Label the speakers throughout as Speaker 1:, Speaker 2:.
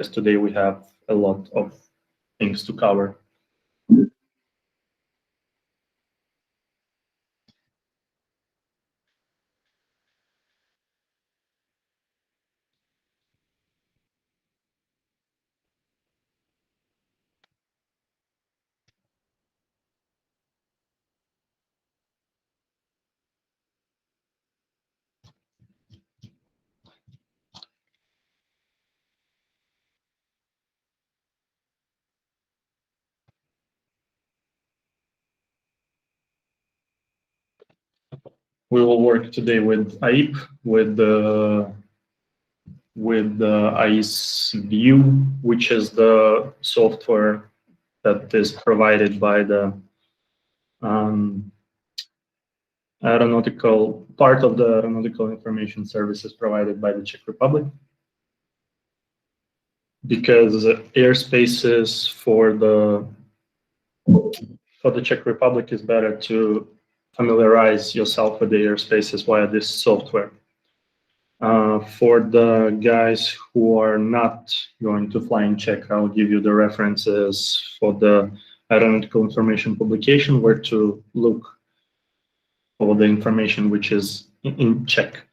Speaker 1: because today we have a lot of things to cover. We will work today with AIP, with the ICE View, which is the software that is provided by the aeronautical part of the aeronautical information services provided by the Czech Republic. Because airspaces for the Czech Republic is better to familiarize yourself with the airspaces via this software. For the guys who are not going to fly in Czech, I'll give you the references for the aeronautical information publication, where to look for the information which is in Czech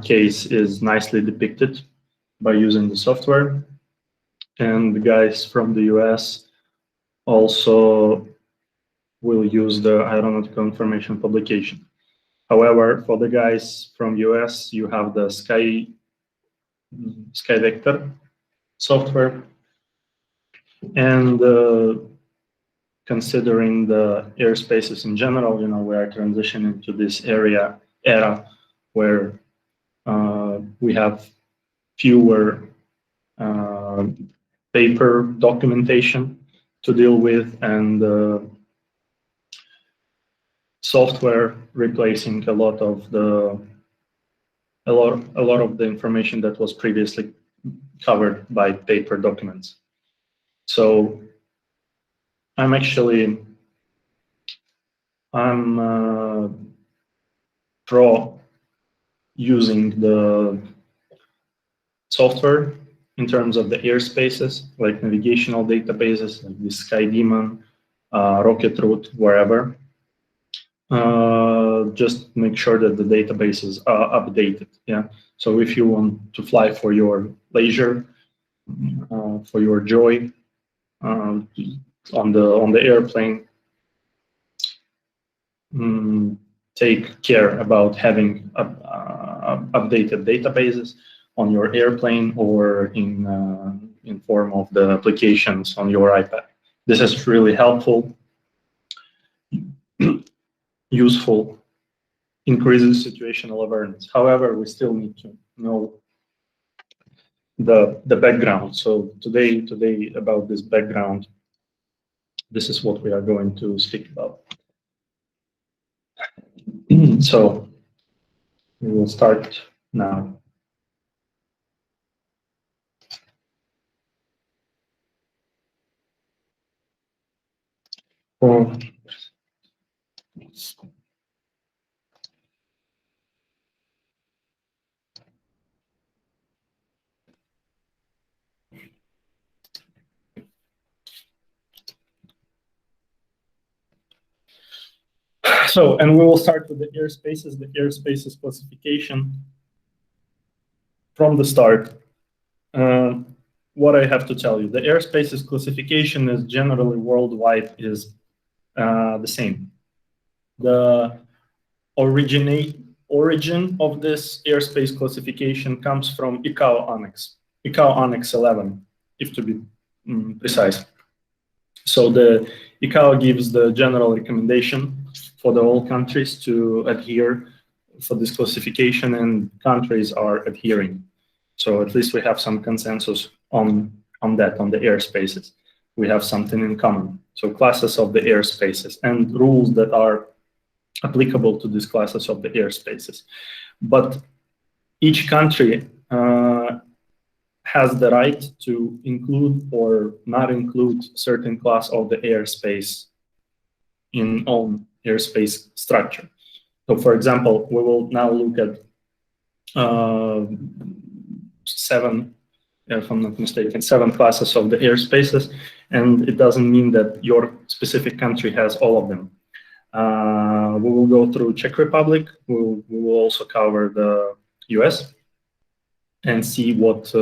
Speaker 1: case is nicely depicted by using the software. And the guys from the US also will use the aeronautical information publication. However, for the guys from US, you have the Sky Vector software. And considering the airspaces in general, you know, we are transitioning to this era where we have fewer paper documentation to deal with, and software replacing a lot of the information that was previously covered by paper documents. So I'm pro using the software in terms of the airspaces, like navigational databases, like the SkyDemon, Rocket Route, wherever. Just make sure that the databases are updated. Yeah. So if you want to fly for your leisure, for your joy, on the airplane, take care about having updated databases on your airplane or in form of the applications on your iPad. This is really helpful, useful, increases situational awareness. However, we still need to know the background. So today about this background, this is what we are going to speak about. So we will start now. So, and we will start with the airspaces classification from the start. What I have to tell you, the airspaces classification is generally worldwide is the same. The origin of this airspace classification comes from ICAO Annex 11, if to be precise. So the ICAO gives the general recommendation for the all countries to adhere for this classification, and countries are adhering. So at least we have some consensus on that, on the airspaces. We have something in common. So classes of the airspaces and rules that are applicable to these classes of the airspaces. But each country has the right to include or not include certain class of the airspace in own airspace structure. So for example, we will now look at 7 if I'm not mistaken, 7 classes of the airspaces, and it doesn't mean that your specific country has all of them. We will go through Czech Republic. We will also cover the US and see what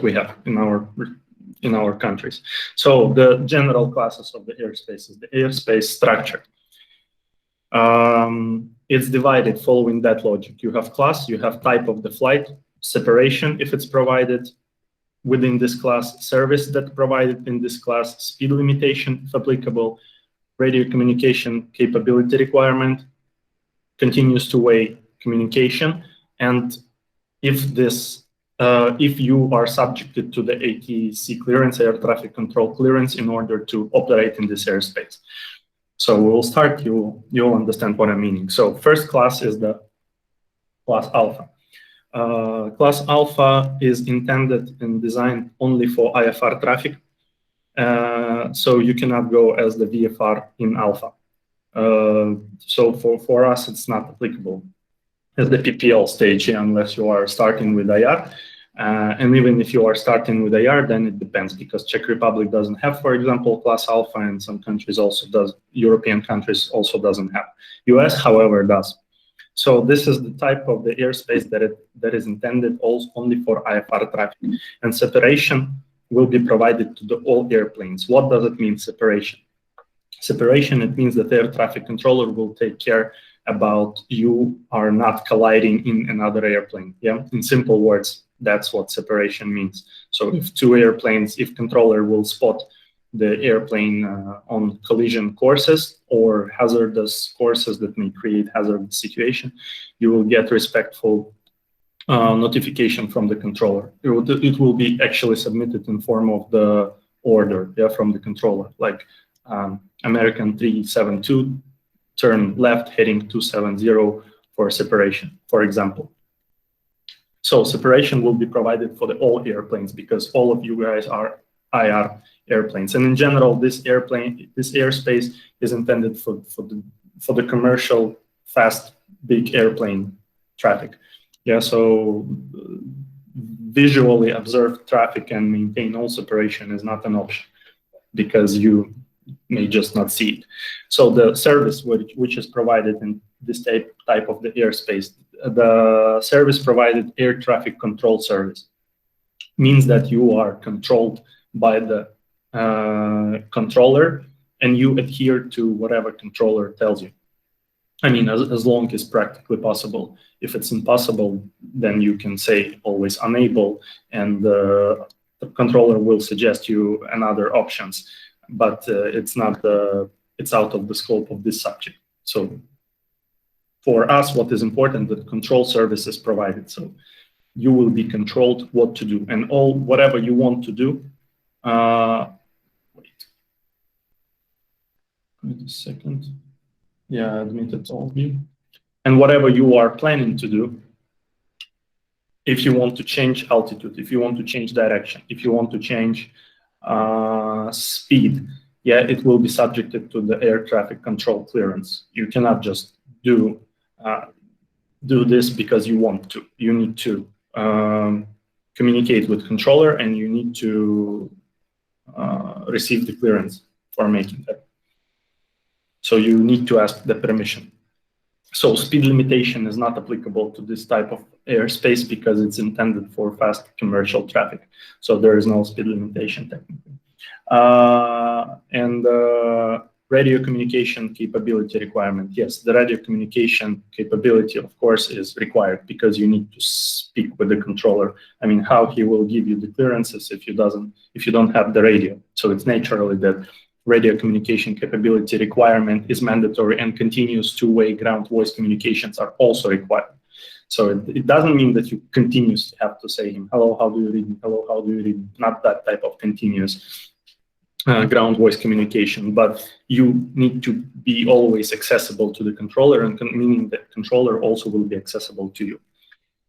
Speaker 1: we have in our countries. So the general classes of the airspaces, the airspace structure. It's divided following that logic. You have class, you have type of the flight, separation if it's provided within this class, service that provided in this class, speed limitation if applicable, radio communication capability requirement, continuous two-way communication, and if you are subjected to the ATC clearance, air traffic control clearance, in order to operate in this airspace. So we'll start, you'll understand what I'm meaning. So first class is the class alpha. Class alpha is intended and designed only for IFR traffic. So you cannot go as the VFR in alpha. So for us, it's not applicable as the PPL stage unless you are starting with IR. And even if you are starting with IR, then it depends, because Czech Republic doesn't have, for example, class alpha, and some countries also does. European countries also doesn't have. US, however, does. So this is the type of the airspace that is intended also only for IFR traffic, and separation will be provided to all airplanes. What does it mean, separation? Separation, it means that the air traffic controller will take care about you are not colliding in another airplane. Yeah, in simple words, that's what separation means. So if two airplanes, if controller will spot the airplane on collision courses or hazardous courses that may create hazardous situation, you will get respectful notification from the controller. It will be actually submitted in form of the order, yeah, from the controller, like American 372, turn left heading 270 for separation, for example. So separation will be provided for all airplanes, because all of you guys are IR airplanes. And in general, this airspace is intended for the commercial, fast, big airplane traffic. Yeah, so visually observed traffic and maintain all separation is not an option, because you may just not see it. So the service which is provided in this type of the airspace, the service provided air traffic control service, means that you are controlled by the controller, and you adhere to whatever controller tells you. I mean, as long as practically possible. If it's impossible, then you can say always unable, and the controller will suggest you another options. But it's not it's out of the scope of this subject. So for us, what is important, that control service is provided. So you will be controlled what to do, and whatever you want to do. Wait a second. Yeah, admitted all of you. And whatever you are planning to do, if you want to change altitude, if you want to change direction, if you want to change speed, yeah, it will be subjected to the air traffic control clearance. You cannot just do this because you want to. You need to communicate with controller, and you need to receive the clearance for making that. So you need to ask the permission. So speed limitation is not applicable to this type of airspace because it's intended for fast commercial traffic. So there is no speed limitation technically. And radio communication capability requirement. Yes, the radio communication capability, of course, is required because you need to speak with the controller. I mean, how he will give you the clearances if you don't have the radio? So it's naturally that radio communication capability requirement is mandatory, and continuous two-way ground voice communications are also required. So it doesn't mean that you continuously have to say him, hello, how do you read me? Hello, how do you read me? Not that type of continuous ground voice communication, but you need to be always accessible to the controller, and meaning that controller also will be accessible to you.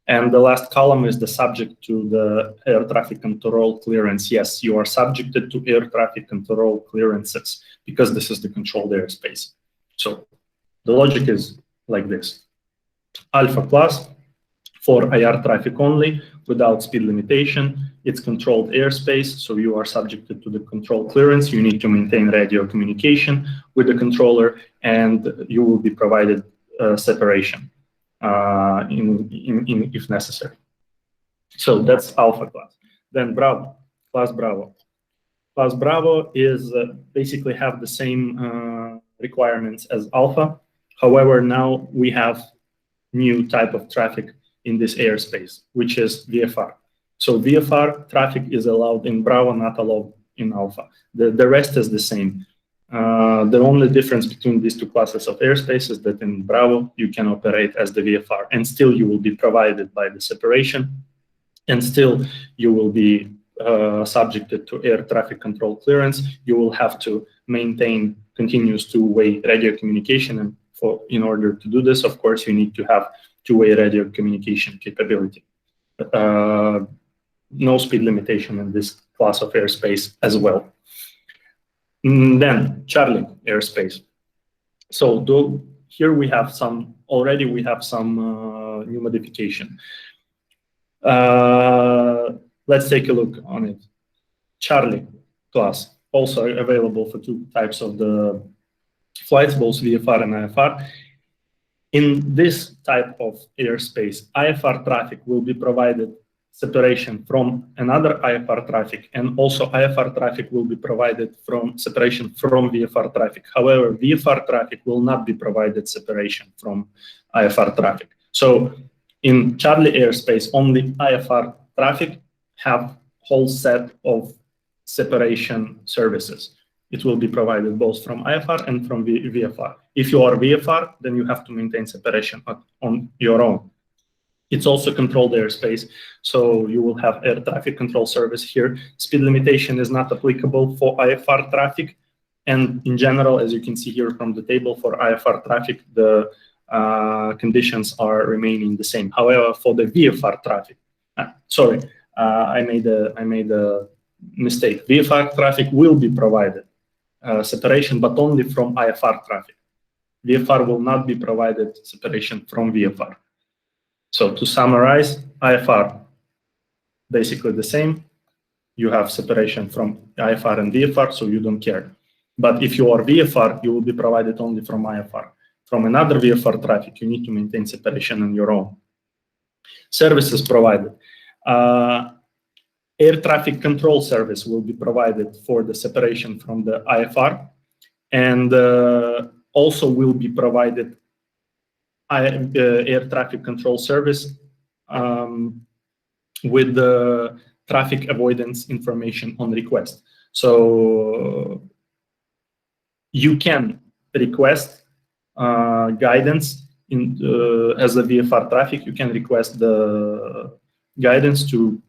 Speaker 1: And the last column is the subject to the air traffic control clearance. Yes, you are subjected to air traffic control clearances because this is the controlled airspace. So the logic is like this. Alpha class for IR traffic only, without speed limitation. It's controlled airspace, so you are subjected to the control clearance. You need to maintain radio communication with the controller, and you will be provided separation if necessary. So that's alpha class. Then Bravo, class Bravo. Class Bravo is basically have the same requirements as alpha. However, now we have new type of traffic in this airspace, which is VFR. So VFR traffic is allowed in Bravo, not allowed in alpha. The rest is the same. The only difference between these two classes of airspace is that in Bravo, you can operate as the VFR, and still you will be provided by the separation, and still you will be subjected to air traffic control clearance. You will have to maintain continuous two-way radio communication, and in order to do this, of course, you need to have two-way radio communication capability. No speed limitation in this class of airspace as well. Then Charlie airspace. So here we have some new modification. Let's take a look on it. Charlie class, also available for two types of the flights, both VFR and IFR. In this type of airspace, IFR traffic will be provided separation from another IFR traffic, and also IFR traffic will be provided from separation from VFR traffic. However, VFR traffic will not be provided separation from IFR traffic. So in Charlie airspace, only IFR traffic have whole set of separation services. It will be provided both from IFR and from VFR. If you are VFR, then you have to maintain separation on your own. It's also controlled airspace, so you will have air traffic control service here. Speed limitation is not applicable for IFR traffic, and in general, as you can see here from the table, for IFR traffic, the conditions are remaining the same. However, for the VFR traffic, I made a mistake. VFR traffic will be provided separation, but only from IFR traffic. VFR will not be provided separation from VFR. So to summarize, IFR, basically the same. You have separation from IFR and VFR, so you don't care. But if you are VFR, you will be provided only from IFR. From another VFR traffic, you need to maintain separation on your own. Services provided. Air traffic control service will be provided for the separation from the IFR, and also will be provided air traffic control service with the traffic avoidance information on request. So you can request guidance as a VFR traffic. You can request the guidance to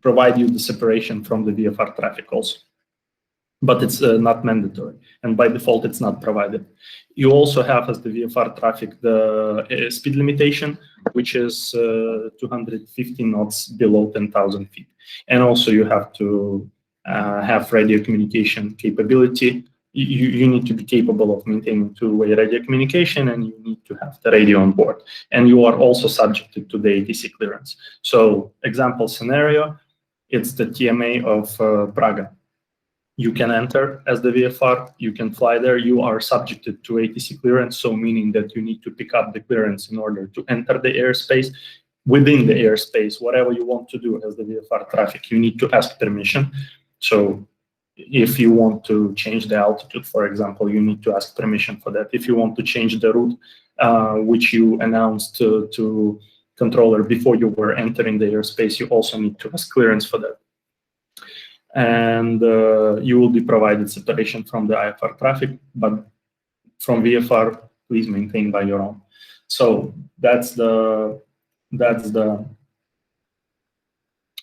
Speaker 1: provide you the separation from the VFR traffic also. But it's not mandatory, and by default it's not provided. You also have as the VFR traffic the speed limitation, which is 250 knots below 10,000 feet. And also you have to have radio communication capability. You need to be capable of maintaining two-way radio communication, and you need to have the radio on board. And you are also subjected to the ATC clearance. So example scenario, it's the TMA of Praga. You can enter as the VFR, you can fly there, you are subjected to ATC clearance, so meaning that you need to pick up the clearance in order to enter the airspace. Within the airspace, whatever you want to do as the VFR traffic, you need to ask permission. So if you want to change the altitude, for example, you need to ask permission for that. If you want to change the route, which you announced to controller before you were entering the airspace, you also need to ask clearance for that. And you will be provided separation from the IFR traffic, but from VFR, please maintain by your own. So that's the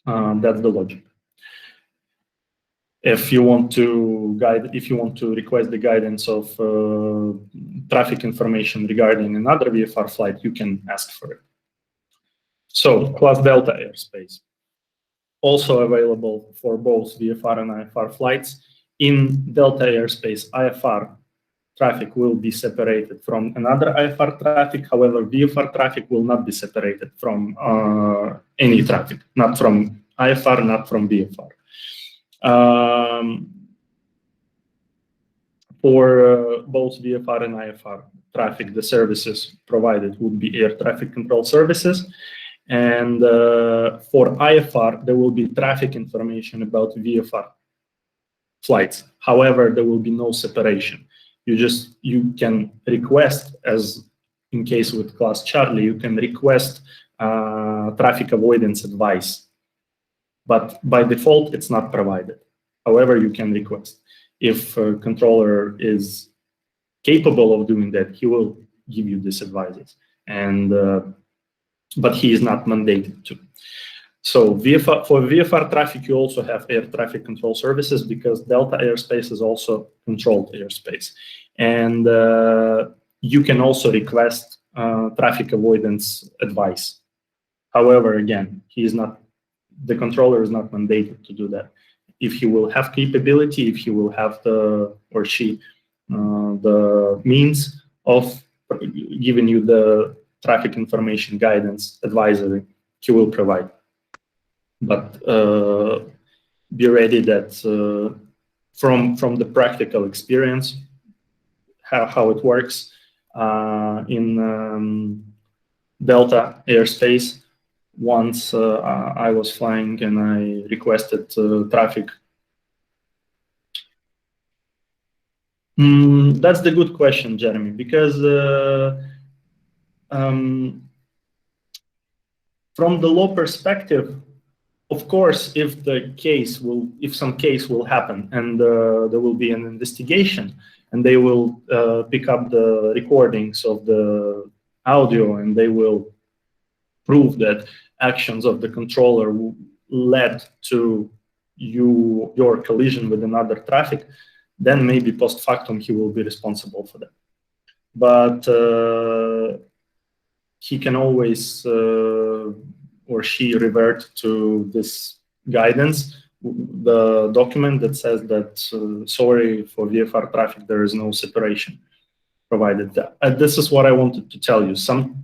Speaker 1: logic. If you want to request the guidance of traffic information regarding another VFR flight, you can ask for it. So class Delta airspace, also available for both VFR and IFR flights. In Delta airspace, IFR traffic will be separated from another IFR traffic. However, VFR traffic will not be separated from any traffic, not from IFR, not from VFR. For both VFR and IFR traffic, the services provided would be air traffic control services. And for IFR, there will be traffic information about VFR flights. However, there will be no separation. You can request, as in case with class Charlie, you can request traffic avoidance advice, but by default it's not provided. However, you can request. If a controller is capable of doing that, he will give you these advices, and but he is not mandated to. So for VFR traffic, you also have air traffic control services, because Delta airspace is also controlled airspace. And you can also request traffic avoidance advice. However, again, the controller is not mandated to do that. If he will have capability, if he will have the means of giving you the traffic information guidance advisory, he will provide. But be ready that from the practical experience, how it works in Delta airspace, once I was flying and I requested traffic. That's the good question, Jeremy, because from the law perspective, of course, if some case will happen and there will be an investigation and they will pick up the recordings of the audio and they will prove that actions of the controller led to your collision with another traffic, then maybe post factum he will be responsible for that. But he can always or she revert to this guidance, the document that says that, sorry, for VFR traffic, there is no separation provided. This is what I wanted to tell you,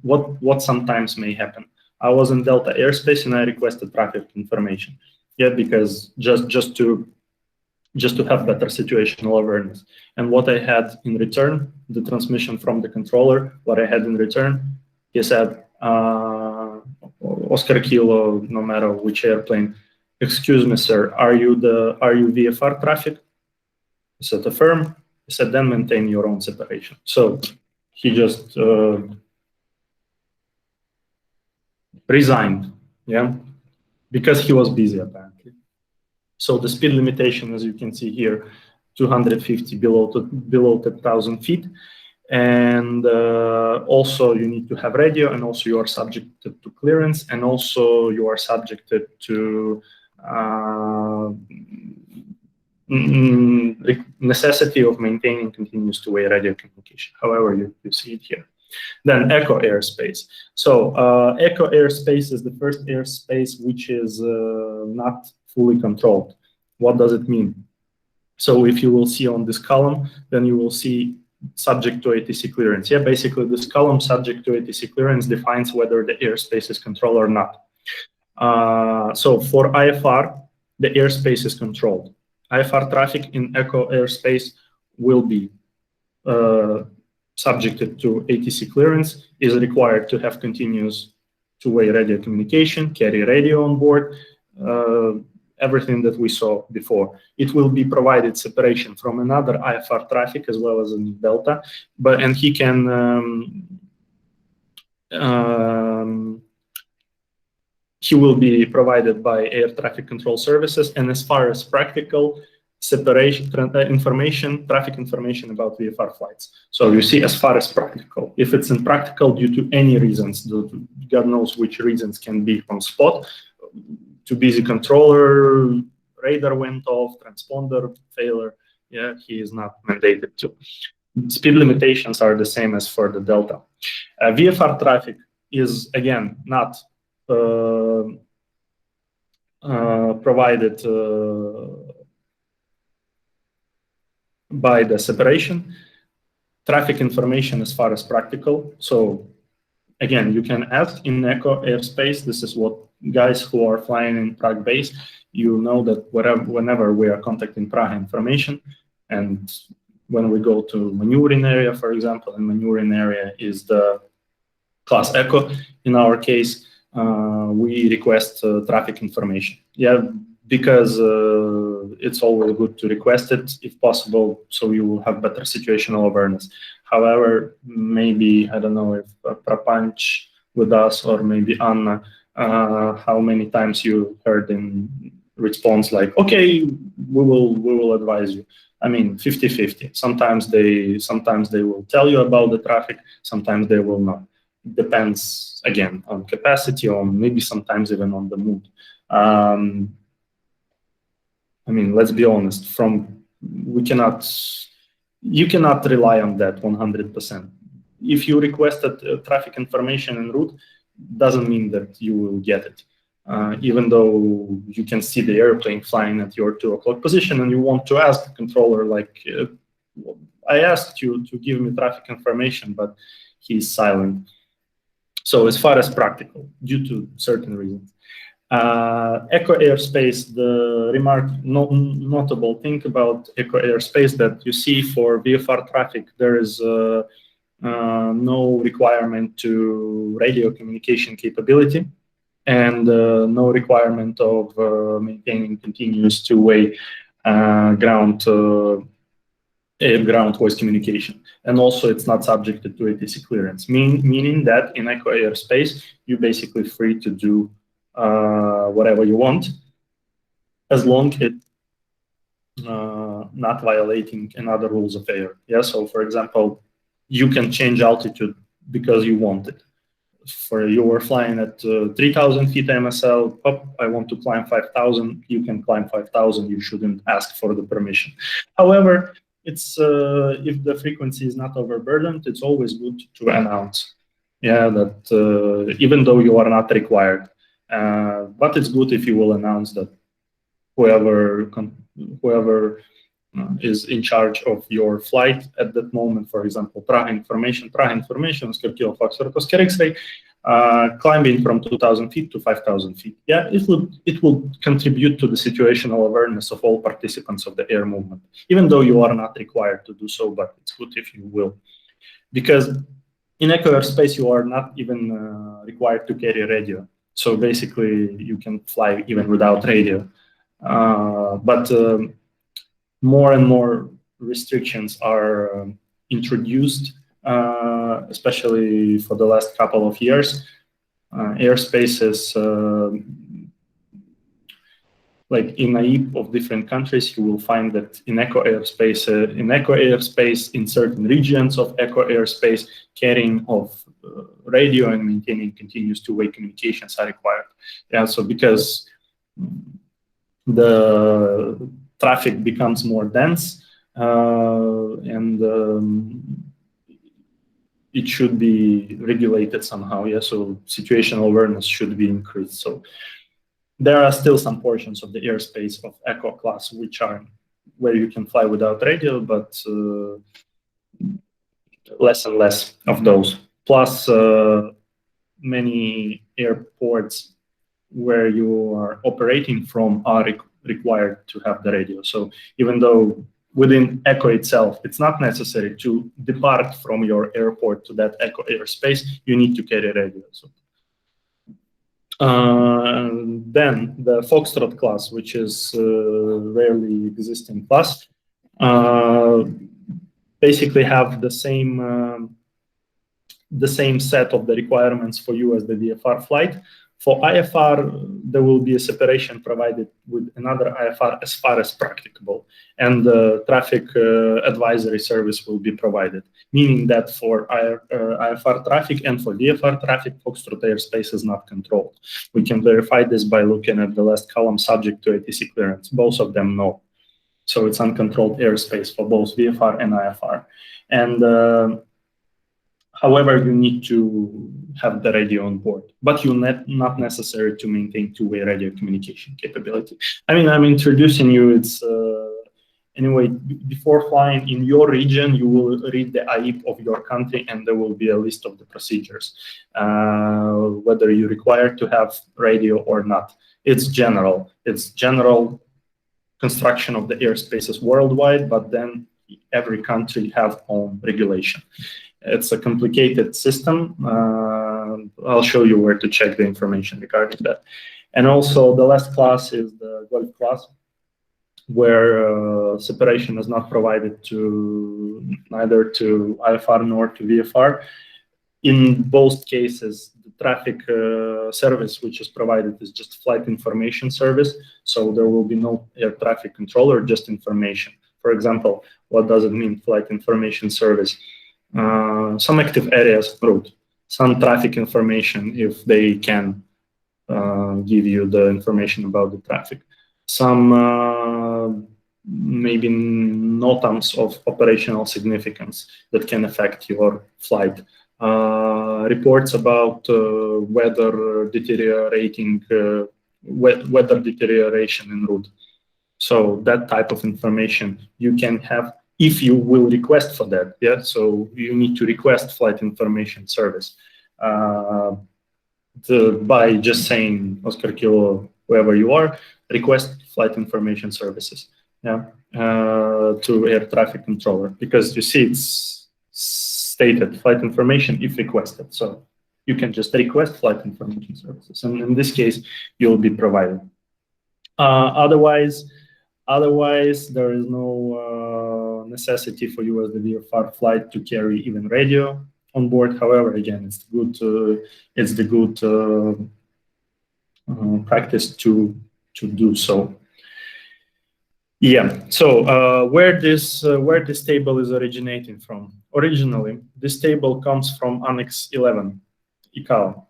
Speaker 1: what sometimes may happen. I was in Delta airspace and I requested traffic information. Yeah, because just to have better situational awareness. And what I had in return, the transmission from the controller, what I had in return, he said, Oscar Kilo, no matter which airplane, excuse me, sir, are you VFR traffic? I said, affirm. He said, then maintain your own separation. So he just resigned, yeah, because he was busy apparently. So the speed limitation, as you can see here, 250 below 10,000 feet. And also you need to have radio, and also you are subjected to clearance, and also you are subjected to necessity of maintaining continuous two-way radio communication. However, you see it here. Then echo airspace. So echo airspace is the first airspace which is not fully controlled. What does it mean? So if you will see on this column, then you will see subject to ATC clearance. Yeah, basically this column subject to ATC clearance defines whether the airspace is controlled or not. So for IFR, the airspace is controlled. IFR traffic in echo airspace will be subjected to ATC clearance, is required to have continuous two-way radio communication, carry radio on board, everything that we saw before. It will be provided separation from another IFR traffic as well as in Delta, and he can he will be provided by air traffic control services, and as far as practical, separation traffic information about VFR flights. So you see, as far as practical, if it's impractical due to any reasons, God knows which reasons can be on spot, too busy controller, radar went off, transponder failure, yeah, he is not mandated to. Speed limitations are the same as for the Delta. VFR traffic is, again, not provided by the separation. traffic information as far as practical. So again, you can ask in Echo airspace. This is what guys who are flying in Prague base, you know that whenever we are contacting Prague information, and when we go to maneuvering area, for example, and maneuvering area is the class Echo. In our case, we request traffic information. Yeah, because it's always good to request it if possible, so you will have better situational awareness. However, maybe, I don't know if Prapanch with us or maybe Anna, how many times you heard in response like, okay, we will advise you. I mean, 50-50. Sometimes they will tell you about the traffic, sometimes they will not. It depends, again, on capacity, on maybe sometimes even on the mood. I mean, let's be honest, you cannot rely on that 100%. If you requested traffic information en route, doesn't mean that you will get it. Even though you can see the airplane flying at your 2 o'clock position and you want to ask the controller, like, I asked you to give me traffic information, but he's silent. So as far as practical, due to certain reasons. Echo airspace, the notable thing about Echo airspace that you see for VFR traffic, there is no requirement to radio communication capability and no requirement of maintaining continuous two-way air-ground voice communication. And also it's not subjected to ATC clearance, meaning that in Echo airspace, you're basically free to do whatever you want, as long as it's not violating another rules of air. Yeah, so for example, you can change altitude because you want it. For you were flying at 3,000 feet MSL, I want to climb 5,000, you can climb 5,000, you shouldn't ask for the permission. However, it's if the frequency is not overburdened, it's always good to announce, yeah, that even though you are not required. But it's good if you will announce that whoever is in charge of your flight at that moment, for example, Prague information, Skirkilo Foxtrot Oscar X-ray, climbing from 2,000 feet to 5,000 feet. Yeah, it will contribute to the situational awareness of all participants of the air movement, even though you are not required to do so, but it's good if you will. Because in Echo airspace, you are not even required to carry radio. So basically, you can fly even without radio. But more and more restrictions are introduced, especially for the last couple of years. Airspaces, like in a heap of different countries, you will find that in Echo airspace, in certain regions of Echo airspace, carrying of radio and maintaining continuous two-way communications are required. Yeah, so because the traffic becomes more dense and it should be regulated somehow. Yeah, so situational awareness should be increased. So there are still some portions of the airspace of Echo class which are where you can fly without radio, but less and less of those. Plus, many airports where you are operating from are required to have the radio. So even though within Echo itself, it's not necessary to depart from your airport to that Echo airspace, you need to carry radio. So, then the Foxtrot class, which is rarely existing class, basically have the same set of the requirements for you as the VFR flight. For IFR, there will be a separation provided with another IFR as far as practicable, and the traffic advisory service will be provided, meaning that for IFR traffic and for VFR traffic, Foxtrot airspace is not controlled. We can verify this by looking at the last column subject to ATC clearance. Both of them no. So it's uncontrolled airspace for both VFR and IFR. And however, you need to have the radio on board, but you're not necessary to maintain two-way radio communication capability. I mean, I'm introducing you. It's Anyway, before flying in your region, you will read the AIP of your country, and there will be a list of the procedures, whether you're required to have radio or not. It's general. It's general construction of the airspaces worldwide, but then every country have own regulation. It's a complicated system. I'll show you where to check the information regarding that. And also the last class is the Golf class, where separation is not provided to neither to IFR nor to VFR. In both cases, the traffic service which is provided is just flight information service, so there will be no air traffic controller, just information. For example, what does it mean, flight information service? Some active areas route, some traffic information if they can give you the information about the traffic, some maybe NOTAMs of operational significance that can affect your flight. Reports about weather deterioration en route. So that type of information you can have if you will request for that. Yeah, so you need to request flight information service by just saying Oscar Kilo, wherever you are, request flight information services. Yeah, to air traffic controller, because you see it's stated flight information if requested. So you can just request flight information services, and in this case, you'll be provided. Otherwise, there is no necessity for you as the VFR flight to carry even radio on board. However, again, it's the good practice to do so. Yeah. So where this table is originating from? Originally, this table comes from Annex 11, ICAO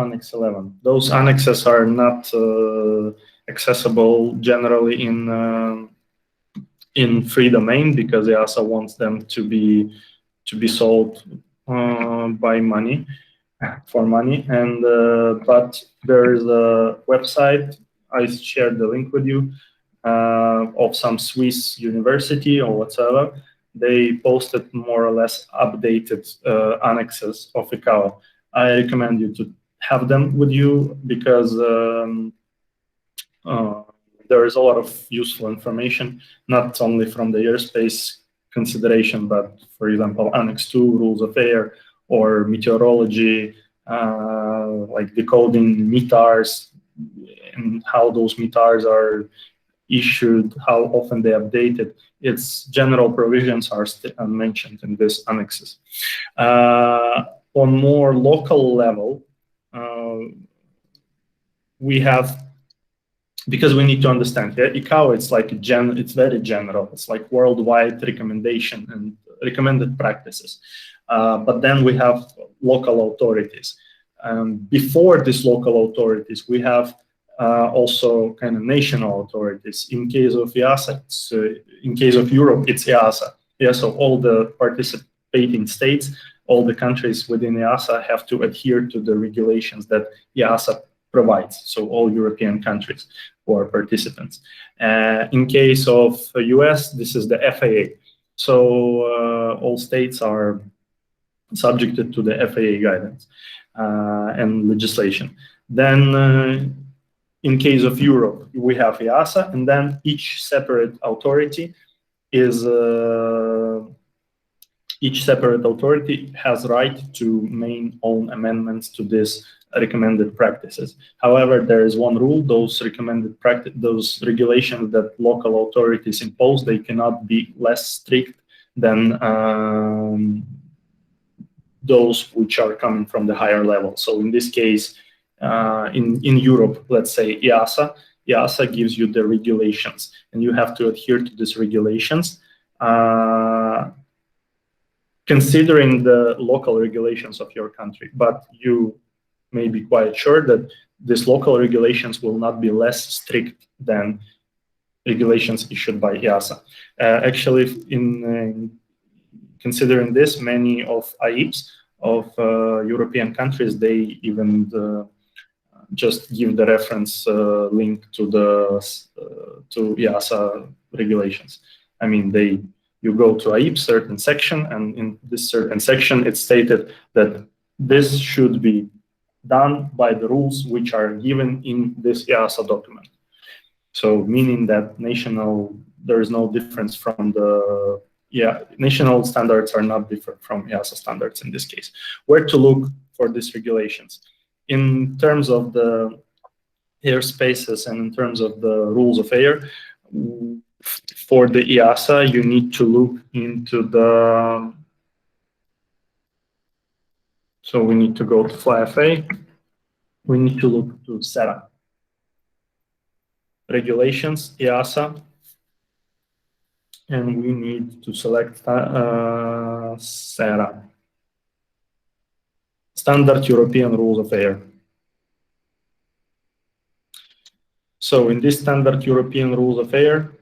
Speaker 1: Annex 11. Those annexes are not accessible generally in free domain, because EASA wants them to be sold by money, for money. And but there is a website, I shared the link with you, of some Swiss university or whatsoever. They posted more or less updated annexes of ICAO. I recommend you to have them with you, because there is a lot of useful information, not only from the airspace consideration, but for example, Annex 2, rules of air, or meteorology, like decoding METARs and how those METARs are issued, how often they updated. Its general provisions are mentioned in these annexes. On more local level, we have, because we need to understand, yeah, ICAO, it's like it's very general. It's like worldwide recommendation and recommended practices. But then we have local authorities. Before these local authorities, we have also kind of national authorities. In case of EASA, in case of Europe, it's EASA. Yeah, so all the participating states, all the countries within EASA have to adhere to the regulations that EASA provides. So all European countries who are participants. In case of the US, this is the FAA. So all states are subjected to the FAA guidance and legislation. Then in case of Europe, we have EASA, and then each separate authority is has right to make own amendments to this recommended practices. However, there is one rule: those those regulations that local authorities impose, they cannot be less strict than those which are coming from the higher level. So in this case, in Europe, let's say EASA gives you the regulations, and you have to adhere to these regulations, considering the local regulations of your country. But you may be quite sure that these local regulations will not be less strict than regulations issued by EASA. Actually, in considering this, many of AIPs of European countries, they even just give the reference link to the to EASA regulations. I mean, you go to a certain section, and in this certain section, it's stated that this should be done by the rules which are given in this EASA document. So meaning that there is no difference from national standards are not different from EASA standards in this case. Where to look for these regulations? In terms of the airspaces and in terms of the rules of air, for the EASA, you need to look into the, so we need to go to FlyFA, we need to look to SERA. Regulations, EASA, and we need to select SERA. Standard European Rules of Air. So in this Standard European Rules of Air,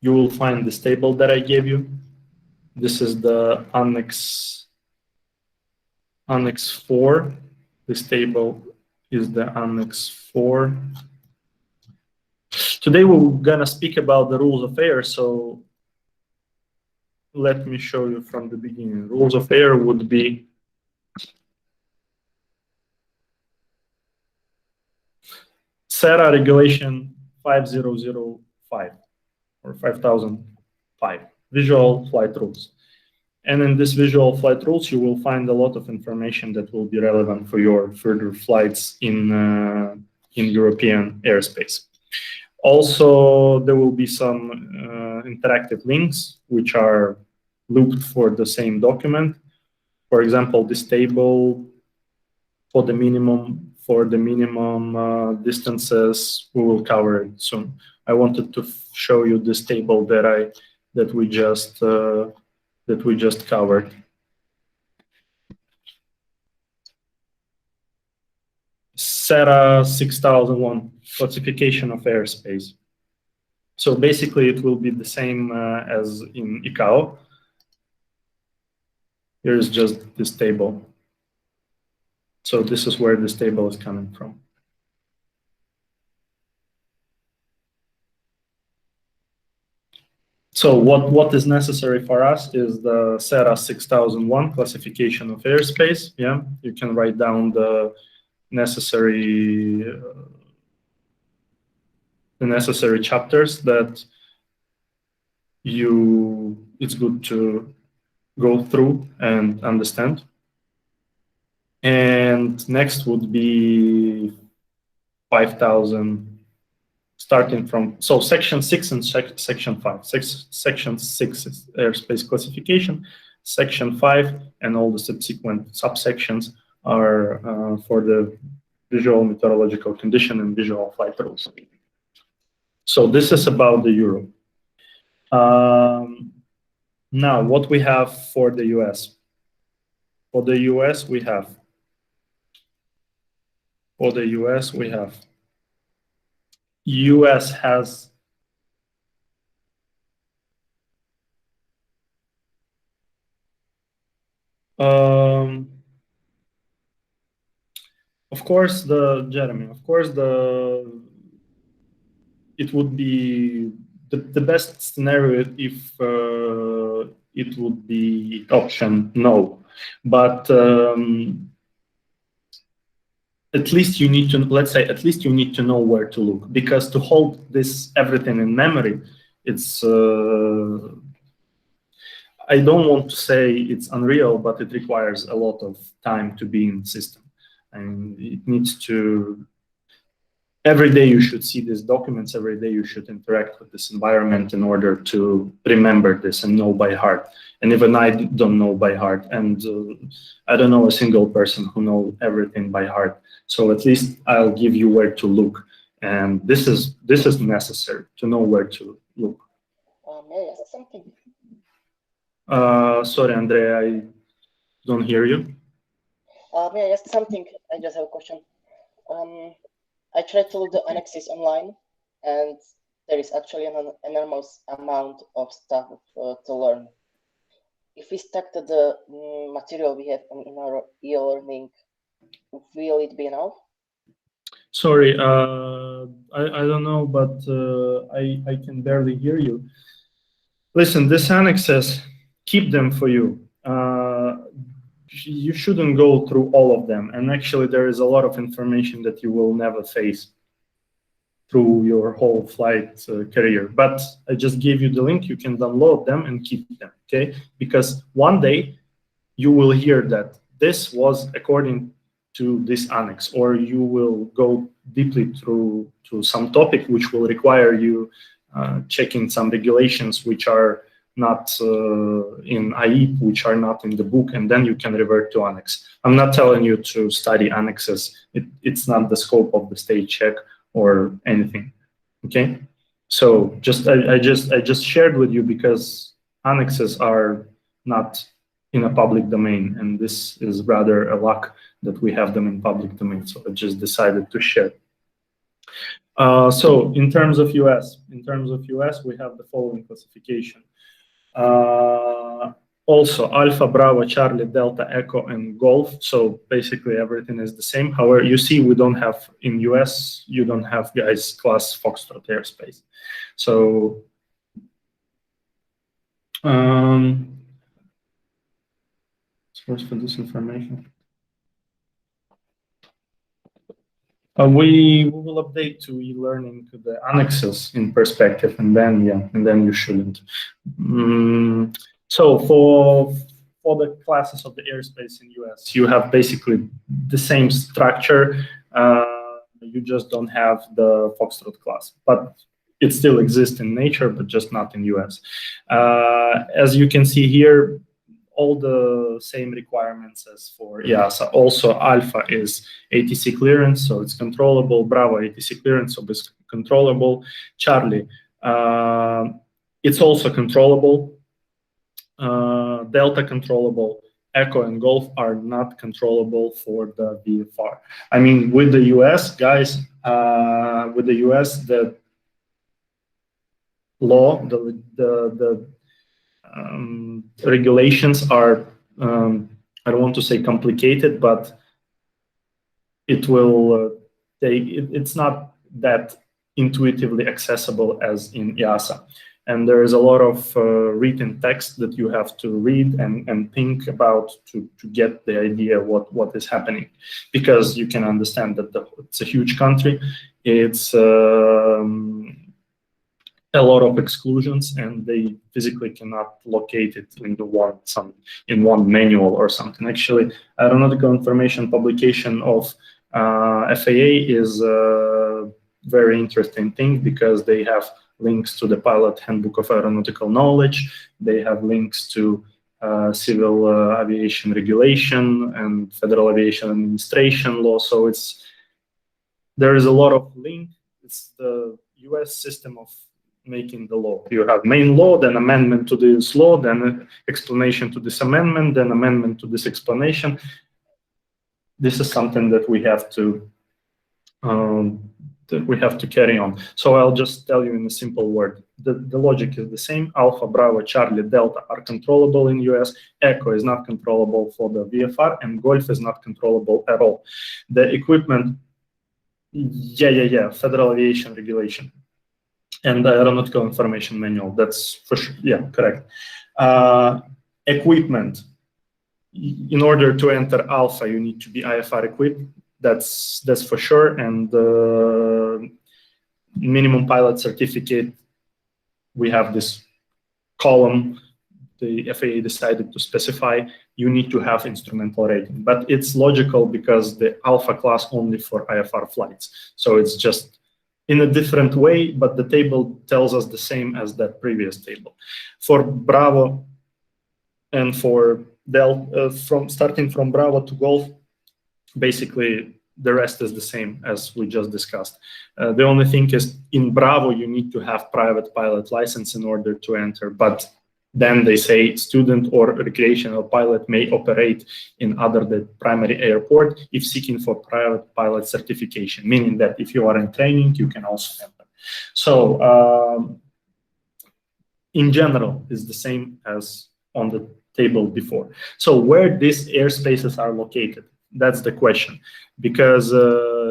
Speaker 1: you will find this table that I gave you. This is the Annex 4. This table is the Annex 4. Today we're gonna speak about the rules of air, so let me show you from the beginning. Rules of air would be SERA Regulation 5005 or 5005, Visual Flight Rules. And in this Visual Flight Rules, you will find a lot of information that will be relevant for your further flights in European airspace. Also, there will be some interactive links which are looped for the same document. For example, this table for the minimum distances, we will cover it soon. I wanted to show you this table that we just covered. SERA 6001, classification of airspace. So basically, it will be the same as in ICAO. Here's just this table. So this is where this table is coming from. So what is necessary for us is the SERA 6001 classification of airspace. Yeah, you can write down the necessary chapters that it's good to go through and understand. And next would be 5,000, starting from, so section 6 and section 5. Section 6 is airspace classification. Section 5 and all the subsequent subsections are for the visual meteorological condition and visual flight rules. So this is about the Euro. Now, what we have for the US? For the US, we have US has of course it would be the best scenario if it would be option no, but at least you need to, let's say, at least you need to know where to look, because to hold this everything in memory, it's I don't want to say it's unreal, but it requires a lot of time to be in the system. And it needs to, every day you should see these documents, every day you should interact with this environment in order to remember this and know by heart. And even I don't know by heart, and I don't know a single person who knows everything by heart. So at least I'll give you where to look, and this is necessary to know where to look.
Speaker 2: May I ask something?
Speaker 1: Sorry, Andrea, I don't hear you.
Speaker 2: May I ask something? I just have a question. I tried to look the annexes online, and there is actually an enormous amount of stuff to learn. If we stack to the material we have in our e-learning, will it be enough?
Speaker 1: Sorry, I don't know, but I can barely hear you. Listen, these annexes, keep them for you. You shouldn't go through all of them. And actually, there is a lot of information that you will never face through your whole flight career. But I just gave you the link. You can download them and keep them, okay? Because one day you will hear that this was according to this annex, or you will go deeply through to some topic which will require you checking some regulations which are not in IEP, which are not in the book, and then you can revert to annex. I'm not telling you to study annexes. It's not the scope of the state check or anything. Okay, so I just shared with you because annexes are not in a public domain, and this is rather a luck that we have them in public domain. So I just decided to share. So in terms of US, we have the following classification. Also Alpha, Bravo, Charlie, Delta, Echo, and Golf. So basically everything is the same. However, you see we don't have, in US, you don't have guys class Foxtrot airspace. So source for this information. We will update to e-learning to the annexes in perspective, and then you shouldn't. So for the classes of the airspace in US, you have basically the same structure. You just don't have the Foxtrot class, but it still exists in nature, but just not in US. As you can see here, all the same requirements as for EASA. Also, Alpha is ATC clearance, so it's controllable. Bravo, ATC clearance, so it's controllable. Charlie, it's also controllable. Delta controllable. Echo and Golf are not controllable for the VFR. I mean, with the US, guys, with the US, the law, the regulations are, I don't want to say complicated, but it will it's not that intuitively accessible as in EASA. And there is a lot of written text that you have to read and think about to get the idea what is happening, because you can understand that it's a huge country. It's a lot of exclusions, and they physically cannot locate it into one manual or something. Actually, aeronautical information publication of FAA is a very interesting thing, because they have links to the Pilot Handbook of Aeronautical Knowledge. They have links to Civil Aviation Regulation and Federal Aviation Administration law. So there is a lot of link. It's the US system of making the law. You have main law, then amendment to this law, then explanation to this amendment, then amendment to this explanation. This is something that we have to carry on. So I'll just tell you in a simple word. The logic is the same. Alpha, Bravo, Charlie, Delta are controllable in US. Echo is not controllable for the VFR, and Golf is not controllable at all. The equipment, Federal Aviation Regulation and the Aeronautical Information Manual. That's for sure. Yeah, correct. Equipment. In order to enter Alpha, you need to be IFR equipped. That's for sure. And the minimum pilot certificate, we have this column. The FAA decided to specify you need to have instrumental rating, but it's logical because the Alpha class only for IFR flights. So it's just in a different way, but the table tells us the same as that previous table. For Bravo and for Delta, starting from Bravo to Golf, basically the rest is the same as we just discussed. The only thing is in Bravo, you need to have private pilot license in order to enter, but then they say student or recreational pilot may operate in other than primary airport if seeking for private pilot certification, meaning that if you are in training, you can also enter. So in general, it's the same as on the table before. So where these airspaces are located, That's the question, because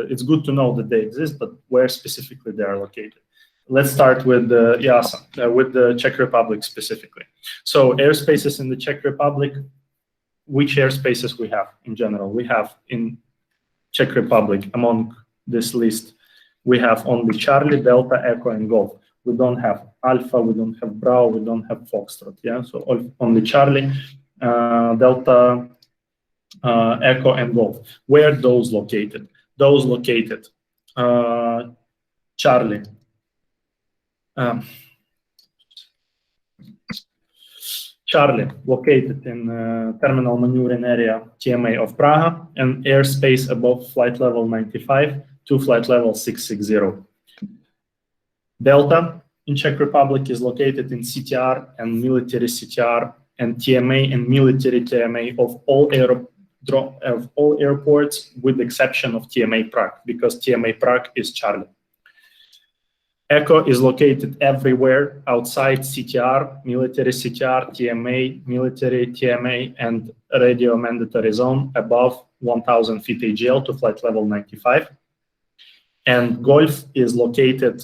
Speaker 1: it's good to know that they exist, but where specifically they are located. Let's start with with the Czech Republic specifically. So airspaces in the Czech Republic, which airspaces we have in general? We have in Czech Republic, among this list, we have only Charlie, Delta, Echo, and Golf. We don't have Alpha, we don't have Bravo, we don't have Foxtrot. Yeah, so only Charlie, Delta, Echo, and Golf. Where are those located? Those located Charlie. Charlie, located in terminal maneuvering area TMA of Praha and airspace above flight level 95 to flight level 660. Delta in Czech Republic is located in CTR and military CTR and TMA and military TMA of all airports with the exception of TMA Prague, because TMA Prague is Charlie. Echo is located everywhere outside CTR, military CTR, TMA, military TMA, and radio mandatory zone above 1,000 feet AGL to flight level 95. And Golf is located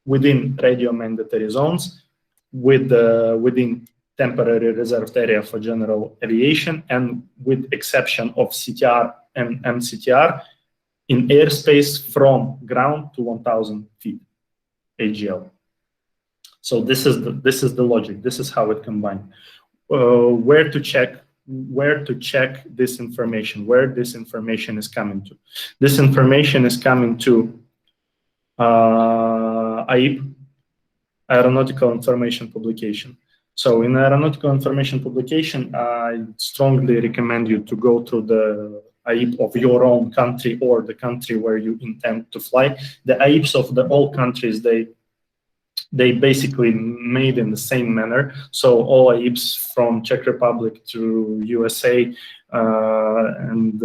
Speaker 1: within radio mandatory zones within temporary reserved area for general aviation, and with exception of CTR and MCTR, in airspace from ground to 1,000 feet AGL. So this is the logic. This is how it combined. Where to check this information? Where this information is coming to? This information is coming to AIP, Aeronautical Information Publication. So in aeronautical information publication, I strongly recommend you to go through the AIP of your own country or the country where you intend to fly. The AIPs of all countries, they basically made in the same manner. So all AIPs from Czech Republic to USA and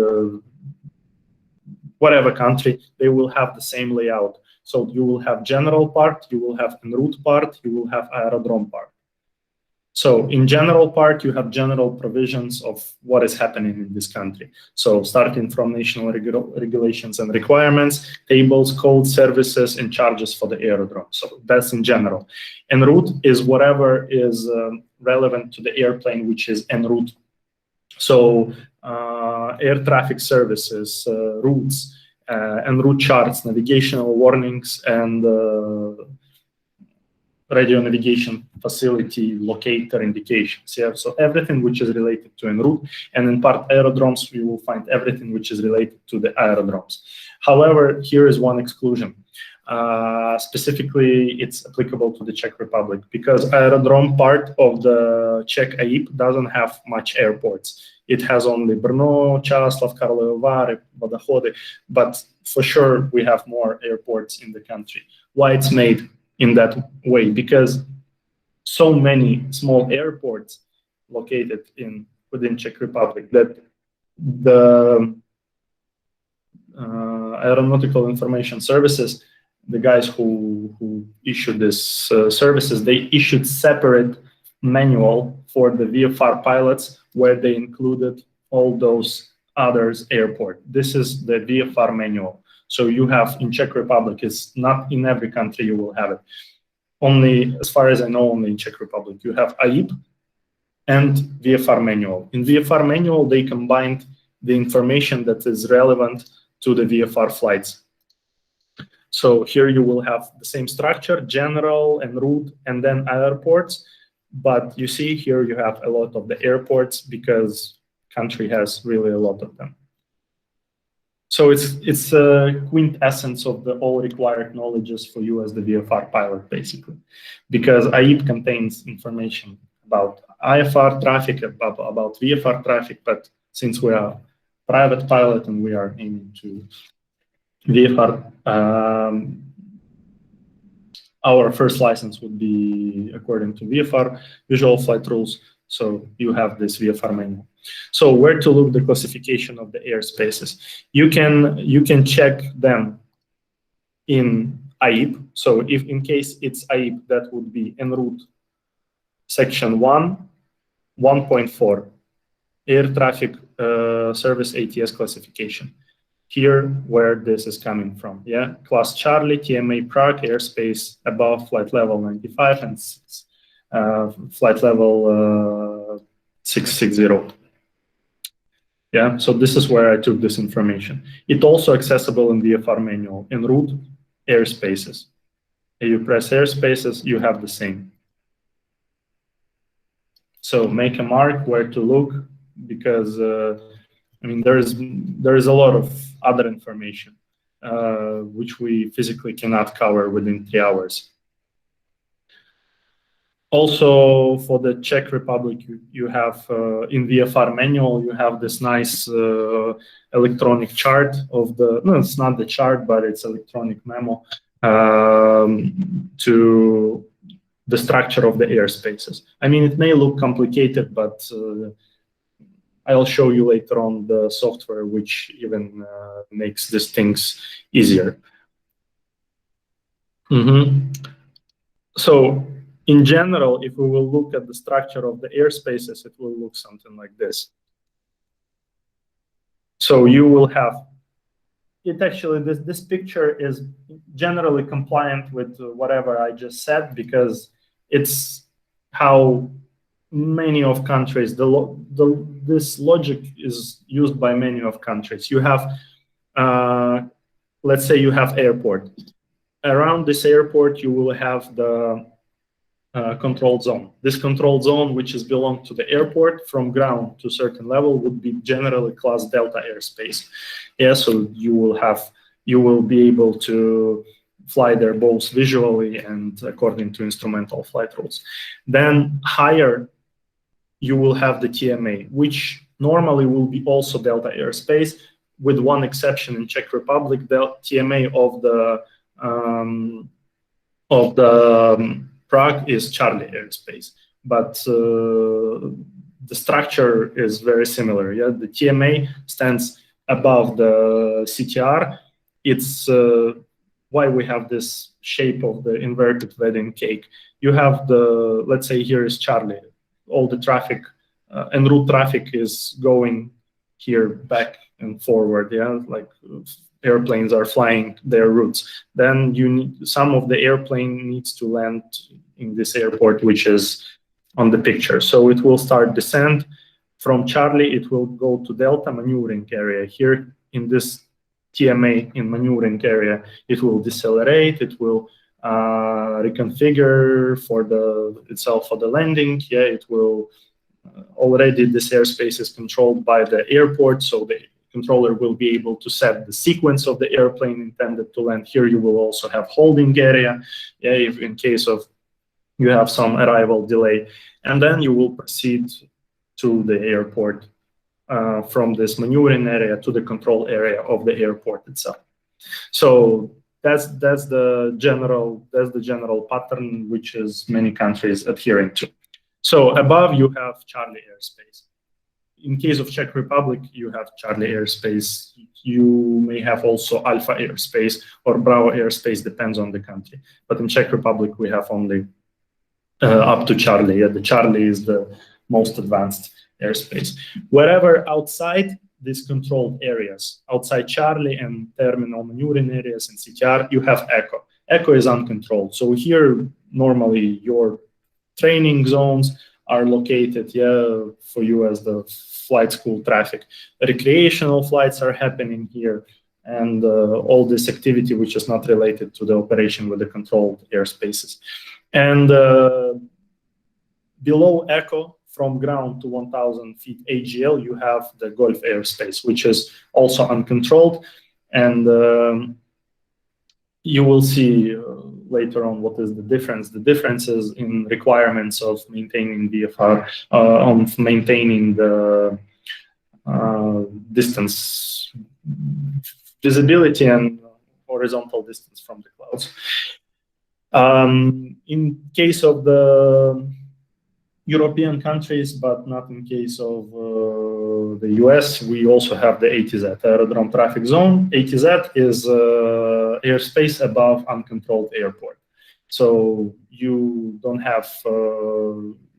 Speaker 1: whatever country, they will have the same layout. So you will have general part, you will have en route part, you will have aerodrome part. So in general part, you have general provisions of what is happening in this country. So starting from national regulations and requirements, tables, codes, services, and charges for the aerodrome. So that's in general. En route is whatever is relevant to the airplane, which is en route. So air traffic services, routes, en route charts, navigational warnings, and radio navigation facility locator indications. Yeah, so everything which is related to en route, and in part aerodromes, we will find everything which is related to the aerodromes. However, here is one exclusion. Specifically, it's applicable to the Czech Republic because aerodrome part of the Czech AIP doesn't have much airports. It has only Brno, Čáslav, Karlovy Vary, Vadachody, but for sure we have more airports in the country. Why it's made in that way? Because so many small airports located within Czech Republic that the aeronautical information services, the guys who issued this services, they issued separate manual for the VFR pilots where they included all those others airport. This is the VFR manual. So you have in Czech Republic, it's not in every country you will have it. Only, as far as I know, only in Czech Republic, you have AIP and VFR manual. In VFR manual, they combined the information that is relevant to the VFR flights. So here you will have the same structure, general and route, and then airports. But you see here you have a lot of the airports because country has really a lot of them. So it's a quintessence of the all required knowledges for you as the VFR pilot, basically, because AIP contains information about IFR traffic, about VFR traffic, but since we are private pilot and we are aiming to VFR, our first license would be according to VFR, visual flight rules. So you have this VFR manual. So where to look the classification of the airspaces? You can check them in AIP. So if in case it's AIP, that would be en route section 1, 1.4, air traffic service ATS classification. Here, where this is coming from, yeah, class Charlie, TMA Prague, airspace above flight level 95 and flight level 660. Yeah, so this is where I took this information. It's also accessible in VFR manual, en route, airspaces. If you press airspaces, you have the same. So make a mark where to look, because I mean, there is a lot of other information which we physically cannot cover within 3 hours. Also, for the Czech Republic, you have in VFR manual, you have this nice electronic chart of the, no, it's not the chart, but it's electronic memo to the structure of the airspaces. I mean, it may look complicated, but I'll show you later on the software which even makes these things easier. So in general, if we will look at the structure of the airspaces, it will look something like this. So you will have, it actually, this picture is generally compliant with whatever I just said, because it's how many of countries, this logic is used by many of countries. You have, let's say you have airport. Around this airport, you will have the control zone. This control zone, which is belong to the airport from ground to a certain level, would be generally class Delta airspace. Yeah, so you will be able to fly there both visually and according to instrumental flight rules. Then higher, you will have the TMA, which normally will be also Delta airspace, with one exception in Czech Republic. The TMA of the Prague is Charlie airspace, but the structure is very similar. Yeah, the TMA stands above the CTR. It's why we have this shape of the inverted wedding cake. You have the, let's say here is Charlie. All the traffic, en route traffic is going here back and forward, yeah, like airplanes are flying their routes. Then you need, some of the airplane needs to land in this airport, which is on the picture. So it will start descent from Charlie, it will go to Delta maneuvering area. Here in this TMA in maneuvering area, it will decelerate, it will reconfigure for itself for the landing. Yeah, it will already, this airspace is controlled by the airport, so the controller will be able to set the sequence of the airplane intended to land. Here you will also have holding area, yeah, if in case of you have some arrival delay, and then you will proceed to the airport from this maneuvering area to the control area of the airport itself. So that's the general pattern which is many countries adhering to. So above you have Charlie airspace. In case of Czech Republic, you have Charlie airspace. You may have also Alpha airspace or Bravo airspace, depends on the country. But in Czech Republic, we have only up to Charlie. Yeah, the Charlie is the most advanced airspace. Wherever outside these controlled areas, outside Charlie and terminal maneuvering areas and CTR, you have Echo. Echo is uncontrolled. So here, normally your training zones are located, yeah, for you as the flight school traffic. Recreational flights are happening here, and all this activity which is not related to the operation with the controlled airspaces. And below Echo, from ground to 1,000 feet AGL, you have the Gulf airspace, which is also uncontrolled. And you will see later on what is the difference. The difference is in requirements of maintaining VFR, on maintaining the distance, visibility, and horizontal distance from the clouds. In case of the European countries, but not in case of the US, we also have the ATZ, Aerodrome Traffic Zone. ATZ is airspace above uncontrolled airport. So you don't have,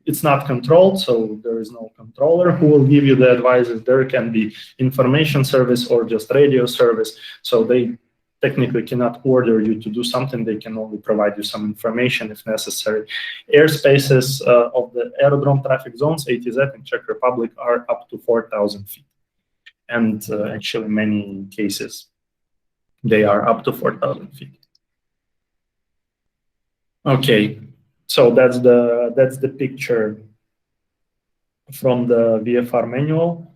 Speaker 1: it's not controlled, so there is no controller who will give you the advices. There can be information service or just radio service, so they technically cannot order you to do something. They can only provide you some information if necessary. Airspaces of the aerodrome traffic zones, ATZ in Czech Republic, are up to 4,000 feet. And actually, in many cases, they are up to 4,000 feet. Okay, so that's the picture from the VFR manual.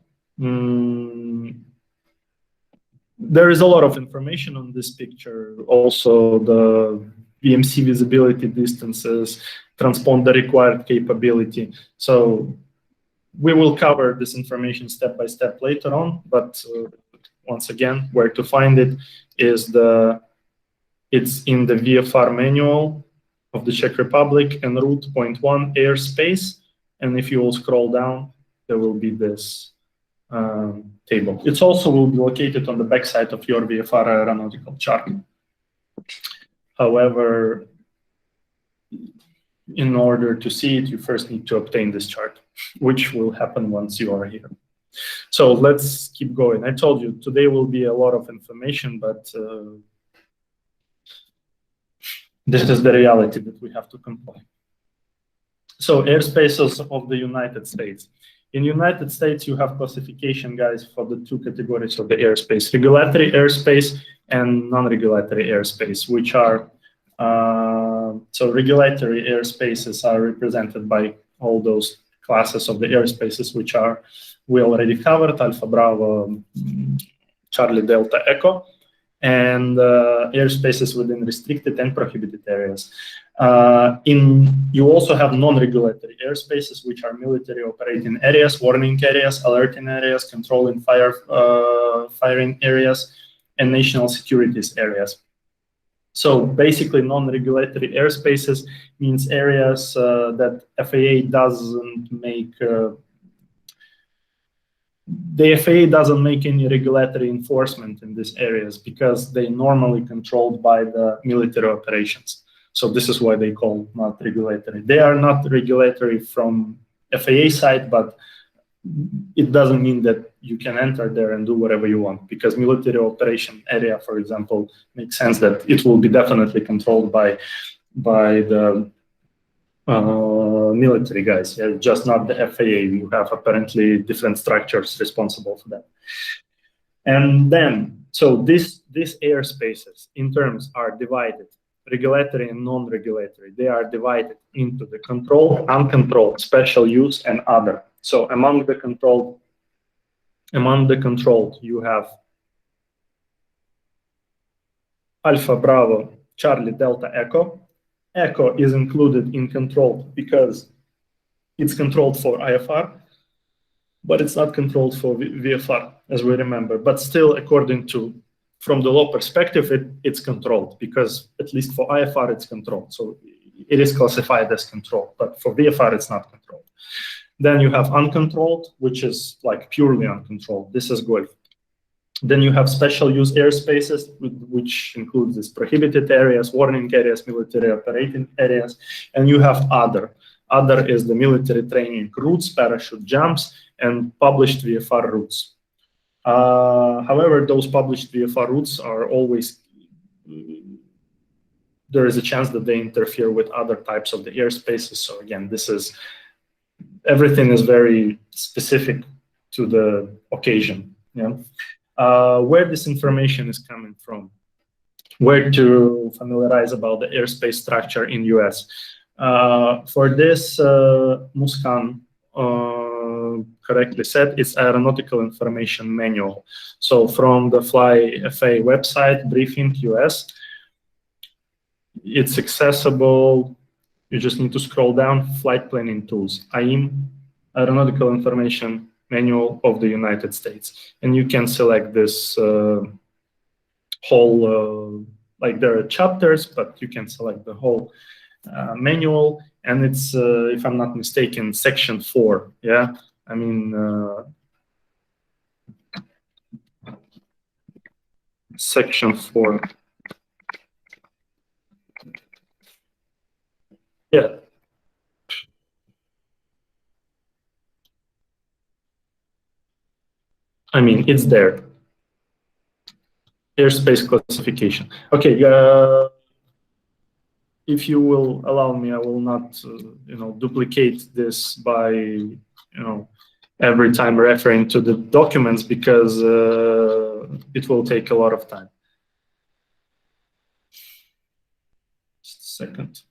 Speaker 1: There is a lot of information on this picture. Also, the VMC visibility distances, transponder required capability. So we will cover this information step by step later on. But once again, where to find it is it's in the VFR manual of the Czech Republic and route 0.1 airspace. And if you will scroll down, there will be this table. It also will be located on the backside of your VFR aeronautical chart. However, in order to see it, you first need to obtain this chart, which will happen once you are here. So let's keep going. I told you today will be a lot of information, but this is the reality that we have to comply. So airspaces of the United States. In the United States, you have classification, guys, for the two categories of the airspace: regulatory airspace and non-regulatory airspace, which are, so regulatory airspaces are represented by all those classes of the airspaces, which are, we already covered, Alpha Bravo, Charlie Delta Echo, and airspaces within restricted and prohibited areas. You also have non-regulatory airspaces, which are military operating areas, warning areas, alerting areas, controlling firing areas, and national securities areas. So basically, non-regulatory airspaces means areas that FAA doesn't make. The FAA doesn't make any regulatory enforcement in these areas because they normally controlled by the military operations. So this is why they call not regulatory. They are not regulatory from FAA side, but it doesn't mean that you can enter there and do whatever you want, because military operation area, for example, makes sense that it will be definitely controlled by the military guys, yeah, just not the FAA. You have apparently different structures responsible for that. And then, so these airspaces in terms are divided, regulatory and non-regulatory. They are divided into the controlled, uncontrolled, special use, and other. So among the controlled, you have Alpha Bravo, Charlie Delta Echo. Echo is included in controlled because it's controlled for IFR, but it's not controlled for VFR, as we remember. But still, according to, from the law perspective, it's controlled, because at least for IFR, it's controlled. So it is classified as controlled, but for VFR, it's not controlled. Then you have uncontrolled, which is like purely uncontrolled. This is Gulf. Then you have special use airspaces, which includes these prohibited areas, warning areas, military operating areas, and you have other. Other is the military training routes, parachute jumps, and published VFR routes. However, those published VFR routes are always, there is a chance that they interfere with other types of the airspaces. So again, this is, everything is very specific to the occasion. Yeah. Where this information is coming from, where to familiarize about the airspace structure in US. For this, Muskan correctly said, it's Aeronautical Information Manual. So from the Fly FA website, Briefing US, it's accessible. You just need to scroll down, Flight Planning Tools, AIM, Aeronautical Information Manual of the United States. And you can select this whole, like there are chapters, but you can select the whole manual. And it's, if I'm not mistaken, section 4, yeah? I mean, section 4. Yeah. I mean, it's there. Airspace classification. Okay. If you will allow me, I will not, duplicate this by, every time referring to the documents, because it will take a lot of time. Just a second.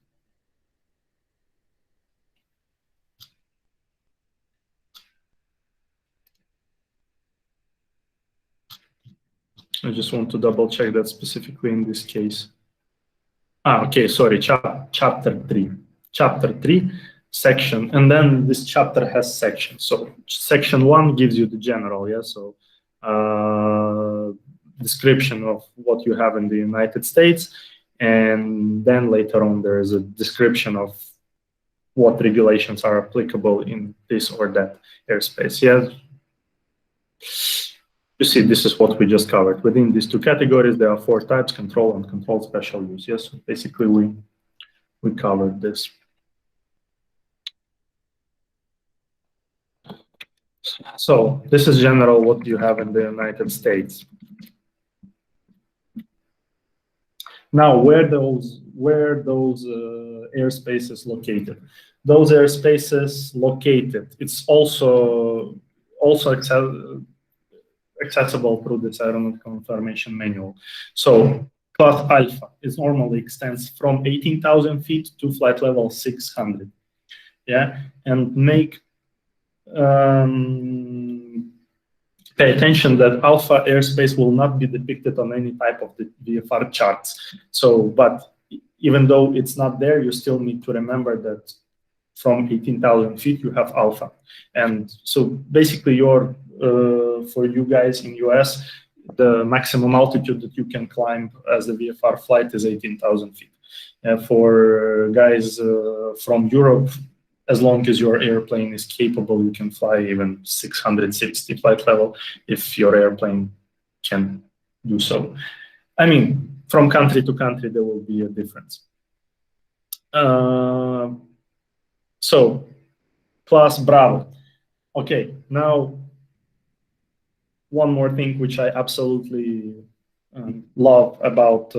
Speaker 1: I just want to double check that specifically in this case. Okay, sorry, chapter 3. Chapter 3, section, and then this chapter has sections. So section 1 gives you the general, yeah, so description of what you have in the United States, and then later on there is a description of what regulations are applicable in this or that airspace. Yeah. You see, this is what we just covered. Within these two categories, there are 4 types: control and control special use. Yes, so basically we covered this. So this is general what you have in the United States. Now, where those airspaces located? Those airspaces located, it's also accessible through this aeronautical information manual. So class alpha is normally extends from 18,000 feet to flight level 600. Yeah, and pay attention that alpha airspace will not be depicted on any type of the VFR charts. So, but even though it's not there, you still need to remember that from 18,000 feet you have alpha. And so basically for you guys in US, the maximum altitude that you can climb as a VFR flight is 18,000 feet. For guys from Europe, as long as your airplane is capable, you can fly even 660 flight level if your airplane can do so. I mean, from country to country, there will be a difference. So, class Bravo. Okay, now one more thing which I absolutely love about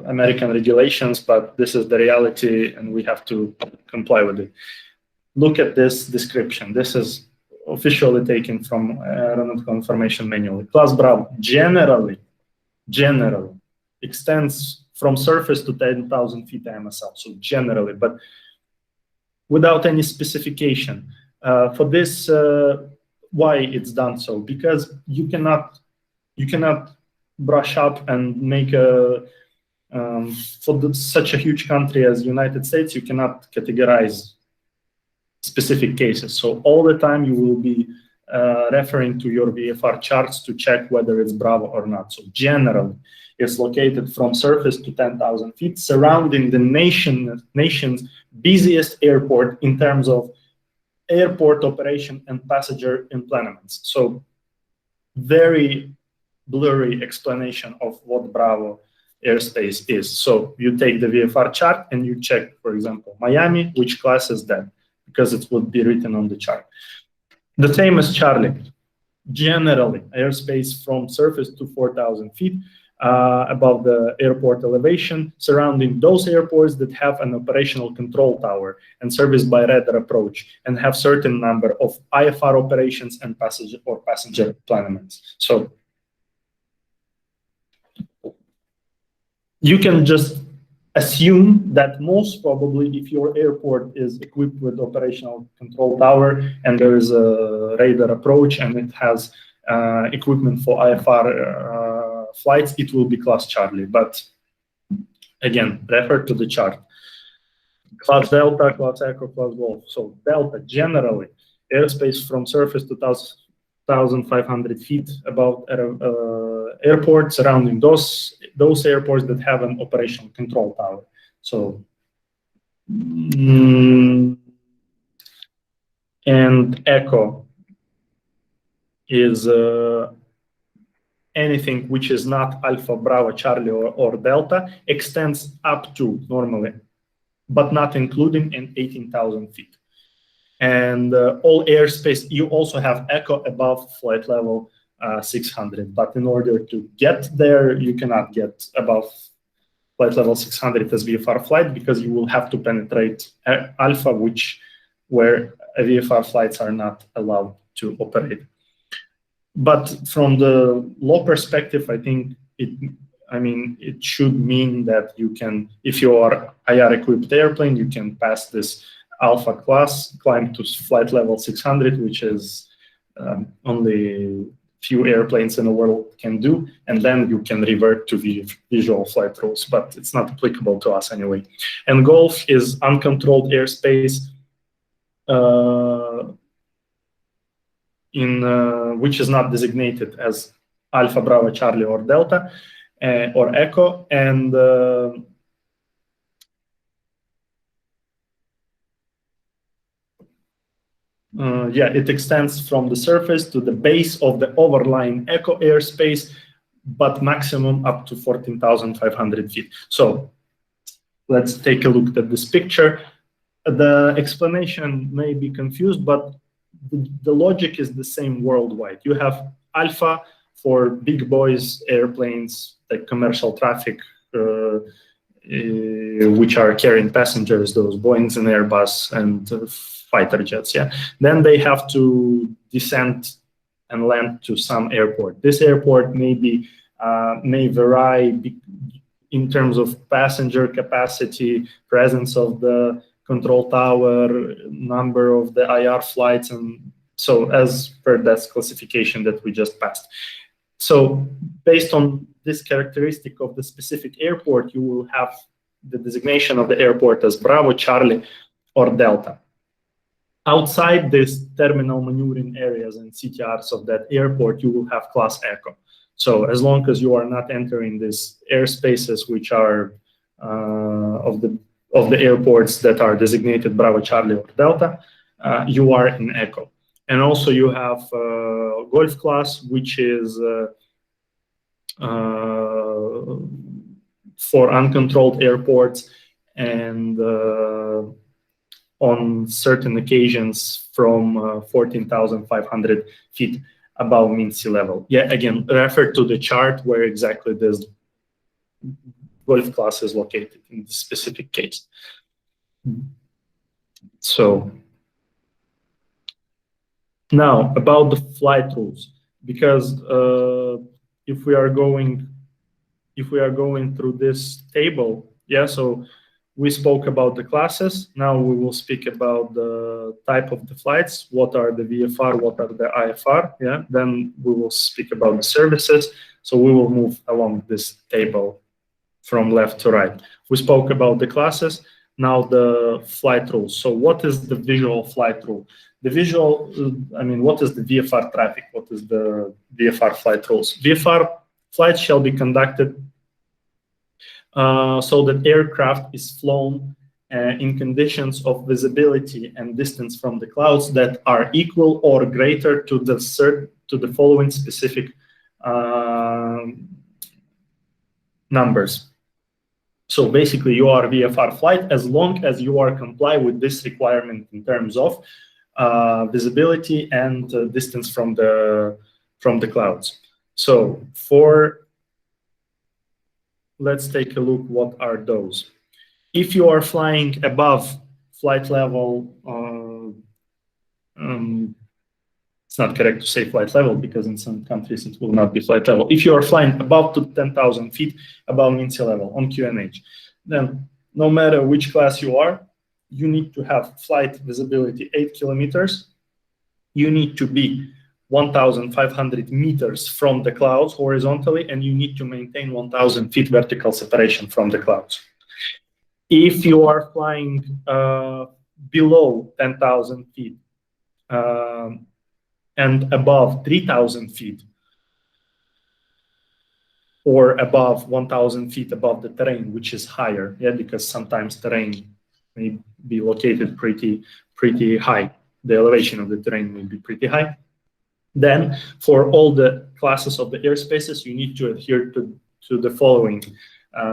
Speaker 1: American regulations, but this is the reality and we have to comply with it. Look at this description. This is officially taken from Aeronautical Information Manual. Class Bravo generally extends from surface to 10,000 feet AMSL. So generally, but without any specification. For this, why it's done so? Because you cannot brush up and make a such a huge country as United States, you cannot categorize specific cases. So all the time you will be referring to your VFR charts to check whether it's Bravo or not. So generally, it's located from surface to 10,000 feet, surrounding the nation's busiest airport in terms of airport operation and passenger implements. So very blurry explanation of what Bravo airspace is. So you take the VFR chart and you check, for example, Miami, which class is that? Because it would be written on the chart. The same as Charlie. Generally, airspace from surface to 4,000 feet above the airport elevation, surrounding those airports that have an operational control tower and serviced by radar approach and have certain number of IFR operations and passenger planaments. So you can just assume that most probably if your airport is equipped with operational control tower and there is a radar approach and it has equipment for IFR flights, it will be class Charlie. But again, refer to the chart. Class Delta, class Echo, class Golf. So Delta, generally, airspace from surface to 1,500 feet above airports surrounding those airports that have an operational control tower. So, and Echo is anything which is not Alpha, Bravo, Charlie, or Delta, extends up to normally, but not including in 18,000 feet. And all airspace, you also have Echo above flight level 600. But in order to get there, you cannot get above flight level 600 as VFR flight, because you will have to penetrate alpha, where VFR flights are not allowed to operate. But from the law perspective, I think it should mean that you can, if you are IR-equipped airplane, you can pass this alpha class, climb to flight level 600, which is only few airplanes in the world can do, and then you can revert to visual flight rules, but it's not applicable to us anyway. And Golf is uncontrolled airspace which is not designated as Alpha, Bravo, Charlie, or Delta, or Echo, and it extends from the surface to the base of the overlying Echo airspace, but maximum up to 14,500 feet. So let's take a look at this picture. The explanation may be confused, but the logic is the same worldwide. You have Alpha for big boys airplanes, like commercial traffic, which are carrying passengers, those Boeings and Airbus and fighter jets. Yeah. Then they have to descend and land to some airport. This airport may vary in terms of passenger capacity, presence of the control tower, number of the IR flights, and so as per that classification that we just passed. So based on this characteristic of the specific airport, you will have the designation of the airport as Bravo, Charlie, or Delta. Outside this terminal maneuvering areas and CTRs of that airport, you will have class Echo. So as long as you are not entering these airspaces, which are of the airports that are designated Bravo, Charlie, or Delta, you are in Echo. And also you have Golf class, which is for uncontrolled airports, and on certain occasions from 14,500 feet above mean sea level. Yeah, again, refer to the chart where exactly this Golf class is located in this specific case. So now about the flight rules, because if we are going through this table, yeah, so we spoke about the classes. Now we will speak about the type of the flights. What are the VFR? What are the IFR? Yeah. Then we will speak about the services. So we will move along this table from left to right. We spoke about the classes. Now the flight rules. So what is the visual flight rule? The visual, what is the VFR traffic? What is the VFR flight rules? VFR flights shall be conducted so that aircraft is flown in conditions of visibility and distance from the clouds that are equal or greater to the following specific numbers. So basically, you are VFR flight as long as you are comply with this requirement in terms of visibility and distance from the clouds. So let's take a look. What are those? If you are flying above flight level, it's not correct to say flight level because in some countries it will not be flight level. If you are flying above to 10,000 feet above mean sea level on QNH, then no matter which class you are, you need to have flight visibility 8 kilometers. You need to be 1,500 meters from the clouds horizontally, and you need to maintain 1,000 feet vertical separation from the clouds. If you are flying below 10,000 feet and above 3,000 feet, or above 1,000 feet above the terrain, which is higher, yeah, because sometimes terrain may be located pretty high. The elevation of the terrain may be pretty high. Then, for all the classes of the airspaces, you need to adhere to the following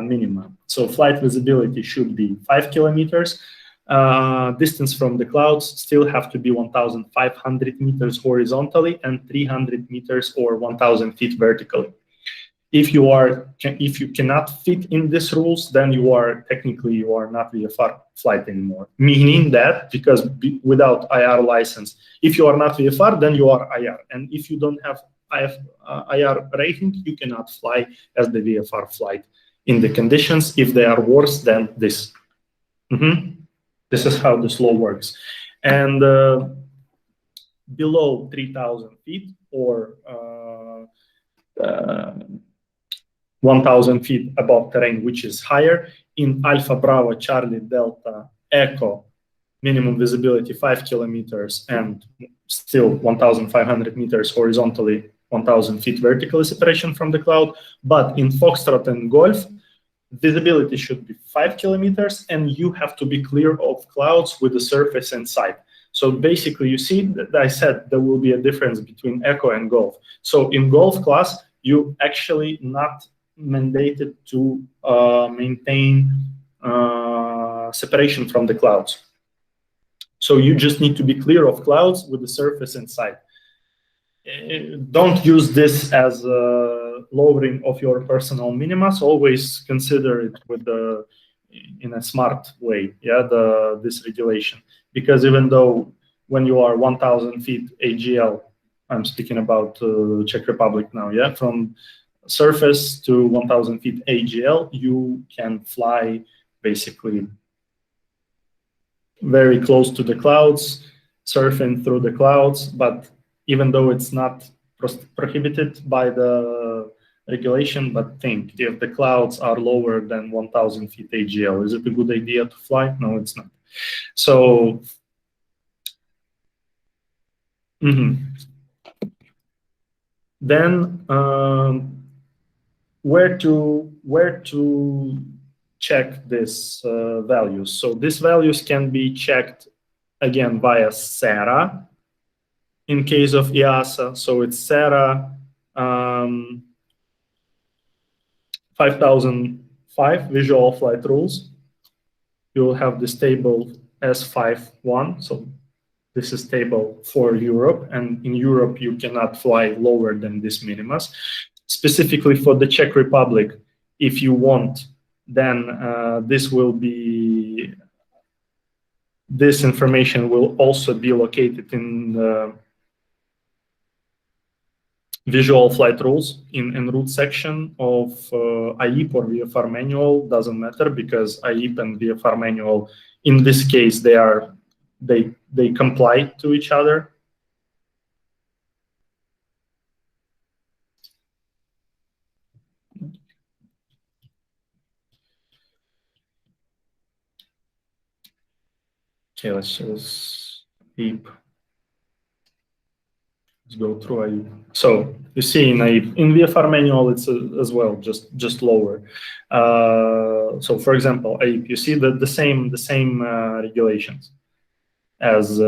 Speaker 1: minimum. So flight visibility should be 5 kilometers. distance from the clouds still have to be 1,500 meters horizontally and 300 meters or 1,000 feet vertically. If you cannot fit in these rules, then you are not VFR flight anymore. Meaning that because without IR license, if you are not VFR, then you are IR, and if you don't have IR rating, you cannot fly as the VFR flight in the conditions if they are worse than this. This is how this law works. And below 3,000 feet or 1,000 feet above terrain, which is higher, in Alpha Bravo Charlie Delta Echo, minimum visibility 5 kilometers and still 1,500 meters horizontally, 1,000 feet vertically separation from the cloud. But in Foxtrot and Golf, visibility should be 5 kilometers and you have to be clear of clouds with the surface inside. So basically, you see that I said there will be a difference between Echo and Golf. So in Golf class, you actually not mandated to maintain separation from the clouds. So you just need to be clear of clouds with the surface inside. Don't use this as a lowering of your personal minimas. Always consider it with in a smart way, this regulation. Because even though when you are 1,000 feet AGL, I'm speaking about Czech Republic now, from surface to 1,000 feet AGL, you can fly basically very close to the clouds, surfing through the clouds. But even though it's not prohibited by the regulation, but think if the clouds are lower than 1,000 feet AGL, is it a good idea to fly? No, it's not. So then where to check these values? So these values can be checked again via SARA in case of EASA. So it's SARA 5005 visual flight rules. You'll have this table S51. So this is table for Europe, and in Europe you cannot fly lower than this minimas. Specifically for the Czech Republic, if you want, then this information will also be located in the visual flight rules in en route section of AIP or VFR manual. Doesn't matter, because AIP and VFR manual, in this case, they comply to each other. Okay, let's just AIP. Let's go through AIP. So you see in AIP, in VFR manual, it's as well just lower. So for example, AIP, you see the same regulations as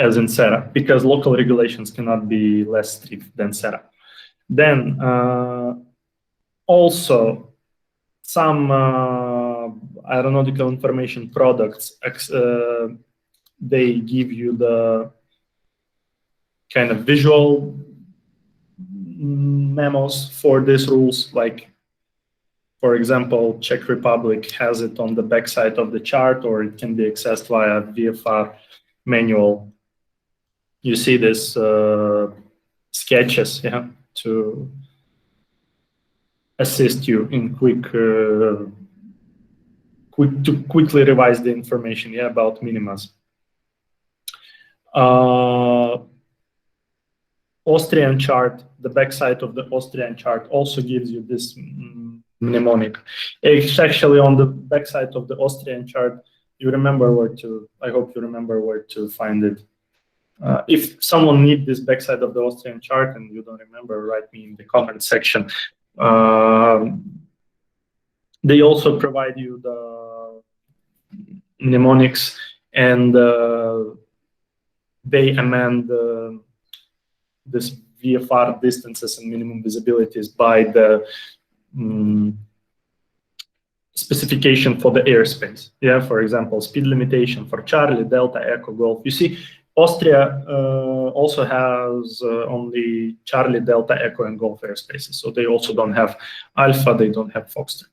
Speaker 1: in SARA, because local regulations cannot be less strict than SARA. Then also some aeronautical information products, they give you the kind of visual memos for these rules. Like, for example, Czech Republic has it on the backside of the chart, or it can be accessed via VFR manual. You see this sketches, to assist you in quickly revise the information, about minimas. Austrian chart, the backside of the Austrian chart also gives you this mnemonic. It's actually on the backside of the Austrian chart. You remember where to, I hope you remember where to find it. If someone needs this backside of the Austrian chart and you don't remember, write me in the comment section. They also provide you the mnemonics, and they amend this VFR distances and minimum visibilities by the specification for the airspace. Yeah, for example, speed limitation for Charlie, Delta, Echo, Golf. You see, Austria also has only Charlie, Delta, Echo, and Golf airspaces. So they also don't have Alpha, they don't have Foxtrot.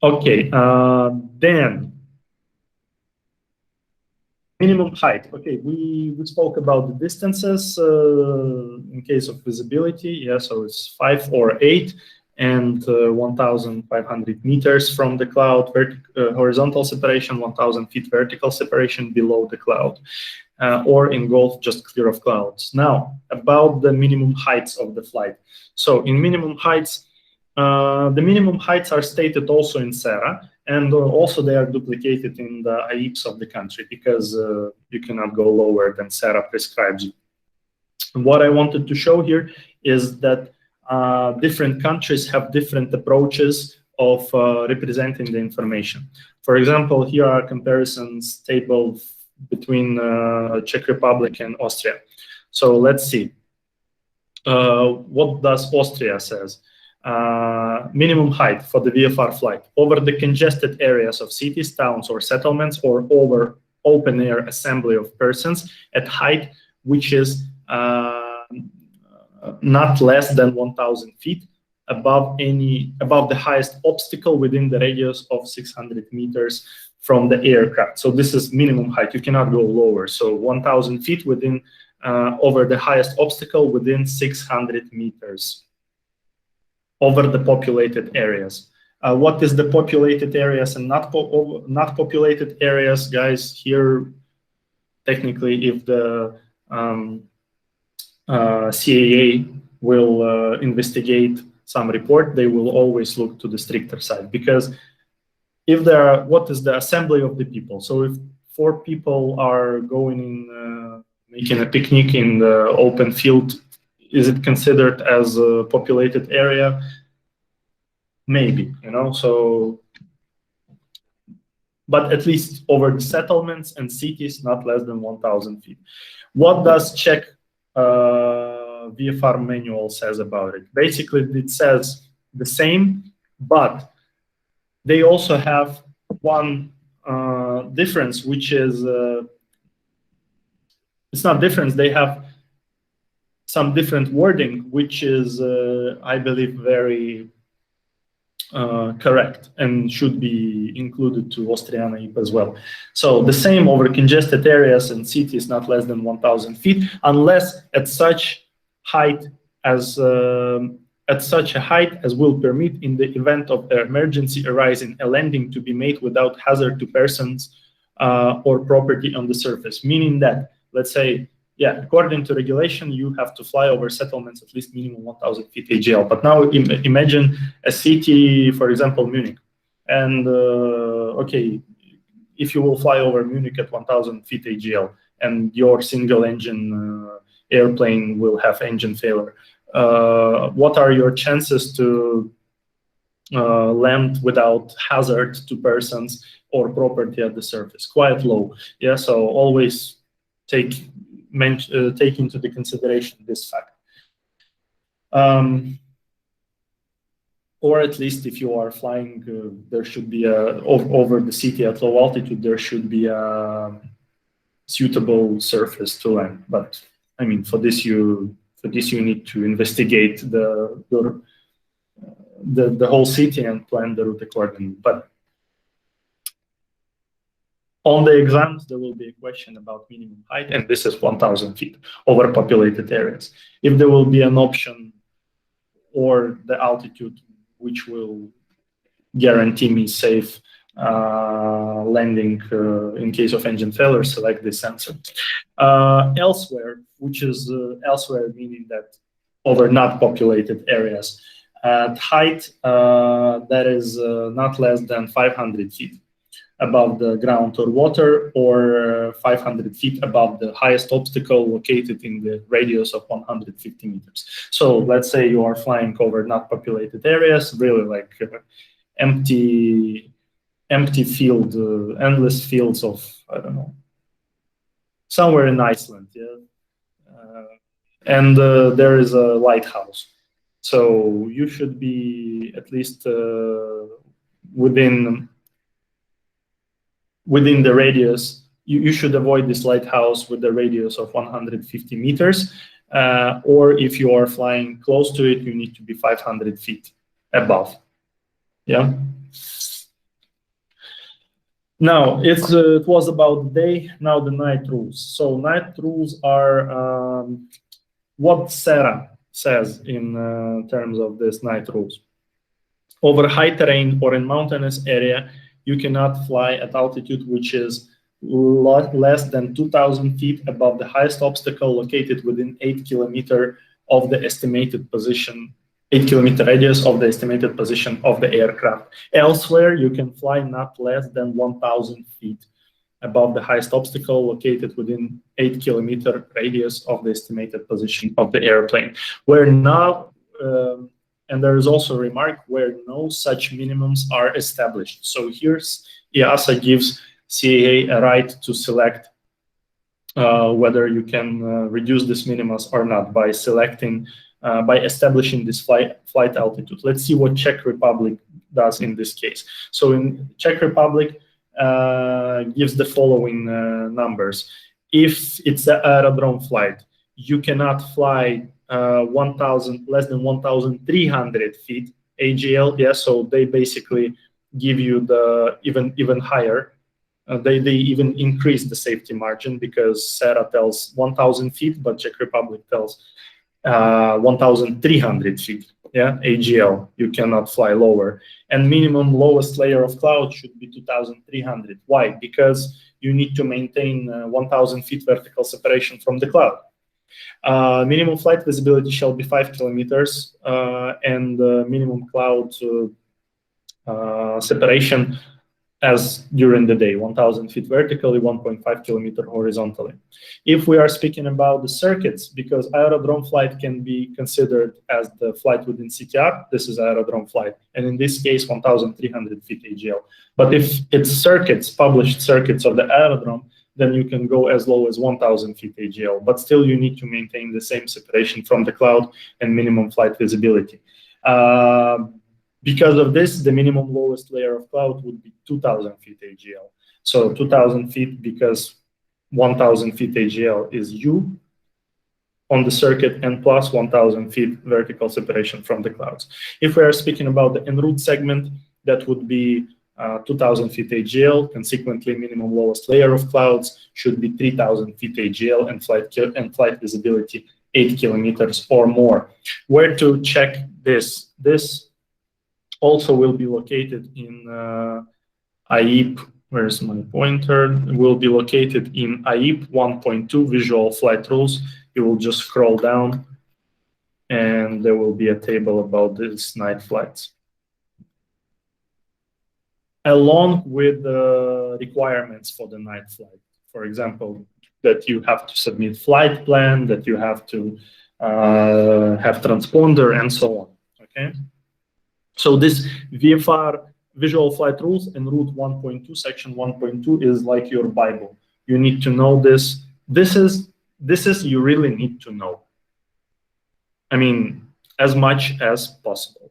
Speaker 1: Okay, then minimum height. Okay, we spoke about the distances in case of visibility. Yeah, so it's 5 or 8 and 1,500 meters from the cloud, horizontal separation, 1,000 feet vertical separation below the cloud, or in Golf, just clear of clouds. Now, about the minimum heights of the flight. So in minimum heights, the minimum heights are stated also in SERA, and also they are duplicated in the AIPs of the country, because you cannot go lower than SERA prescribes you. What I wanted to show here is that different countries have different approaches of representing the information. For example, here are comparisons table between Czech Republic and Austria. So let's see. What does Austria says? Minimum height for the VFR flight over the congested areas of cities, towns, or settlements, or over open air assembly of persons at height which is not less than 1,000 feet above the highest obstacle within the radius of 600 meters from the aircraft. So this is minimum height. You cannot go lower. So 1,000 feet within over the highest obstacle within 600 meters over the populated areas. What is the populated areas and not populated areas, guys? Here, technically, if the CAA will investigate some report, they will always look to the stricter side, because if there are, what is the assembly of the people? So if 4 people are going in, making a picnic in the open field, is it considered as a populated area? Maybe, you know, so, but at least over the settlements and cities, not less than 1,000 feet. What does Czech VFR manual says about it? Basically, it says the same, but they also have one difference, which is, it's not difference, they have some different wording, which is, I believe, very correct and should be included to Austrian AIP as well. So the same over congested areas and cities not less than 1,000 feet, unless at such height as will permit in the event of an emergency arising a landing to be made without hazard to persons or property on the surface. Meaning that, let's say, yeah, according to regulation, you have to fly over settlements at least minimum 1,000 feet AGL. But now imagine a city, for example, Munich. And okay, if you will fly over Munich at 1,000 feet AGL and your single engine airplane will have engine failure, what are your chances to land without hazard to persons or property at the surface? Quite low. Yeah, so always take into the consideration this fact. Or at least if you are flying, there should be over the city at low altitude, there should be a suitable surface to land. But I mean, for this you need to investigate the whole city and plan the route accordingly. But on the exams, there will be a question about minimum height, and this is 1,000 feet over populated areas. If there will be an option or the altitude which will guarantee me safe landing in case of engine failure, select this answer. Elsewhere, which is elsewhere meaning that over not populated areas, at height that is not less than 500 feet above the ground or water, or 500 feet above the highest obstacle located in the radius of 150 meters. So let's say you are flying over not populated areas, really like empty field, endless fields of, I don't know, somewhere in Iceland, yeah. And there is a lighthouse. So you should be at least within the radius. You should avoid this lighthouse with the radius of 150 meters. Or if you are flying close to it, you need to be 500 feet above. Yeah. Now, it was about the day, now the night rules. So night rules are what Sarah says in terms of this night rules. Over high terrain or in mountainous area, you cannot fly at altitude which is less than 2,000 feet above the highest obstacle located within 8 kilometers of the estimated position, 8-kilometer radius of the estimated position of the aircraft. Elsewhere, you can fly not less than 1,000 feet above the highest obstacle located within 8-kilometer radius of the estimated position of the airplane. Where now, and there is also a remark where no such minimums are established. So here's EASA gives CAA a right to select whether you can reduce this minimums or not by selecting, by establishing this flight altitude. Let's see what Czech Republic does in this case. So in Czech Republic, gives the following numbers. If it's an aerodrome flight, you cannot fly less than 1,300 feet AGL. Yeah, so they basically give you the even higher. They even increase the safety margin because SARA tells 1,000 feet, but Czech Republic tells 1,300 feet. Yeah, AGL, you cannot fly lower. And minimum lowest layer of cloud should be 2,300. Why? Because you need to maintain 1,000 feet vertical separation from the cloud. Minimum flight visibility shall be 5 kilometers, and minimum cloud separation as during the day, 1,000 feet vertically, 1.5 kilometer horizontally. If we are speaking about the circuits, because aerodrome flight can be considered as the flight within CTR, this is aerodrome flight, and in this case, 1,300 feet AGL. But if it's circuits, published circuits of the aerodrome, then you can go as low as 1,000 feet AGL, but still you need to maintain the same separation from the cloud and minimum flight visibility. Because of this, the minimum lowest layer of cloud would be 2,000 feet AGL. So 2,000 feet because 1,000 feet AGL is U on the circuit and plus 1,000 feet vertical separation from the clouds. If we are speaking about the en route segment, that would be 2,000 feet AGL. Consequently, minimum lowest layer of clouds should be 3,000 feet AGL and flight visibility 8 kilometers or more. Where to check this? This also will be located in AIP. Where's my pointer? It will be located in AIP 1.2 visual flight rules. You will just scroll down and there will be a table about these night flights. Along with the requirements for the night flight. For example, that you have to submit flight plan, that you have to have transponder and so on, okay? So this VFR visual flight rules in route 1.2, section 1.2 is like your Bible. You need to know this. This is you really need to know. I mean, as much as possible,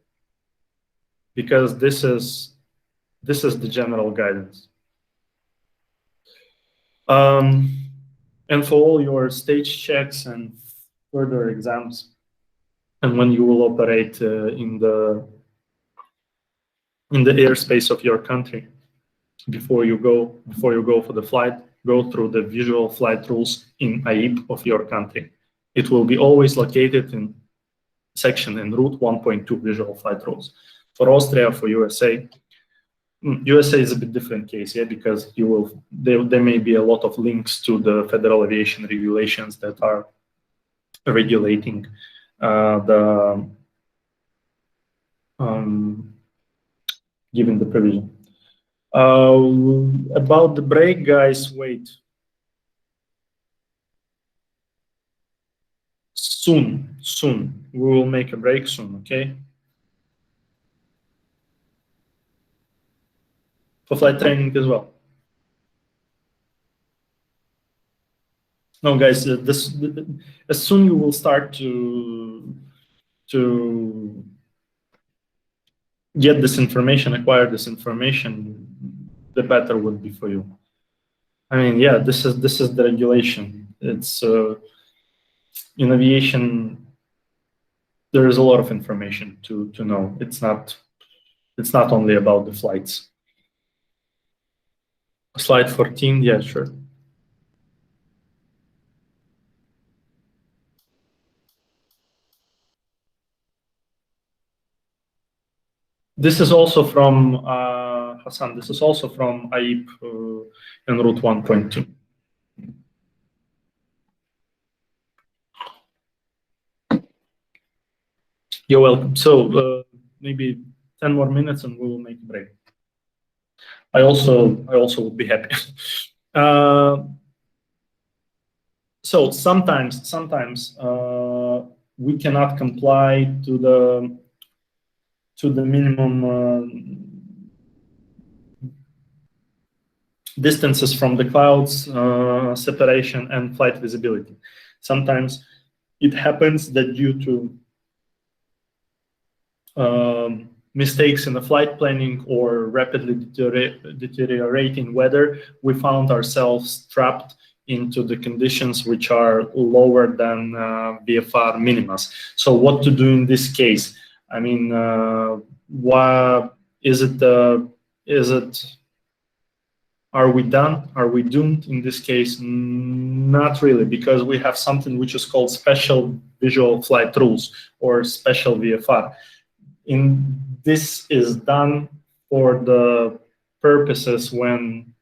Speaker 1: because this is the general guidance. And for all your stage checks and further exams, and when you will operate in the airspace of your country, before you go for the flight, go through the visual flight rules in AIP of your country. It will be always located in section in route 1.2 visual flight rules. For Austria, for USA is a bit different case, yeah, because there may be a lot of links to the Federal Aviation regulations that are regulating given the provision. About the break, guys, wait. Soon. We will make a break soon, okay? For flight training as well. No, guys, as soon you will start to to get this information, acquire this information, the better will be for you. I mean, yeah, this is the regulation. It's in aviation. There is a lot of information to know. It's not only about the flights. Slide 14, yeah, sure. This is also from Hassan. This is also from AIP in Route 1.2. You're welcome. So maybe 10 more minutes and we will make a break. I also would be happy. So sometimes we cannot comply to the minimum distances from the clouds, separation, and flight visibility. Sometimes it happens that due to mistakes in the flight planning or rapidly deteriorating weather, we found ourselves trapped into the conditions which are lower than VFR minimas. So what to do in this case? I mean, are we done? Are we doomed in this case? Not really, because we have something which is called special visual flight rules or special VFR. This is done for the purposes when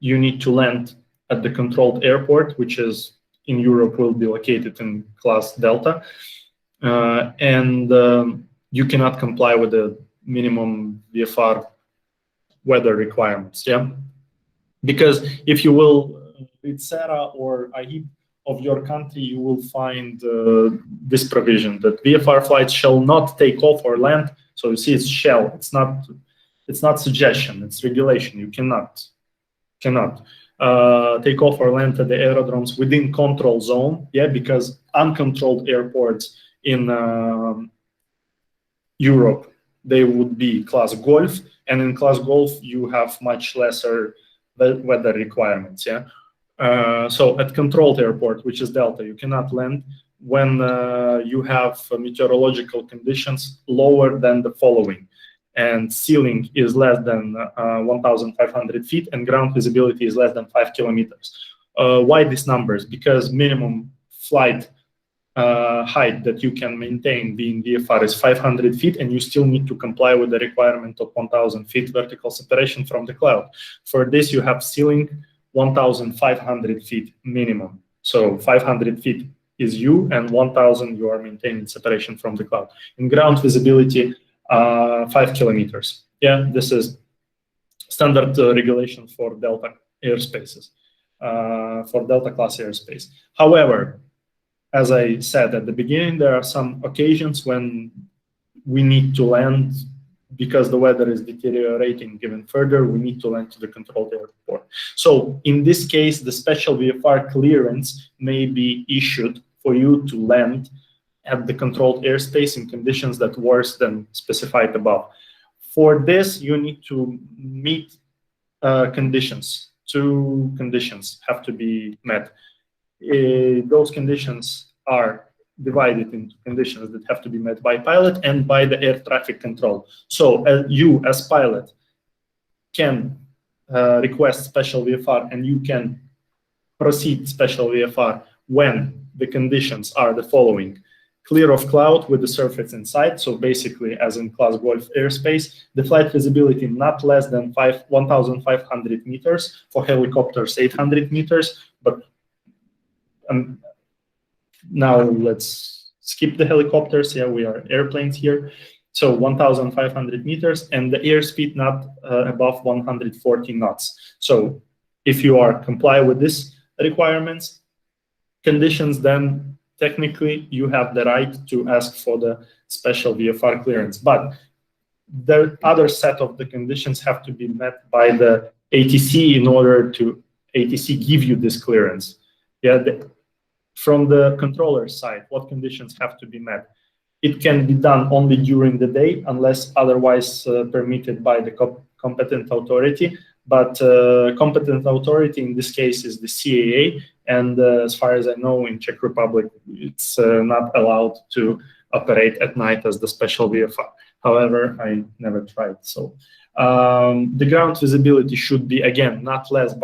Speaker 1: you need to land at the controlled airport, which is in Europe will be located in class Delta, and you cannot comply with the minimum VFR weather requirements. Yeah, because if you will read SERA or AIP of your country, you will find this provision that VFR flights shall not take off or land. So you see, it's shall. It's not suggestion. It's regulation. You cannot take off or land at the aerodromes within control zone. Yeah, because uncontrolled airports in Europe, they would be class Golf, and in class Golf you have much lesser weather requirements. Yeah. So at controlled airport, which is Delta, you cannot land when you have meteorological conditions lower than the following, and ceiling is less than 1,500 feet and ground visibility is less than 5 kilometers. Why these numbers? Because minimum flight height that you can maintain being VFR is 500 feet, and you still need to comply with the requirement of 1,000 feet vertical separation from the cloud. For this, you have ceiling 1,500 feet minimum. So 500 feet is you, and 1,000 you are maintaining separation from the cloud. In ground visibility, 5 kilometers. Yeah, this is standard regulation for Delta airspaces, for Delta class airspace. However, as I said at the beginning, there are some occasions when we need to land because the weather is deteriorating even further. We need to land to the controlled airport. So in this case, the special VFR clearance may be issued for you to land at the controlled airspace in conditions that worse than specified above. For this, you need to meet conditions. 2 conditions have to be met. Those conditions are divided into conditions that have to be met by pilot and by the air traffic control. So you as pilot can request special VFR, and you can proceed special VFR when the conditions are the following: clear of cloud with the surface in sight. So basically, as in class Golf airspace, the flight visibility not less than 1,500 meters, for helicopters 800 meters. But now let's skip the helicopters. Yeah, we are airplanes here. So 1,500 meters, and the airspeed not above 140 knots. So if you are comply with these requirements, conditions, then technically you have the right to ask for the special VFR clearance. But the other set of the conditions have to be met by the ATC in order to ATC give you this clearance. Yeah, from the controller side, what conditions have to be met? It can be done only during the day unless otherwise permitted by the competent authority. But competent authority in this case is the CAA, and as far as I know, in Czech Republic, it's not allowed to operate at night as the special VFR. However, I never tried. So the ground visibility should be, again, not less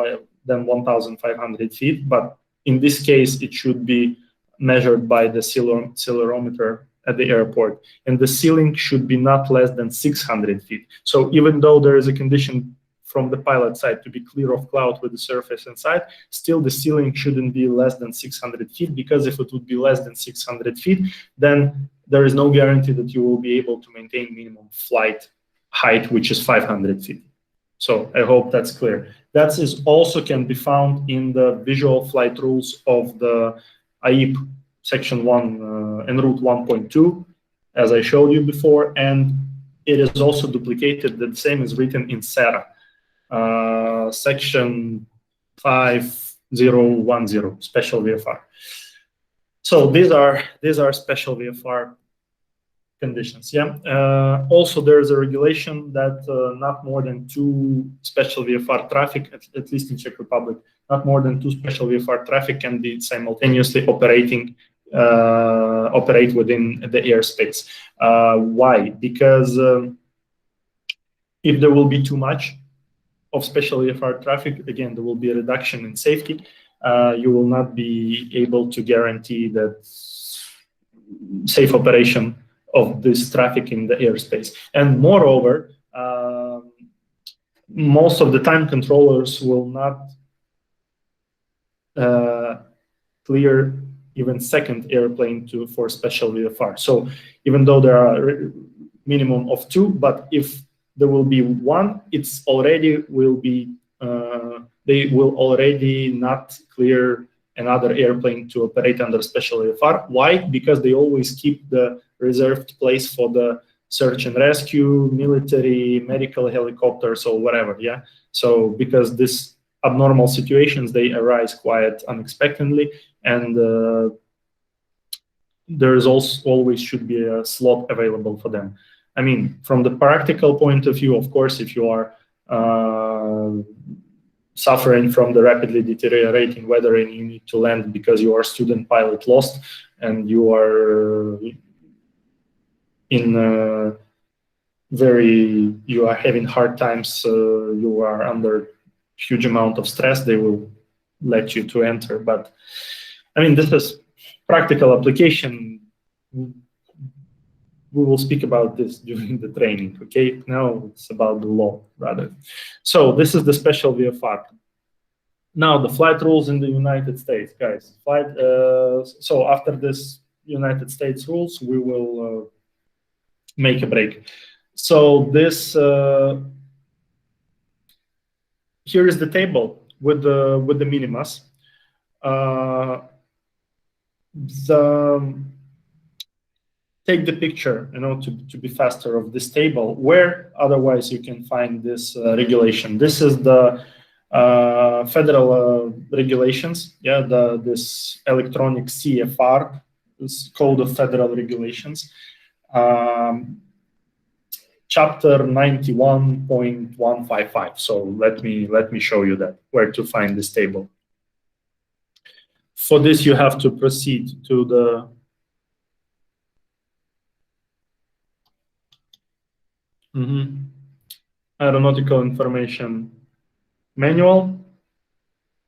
Speaker 1: than 1,500 feet, but in this case, it should be measured by the accelerometer at the airport, and the ceiling should be not less than 600 feet. So even though there is a condition from the pilot side to be clear of cloud with the surface inside, still the ceiling shouldn't be less than 600 feet, because if it would be less than 600 feet, then there is no guarantee that you will be able to maintain minimum flight height, which is 500 feet. So I hope that's clear. That is also can be found in the visual flight rules of the AIP section 1 and route 1.2, as I showed you before, and it is also duplicated. The same is written in SERA. Section 5010, special VFR. So these are special VFR conditions. Yeah. Also, there is a regulation that not more than 2 special VFR traffic, at least in Czech Republic, not more than 2 special VFR traffic can be simultaneously operate within the airspace. Why? Because if there will be too much of special VFR traffic, again, there will be a reduction in safety. You will not be able to guarantee that safe operation of this traffic in the airspace. And moreover, most of the time controllers will not clear even second airplane for special VFR. So even though there are minimum of 2, but if there will be 1, it's already will be they will already not clear another airplane to operate under special VFR. Why? Because they always keep the reserved place for the search and rescue, military, medical helicopters, or whatever. Yeah. So because this abnormal situations, they arise quite unexpectedly, and there is also always should be a slot available for them. I mean, from the practical point of view, of course, if you are suffering from the rapidly deteriorating weather and you need to land because your student pilot lost and you are in you are having hard times, you are under huge amount of stress, they will let you to enter. But I mean, this is practical application. We will speak about this during the training, okay? Now it's about the law, rather. So this is the special VFR. Now the flight rules in the United States, guys. So after this United States rules, we will make a break. So this here is the table with the minimas. Take the picture, to be faster, of this table, where otherwise you can find this regulation. This is the federal regulations. Yeah, this electronic CFR, this Code of Federal Regulations, chapter 91.155. So let me show you that, where to find this table. For this, you have to proceed to the Aeronautical Information Manual,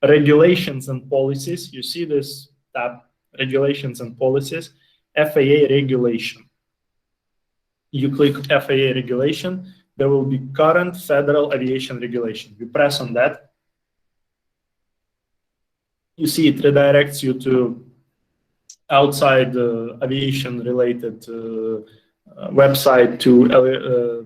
Speaker 1: Regulations and Policies. You see this tab, Regulations and Policies, FAA Regulation. You click FAA Regulation, there will be Current Federal Aviation Regulation. You press on that. You see it redirects you to outside aviation-related website to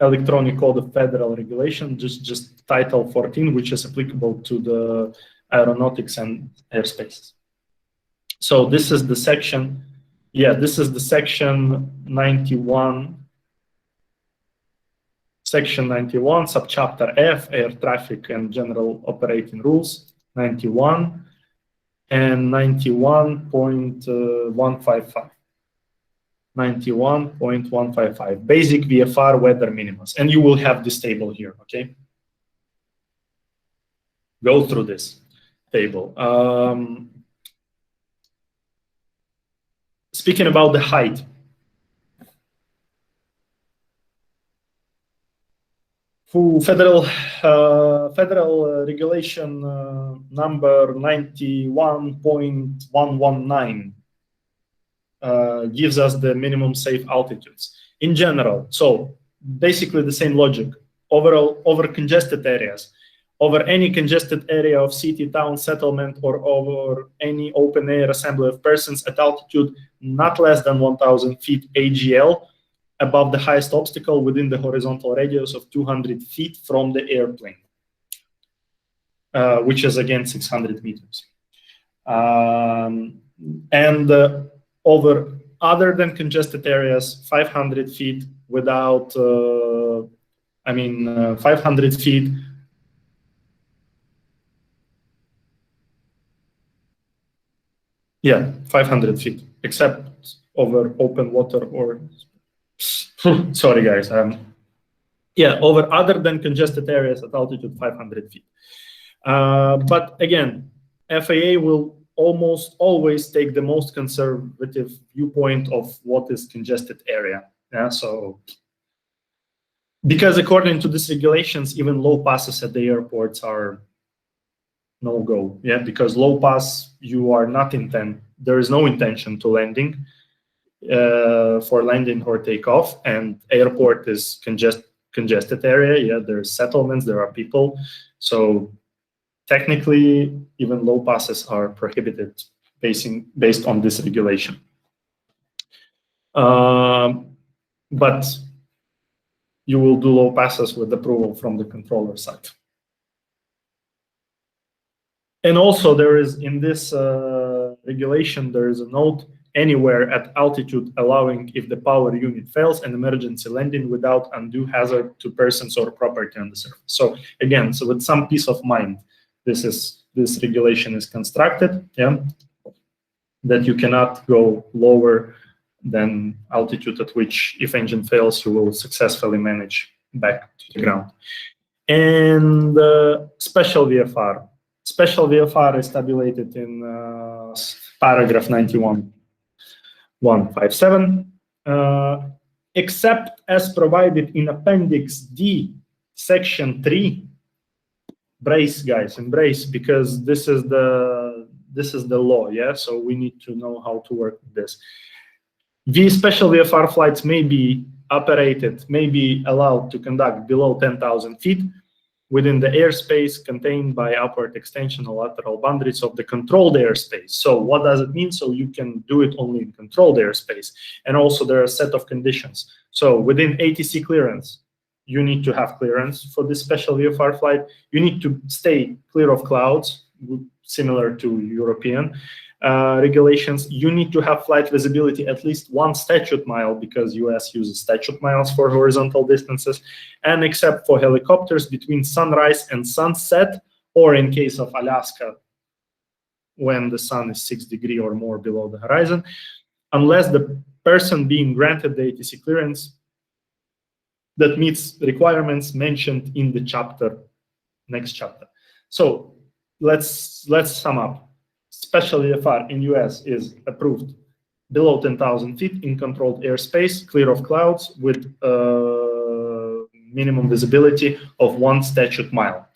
Speaker 1: Electronic Code of Federal Regulation, just Title 14, which is applicable to the aeronautics and airspaces. So this is the section. Yeah, this is the section 91. Section 91, subchapter F, Air Traffic and General Operating Rules, 91. and 91.155. 91.155, basic VFR weather minimas. And you will have this table here, okay? Go through this table. Speaking about the height, federal regulation number 91.119 gives us the minimum safe altitudes in general. So basically the same logic. Overall, over congested areas, over any congested area of city, town, settlement, or over any open air assembly of persons at altitude not less than 1,000 feet AGL, above the highest obstacle within the horizontal radius of 200 feet from the airplane, which is again 600 meters. Over other than congested areas, 500 feet without, 500 feet. Yeah, 500 feet, except over open water or, sorry guys, yeah, over other than congested areas at altitude 500 feet. But again, FAA will almost always take the most conservative viewpoint of what is congested area. Yeah, so because according to these regulations, even low passes at the airports are no go. Yeah, because low pass, you are not there is no intention to landing for landing or takeoff, and airport is congested area. Yeah, there's settlements, there are people, so technically, even low passes are prohibited based on this regulation. But you will do low passes with approval from the controller side. And also there is, in this regulation, there is a note, anywhere at altitude allowing if the power unit fails an emergency landing without undue hazard to persons or property on the surface. So again, so with some peace of mind, this regulation is constructed, yeah, that you cannot go lower than altitude at which, if engine fails, you will successfully manage back to the ground. And special VFR. Special VFR is tabulated in paragraph 91.157, except as provided in Appendix D, Section 3. Brace, guys, embrace, because this is the law, yeah? So we need to know how to work with this. These special VFR flights may be allowed to conduct below 10,000 feet within the airspace contained by upward extension or lateral boundaries of the controlled airspace. So what does it mean? So you can do it only in controlled airspace. And also there are a set of conditions. So within ATC clearance, you need to have clearance for this special VFR flight. You need to stay clear of clouds, similar to European regulations. You need to have flight visibility at least 1 statute mile, because US uses statute miles for horizontal distances, and except for helicopters between sunrise and sunset, or in case of Alaska, when the sun is 6 degrees or more below the horizon, unless the person being granted the ATC clearance that meets requirements mentioned in the next chapter. So let's sum up. Special VFR in US is approved below 10,000 feet in controlled airspace, clear of clouds, with minimum visibility of 1 statute mile.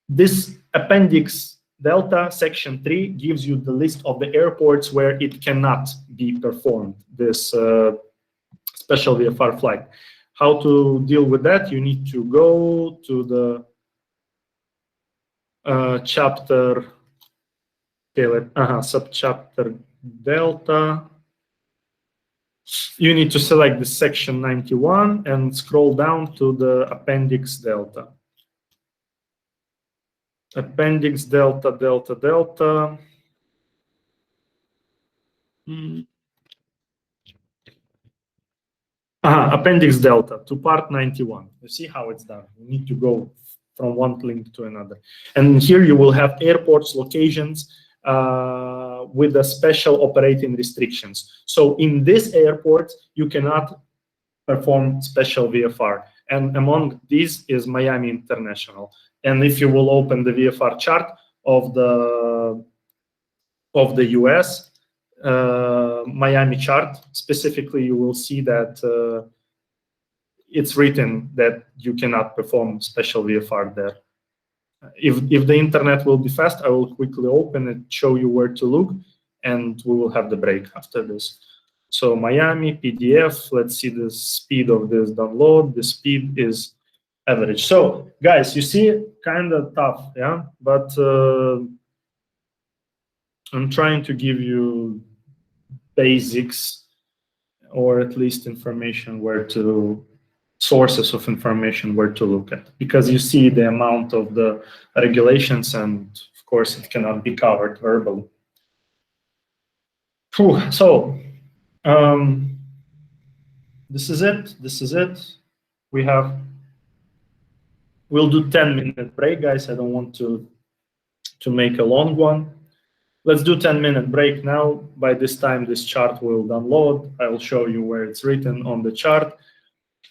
Speaker 1: This Appendix Delta, Section 3, gives you the list of the airports where it cannot be performed, this special VFR flight. How to deal with that? You need to go to the chapter, subchapter Delta. You need to select the section 91 and scroll down to the Appendix Delta. Appendix Delta, Delta, Delta. Appendix Delta to part 91. You see how it's done. You need to go from one link to another. And here you will have airports, locations with the special operating restrictions. So in this airport, you cannot perform special VFR. And among these is Miami International. And if you will open the VFR chart of the US, Miami chart, specifically, you will see that it's written that you cannot perform special VFR there. If the internet will be fast, I will quickly open it, show you where to look, and we will have the break after this. So Miami, PDF, let's see the speed of this download. The speed is average. So guys, you see, kind of tough, yeah? But I'm trying to give you basics, or at least information where to, sources of information where to look at, because you see the amount of the regulations, and of course it cannot be covered verbally. Whew. So this is it. We'll do 10-minute break, guys. I don't want to make a long one. Let's do 10-minute break now. By this time, this chart will download. I will show you where it's written on the chart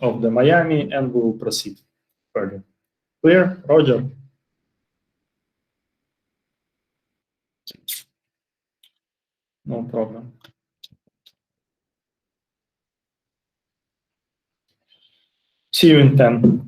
Speaker 1: of the Miami, and we will proceed further. Clear? Roger? No problem. See you in 10.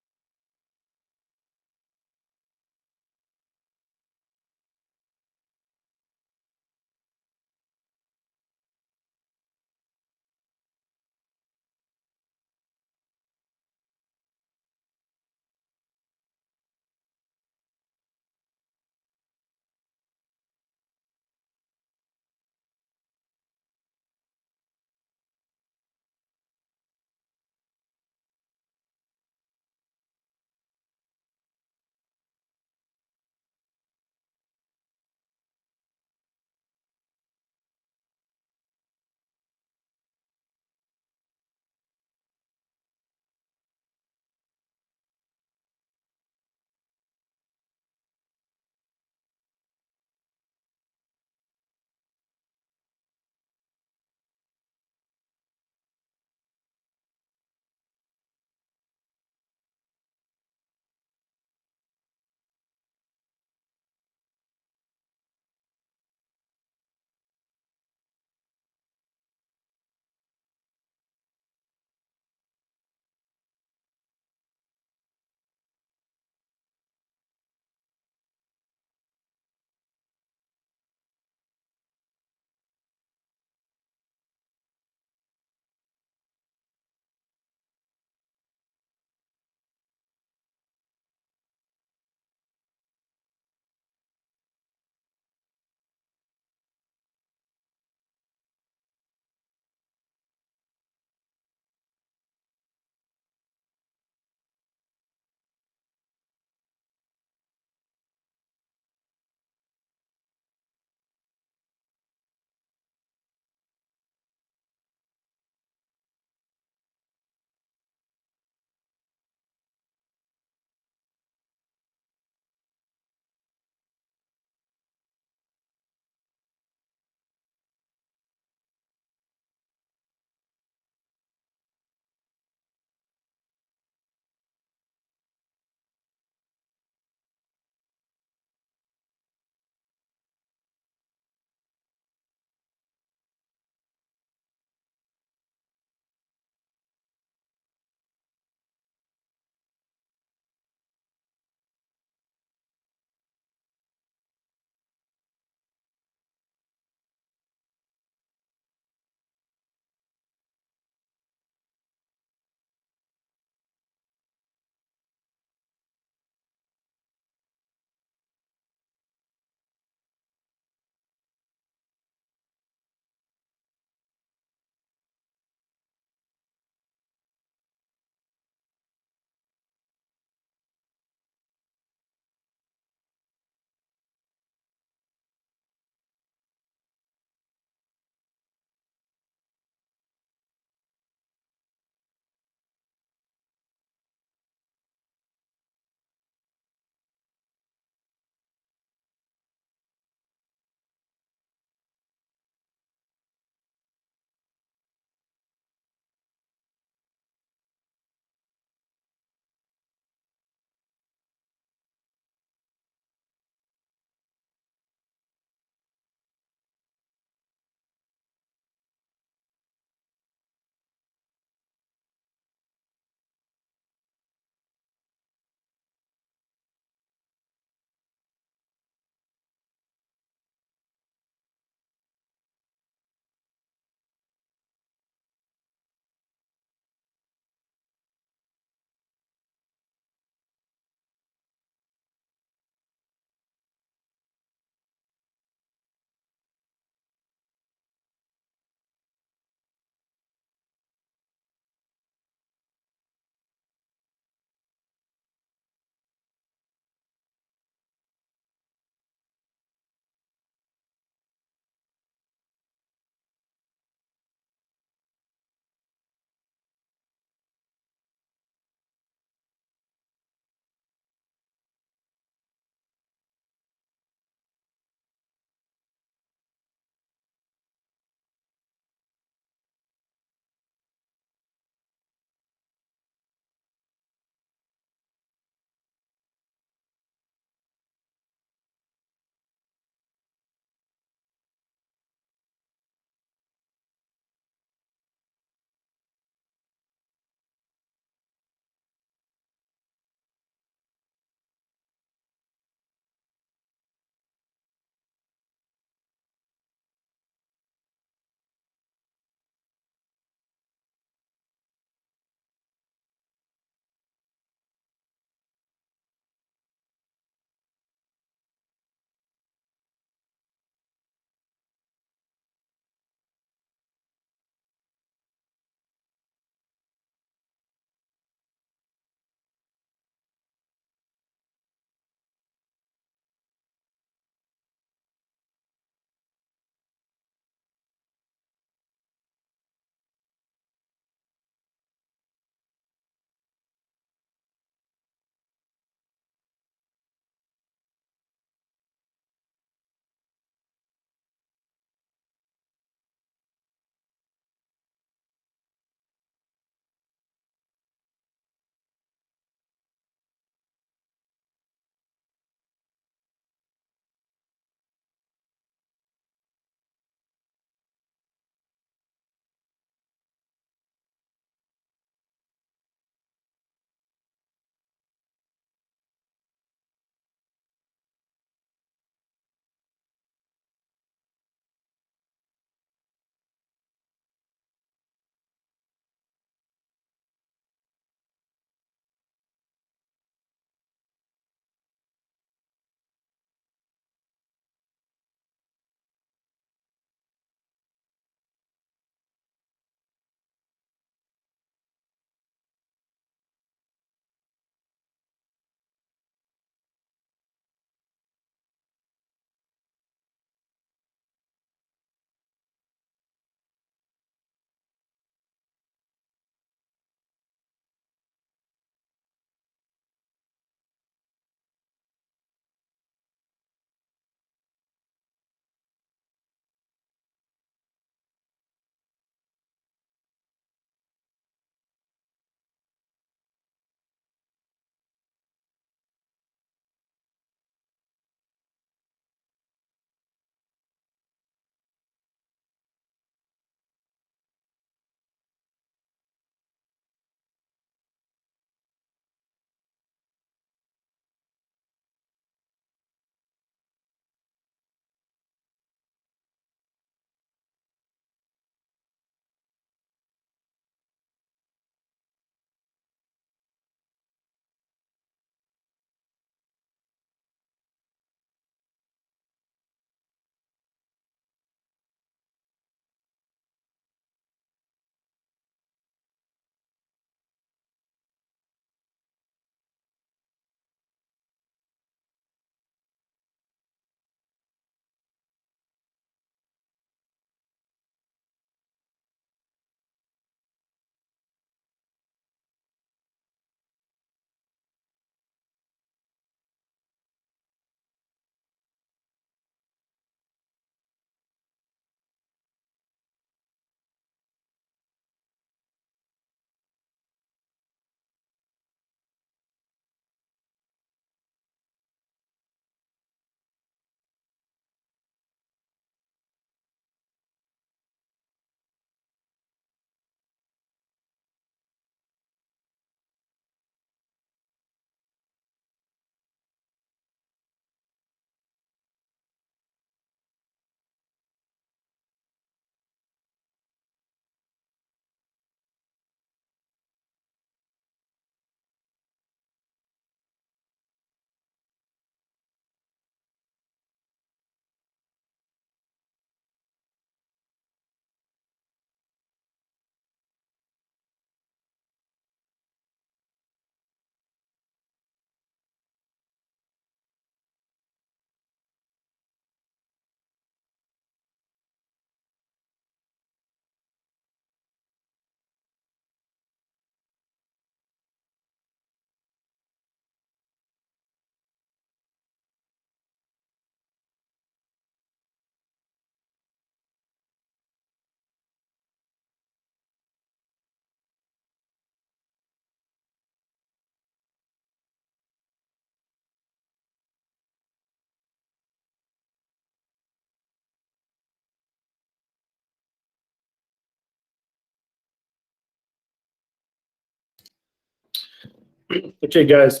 Speaker 1: Okay, guys,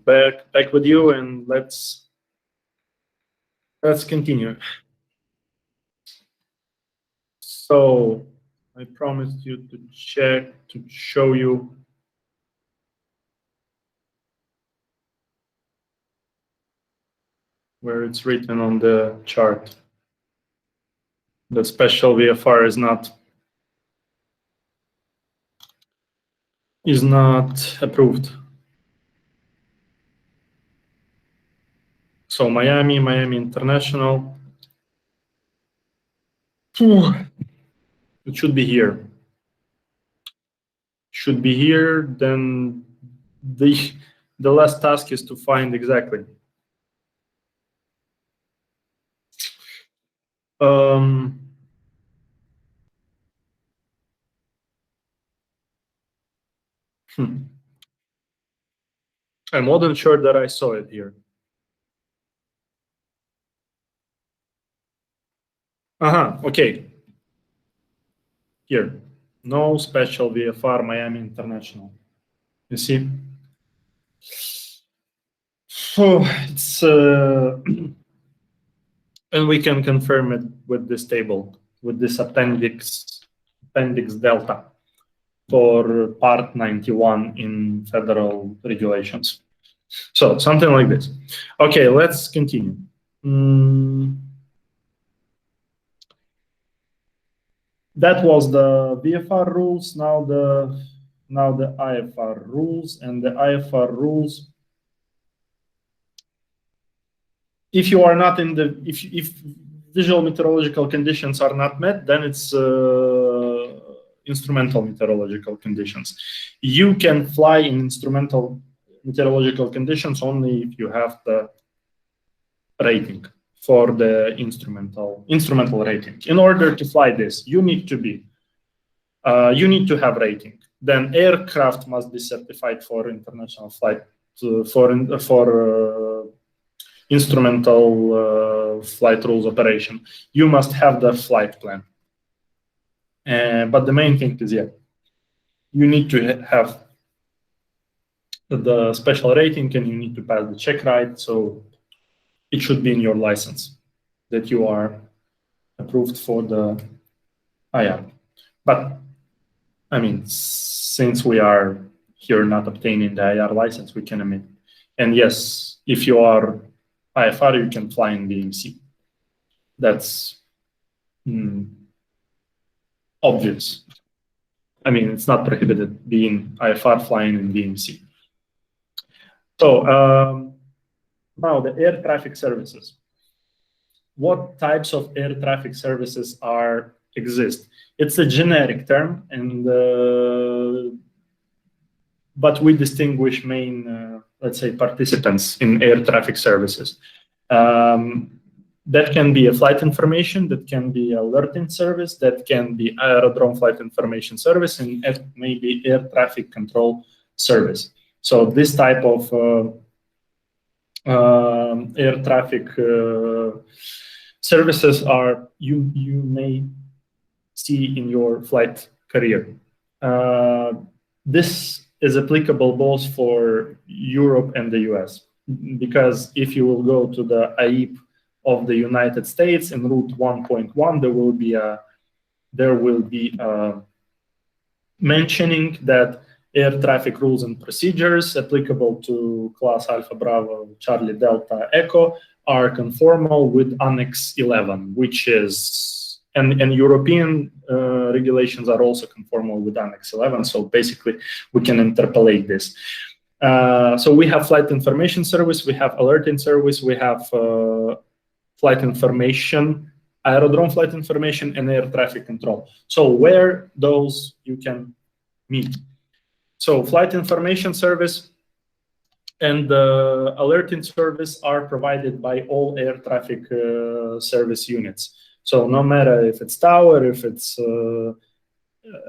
Speaker 1: back with you, and let's continue. So I promised you to show you where it's written on the chart that special VFR is not approved. So Miami International. It should be here. Should be here. Then the last task is to find exactly. I wasn't sure that I saw it here. Okay. Here, no special VFR Miami International. You see? So it's and we can confirm it with this table, with this appendix delta for part 91 in federal regulations. So something like this. Okay, let's continue. That was the VFR rules. Now the IFR rules, and the IFR rules. If you are not in the if visual meteorological conditions are not met, then it's instrumental meteorological conditions. You can fly in instrumental meteorological conditions only if you have the rating for the instrumental rating. In order to fly this, you need to have rating. Then aircraft must be certified for international flight for instrumental flight rules operation. You must have the flight plan. But the main thing is, you need to have the special rating, and you need to pass the check ride. So it should be in your license that you are approved for the IR. But I mean, since we are here not obtaining the IR license, we can emit. And yes, if you are IFR, you can fly in VMC. That's obvious. I mean, it's not prohibited being IFR flying in VMC. So now the air traffic services. What types of air traffic services exist? It's a generic term, and but we distinguish main, let's say, participants in air traffic services. That can be a flight information, that can be alerting service, that can be aerodrome flight information service, and maybe air traffic control service. So this type of air traffic services are you may see in your flight career. This is applicable both for Europe and the US, because if you will go to the AIP of the United States in Route 1.1, there will be mentioning that air traffic rules and procedures applicable to class Alpha Bravo Charlie Delta Echo are conformal with Annex 11, which is, and European regulations are also conformal with Annex 11. So basically, we can interpolate this. So we have flight information service, we have alerting service, we have flight information, aerodrome flight information, and air traffic control. So where those you can meet. So flight information service and the alerting service are provided by all air traffic service units. So no matter if it's tower, if it's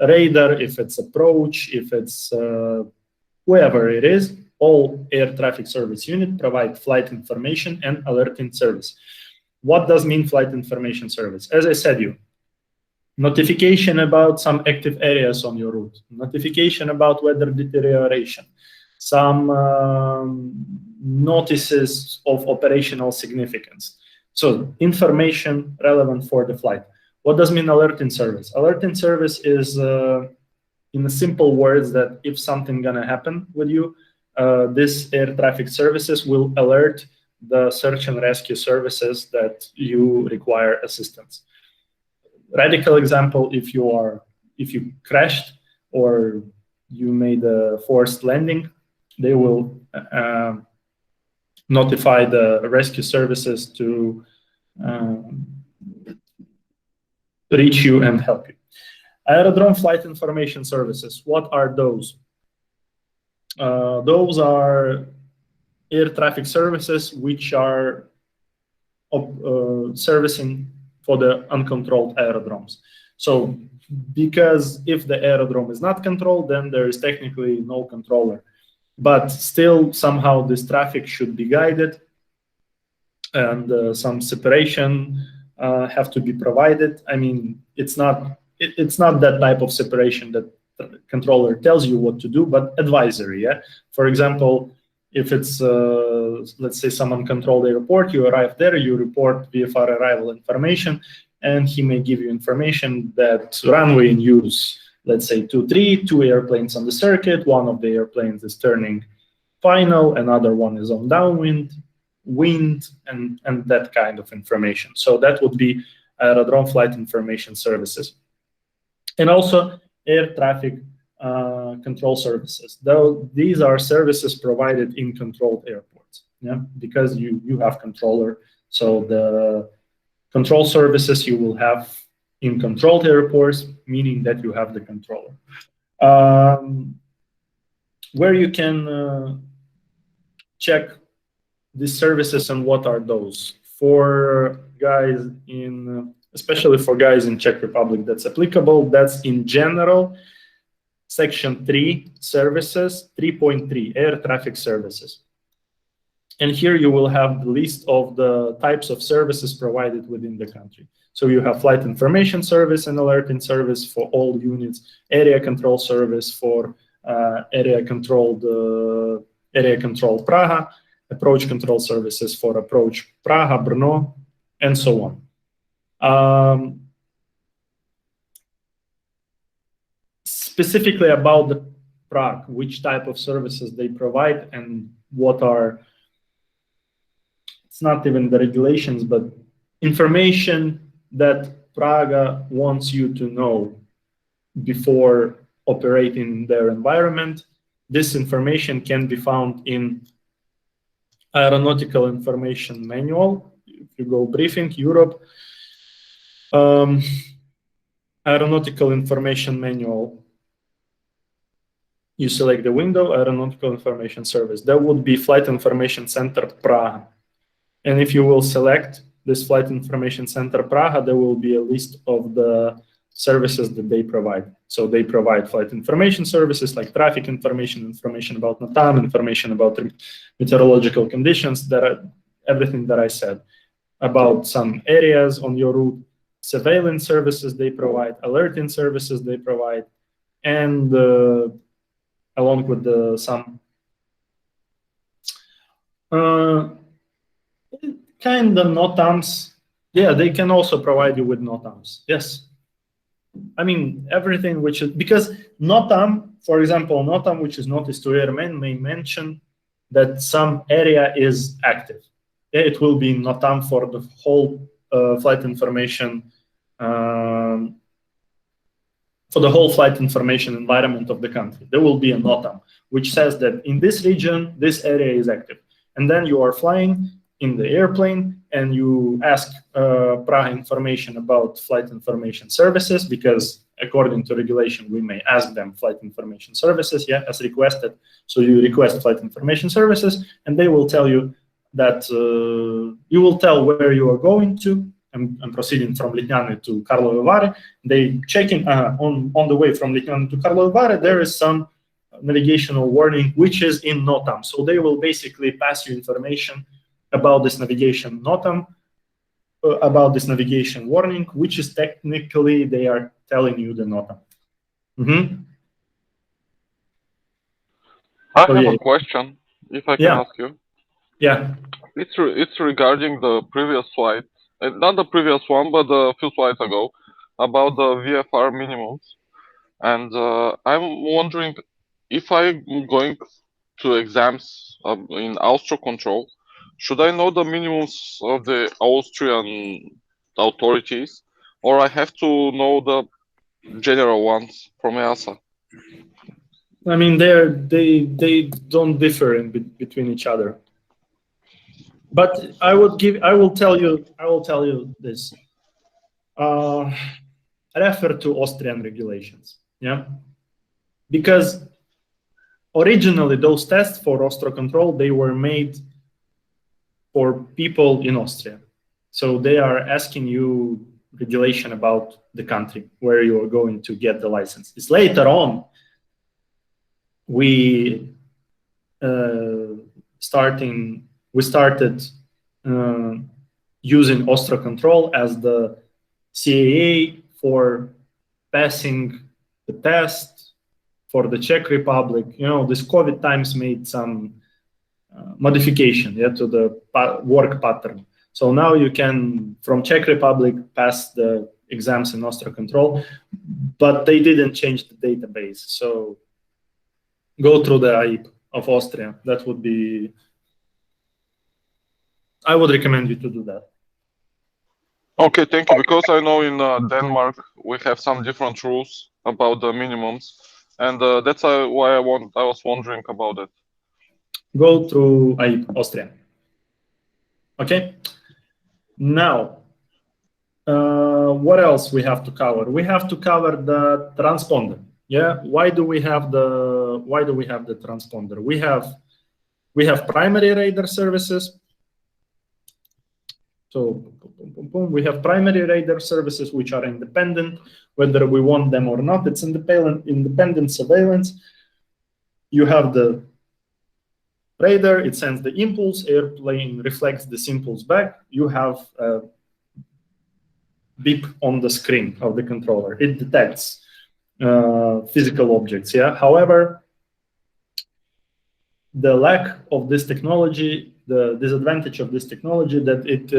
Speaker 1: radar, if it's approach, if it's whoever it is, all air traffic service unit provide flight information and alerting service. What does mean flight information service? As I said, notification about some active areas on your route, notification about weather deterioration, some notices of operational significance. So information relevant for the flight. What does mean alerting service? Alerting service is, in a simple words, that if something gonna happen with you, this air traffic services will alert the search and rescue services that you require assistance. Radical example: if you crashed or you made a forced landing, they will notify the rescue services to reach you and help you. Aerodrome flight information services. What are those? Those are air traffic services which are servicing for the uncontrolled aerodromes. So because if the aerodrome is not controlled, then there is technically no controller. But still, somehow this traffic should be guided, and some separation have to be provided. I mean, it's not that type of separation that the controller tells you what to do, but advisory. Yeah. For example, if it's let's say some uncontrolled airport, you arrive there, you report VFR arrival information, and he may give you information that runway in use, let's say 23, 2 airplanes on the circuit, one of the airplanes is turning final, another one is on downwind, wind, and that kind of information. So that would be aerodrome flight information services. And also air traffic control services. Though these are services provided in controlled airports, yeah, because you have controller. So the control services you will have in controlled airports, meaning that you have the controller. Where you can check these services and what are those for guys in, especially for guys in Czech Republic, that's applicable. That's in general, section 3 services, 3.3 air traffic services. And here you will have the list of the types of services provided within the country. So you have flight information service and alerting service for all units, area control service for area controlled Praha, approach control services for approach Praha, Brno, and so on. Specifically about the Prague, which type of services they provide and what are, it's not even the regulations, but information that Praga wants you to know before operating their environment. This information can be found in Aeronautical Information Manual. If you go briefing, Europe, Aeronautical Information Manual, you select the window, Aeronautical Information Service. That would be Flight Information Center Praha. And if you will select this Flight Information Center Praha, there will be a list of the services that they provide. So they provide flight information services like traffic information, information about NATAM, information about meteorological conditions, that are everything that I said, about some areas on your route, surveillance services they provide, alerting services they provide, and along with some kind of NOTAMs. Yeah, they can also provide you with NOTAMs. Yes. I mean, everything which is, because NOTAM, for example, NOTAM, which is notice to airmen, may mention that some area is active. Yeah, it will be NOTAM for the whole flight information, for the whole flight information environment of the country. There will be a NOTAM, which says that in this region, this area is active. And then you are flying in the airplane and you ask Praha information about flight information services, because according to regulation, we may ask them flight information services, yeah, as requested. So you request flight information services, and they will tell you that you will tell where you are going to. I'm proceeding from Lithuania to Karlovy Vary. They checking on the way from Lithuania to Karlovy Vary, there is some navigational warning which is in NOTAM. So they will basically pass you information about this navigation NOTAM, about this navigation warning, which is technically they are telling you the NOTAM.
Speaker 3: I
Speaker 1: Oh,
Speaker 3: have
Speaker 1: yeah.
Speaker 3: a question, if I can
Speaker 1: Yeah.
Speaker 3: ask you.
Speaker 1: Yeah.
Speaker 3: It's regarding the previous slide, not the previous one, but a few slides ago, about the VFR minimums. And I'm wondering if I'm going to exams in Austro control, should I know the minimums of the Austrian authorities, or I have to know the general ones from EASA?
Speaker 1: I mean, they don't differ between each other. But I will tell you this. Refer to Austrian regulations. Yeah. Because originally those tests for Austro control, they were made for people in Austria. So they are asking you regulation about the country where you are going to get the license. It's later on we started using Austro control as the CAA for passing the test for the Czech Republic. You know, this COVID times made some modification, yeah, to the work pattern. So now you can, from Czech Republic, pass the exams in Austro control, but they didn't change the database. So go through the AIP of Austria. That would be, I would recommend you to do that.
Speaker 3: Okay, thank you. Because I know in Denmark we have some different rules about the minimums, and that's why I was wondering about it.
Speaker 1: Go through AIP Austria. Okay. Now, what else we have to cover? We have to cover the transponder. Yeah. Why do we have the transponder? We have primary radar services. So we have primary radar services which are independent, whether we want them or not. It's independent surveillance. You have the radar, it sends the impulse, airplane reflects this impulse back. You have a beep on the screen of the controller. It detects physical objects. Yeah. However, the lack of this technology, the disadvantage of this technology, that it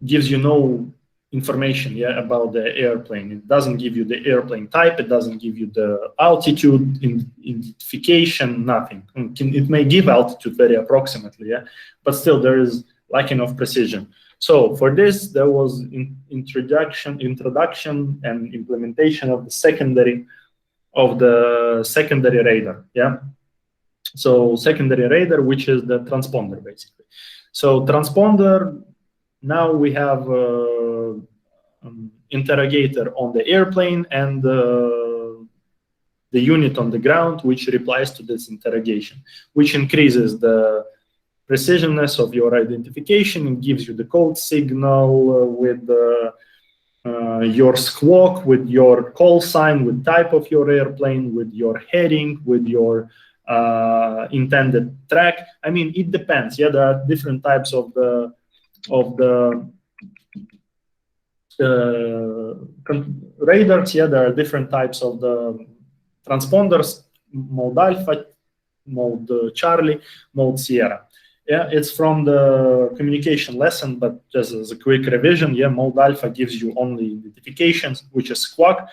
Speaker 1: gives you no information, yeah, about the airplane. It doesn't give you the airplane type. It doesn't give you the altitude identification. Nothing. It may give altitude very approximately, yeah, but still there is lacking of precision. So for this, there was introduction and implementation of the secondary radar, yeah. So secondary radar, which is the transponder, basically. So transponder, now we have interrogator on the airplane and the unit on the ground, which replies to this interrogation, which increases the precisionness of your identification and gives you the code signal with your squawk, with your call sign, with type of your airplane, with your heading, with your intended track. I mean, it depends. Yeah, there are different types of the radars. Yeah, there are different types of the transponders: mode alpha, mode Charlie, mode Sierra. Yeah, it's from the communication lesson, but just as a quick revision, yeah, mode alpha gives you only identifications, which is squawk.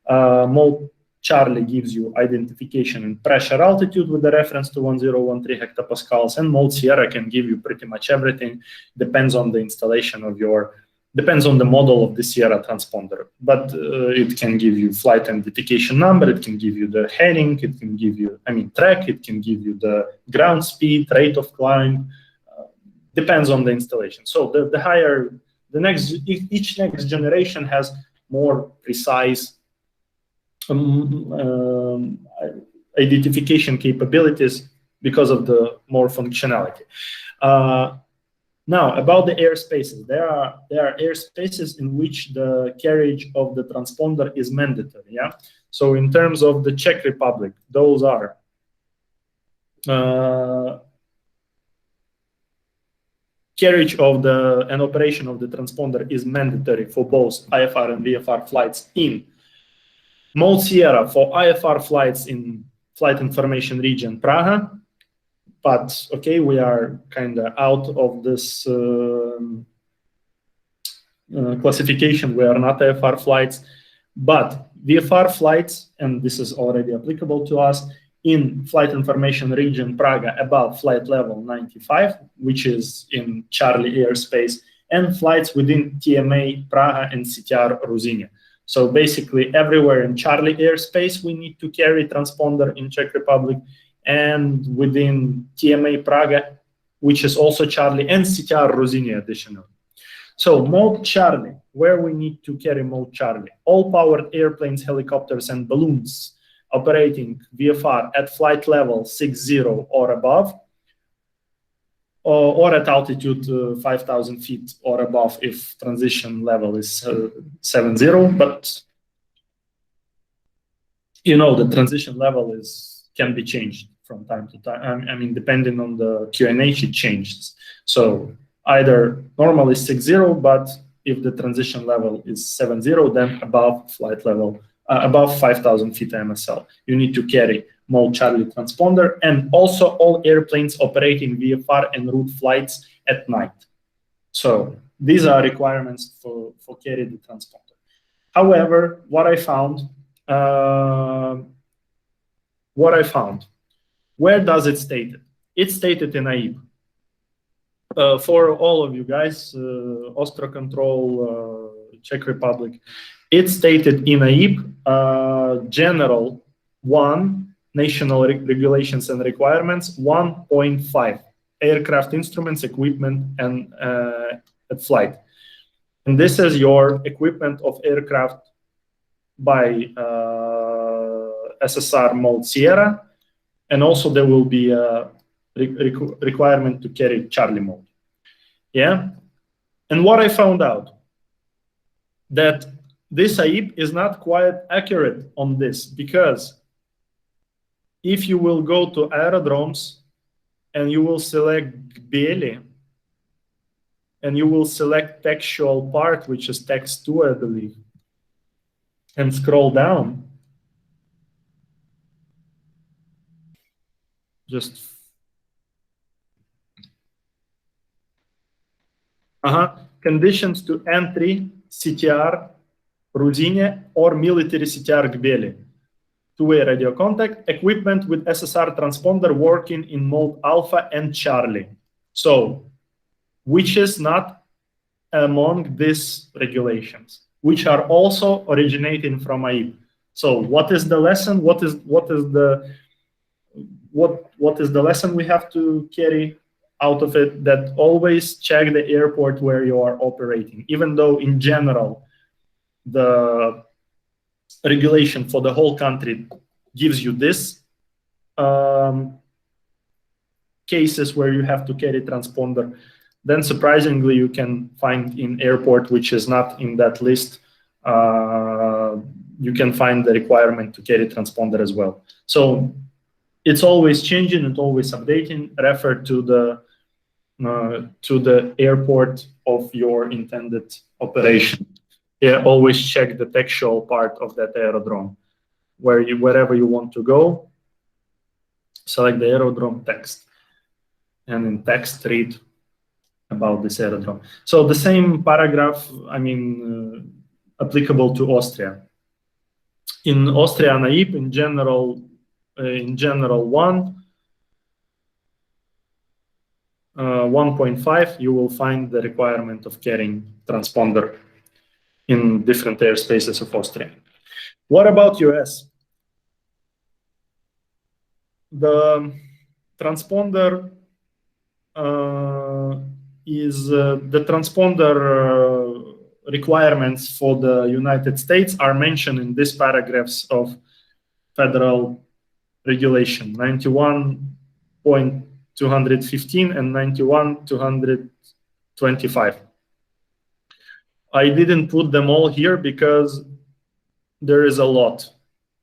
Speaker 1: Mode Charlie gives you identification and pressure altitude with the reference to 1013 hectopascals, and mode Sierra can give you pretty much everything. Depends on the installation of depends on the model of the Sierra transponder, but it can give you flight identification number, it can give you the heading, it can give you, track, it can give you the ground speed, rate of climb, depends on the installation. So each next generation has more precise identification capabilities because of the more functionality. Now, about the airspaces, there are airspaces in which the carriage of the transponder is mandatory. Yeah. So in terms of the Czech Republic, those are carriage of and operation of the transponder is mandatory for both IFR and VFR flights in mode Sierra for IFR flights in flight information region Praga. But okay, we are kind of out of this classification. We are not VFR flights, but VFR flights, and this is already applicable to us, in flight information region Praga above flight level 95, which is in Charlie airspace, and flights within TMA Praga and CTR Ruzyně. So basically everywhere in Charlie airspace, we need to carry transponder in Czech Republic, and within TMA Praga, which is also Charlie, and CTR Ruzyně additionally. So mode Charlie, where we need to carry mode Charlie, all powered airplanes, helicopters, and balloons operating VFR at flight level 60 or above, or at altitude 5,000 feet or above if transition level is 70. But you know, the transition level can be changed from time to time. I mean, depending on the QNH, it changes. So either normally 60, but if the transition level is 70, then above flight level, above 5,000 feet MSL, you need to carry mode Charlie transponder, and also all airplanes operating VFR en route flights at night. So these are requirements for carry the transponder. However, what I found, where does it state it? It's stated in AIP. For all of you guys, Ostro Control, Czech Republic, it's stated in AIP, General 1, National Regulations and Requirements 1.5, Aircraft Instruments, Equipment, and at Flight. And this is your equipment of aircraft by SSR mode Sierra, and also there will be a requirement to carry Charlie mode. Yeah, and what I found out, that this AIP is not quite accurate on this, because if you will go to aerodromes and you will select GBL and you will select textual part, which is text 2, I believe, and scroll down, just conditions to entry CTR Ruzyně or military CTR GBL. Two-way radio contact, equipment with SSR transponder working in mode Alpha and Charlie. So, which is not among these regulations, which are also originating from AIP. So, what is the lesson? What is the lesson we have to carry out of it? That always check the airport where you are operating, even though in general the regulation for the whole country gives you this cases where you have to carry transponder. Then surprisingly, you can find in airport which is not in that list, you can find the requirement to carry transponder as well. So it's always changing and always updating. Refer to the airport of your intended operation. Yeah, always check the textual part of that aerodrome. Wherever you want to go, select the aerodrome text, and in text read about this aerodrome. So the same paragraph, I mean, applicable to Austria. In Austria and AIP, in general 1.5, you will find the requirement of carrying transponder in different airspaces of Austria. What about US? The transponder the transponder requirements for the United States are mentioned in these paragraphs of federal regulation 91.215 and 91.225. I didn't put them all here because there is a lot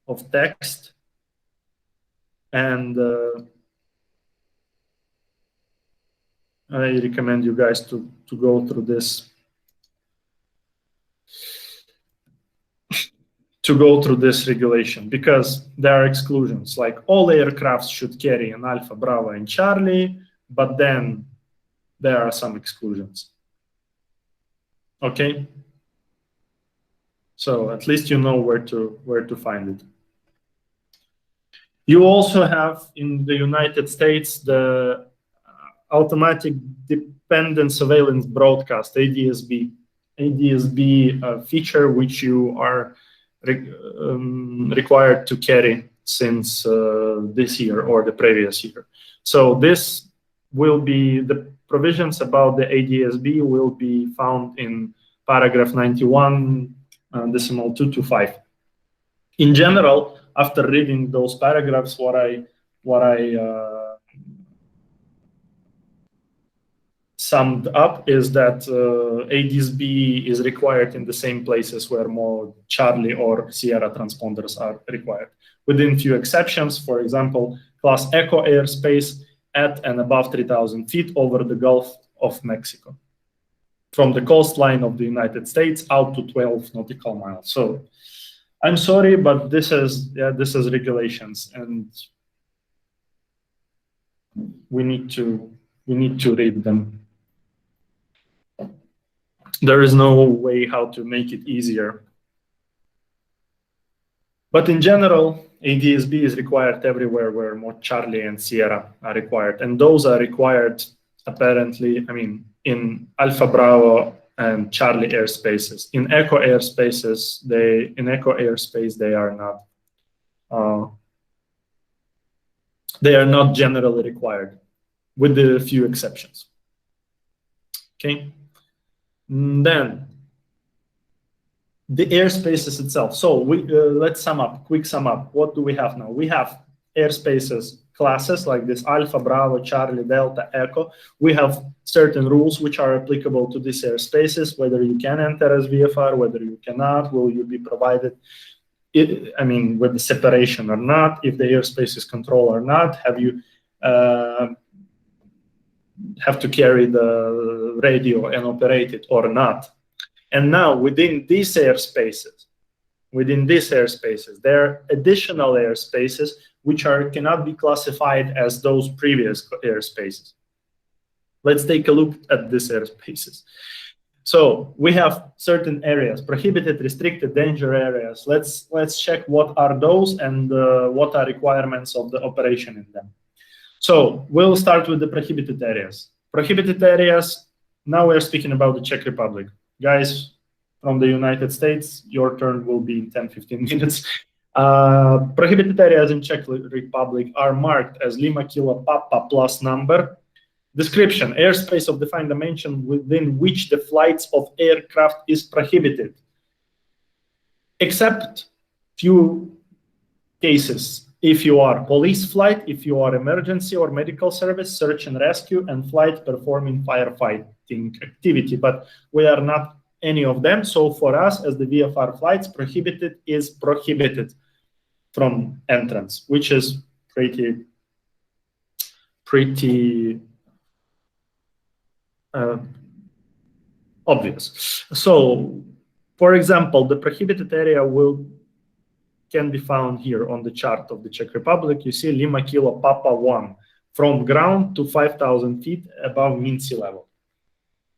Speaker 1: of text, and I recommend you guys to go through this to go through this regulation, because there are exclusions, like all aircrafts should carry an Alpha, Bravo, and Charlie, but then there are some exclusions. Okay, so at least you know where to find it. You also have in the United States the automatic dependent surveillance broadcast, ADSB feature, which you are required to carry since this year or the previous year. So this will be, the provisions about the ADSB will be found in paragraph 91, decimal 225. In general, after reading those paragraphs, what I summed up is that ADSB is required in the same places where more Charlie or Sierra transponders are required, within few exceptions. For example, class Echo airspace at and above 3,000 feet over the Gulf of Mexico, from the coastline of the United States out to 12 nautical miles. So I'm sorry, but this is regulations, and we need to read them. There is no way how to make it easier. But in general, ADSB is required everywhere where more Charlie and Sierra are required, and those are required apparently, I mean, in Alpha Bravo and Charlie airspaces. In Echo airspaces, they are not generally required, with a few exceptions. Okay. Then the airspaces itself. So let's quick sum up. What do we have now? We have airspaces classes like this: Alpha, Bravo, Charlie, Delta, Echo. We have certain rules which are applicable to these airspaces, whether you can enter as VFR, whether you cannot, will you be provided, I mean, with the separation or not, if the airspace is controlled or not, have you have to carry the radio and operate it or not. And now within these airspaces, there are additional airspaces which cannot be classified as those previous airspaces. Let's take a look at these airspaces. So we have certain areas: prohibited, restricted, danger areas. Let's check what are those and what are requirements of the operation in them. So we'll start with the prohibited areas. Prohibited areas, now we're speaking about the Czech Republic. Guys from the United States, your turn will be in 10-15 minutes. Prohibited areas in Czech Republic are marked as Lima Kilo Papa plus number. Description: airspace of defined dimension within which the flights of aircraft is prohibited, except few cases. If you are police flight, if you are emergency or medical service, search and rescue, and flight performing firefighting activity. But we are not any of them. So for us, as the VFR flights, prohibited is prohibited from entrance, which is pretty obvious. So, for example, the prohibited area can be found here on the chart of the Czech Republic. You see Lima Kilo Papa 1, from ground to 5,000 feet above mean sea level.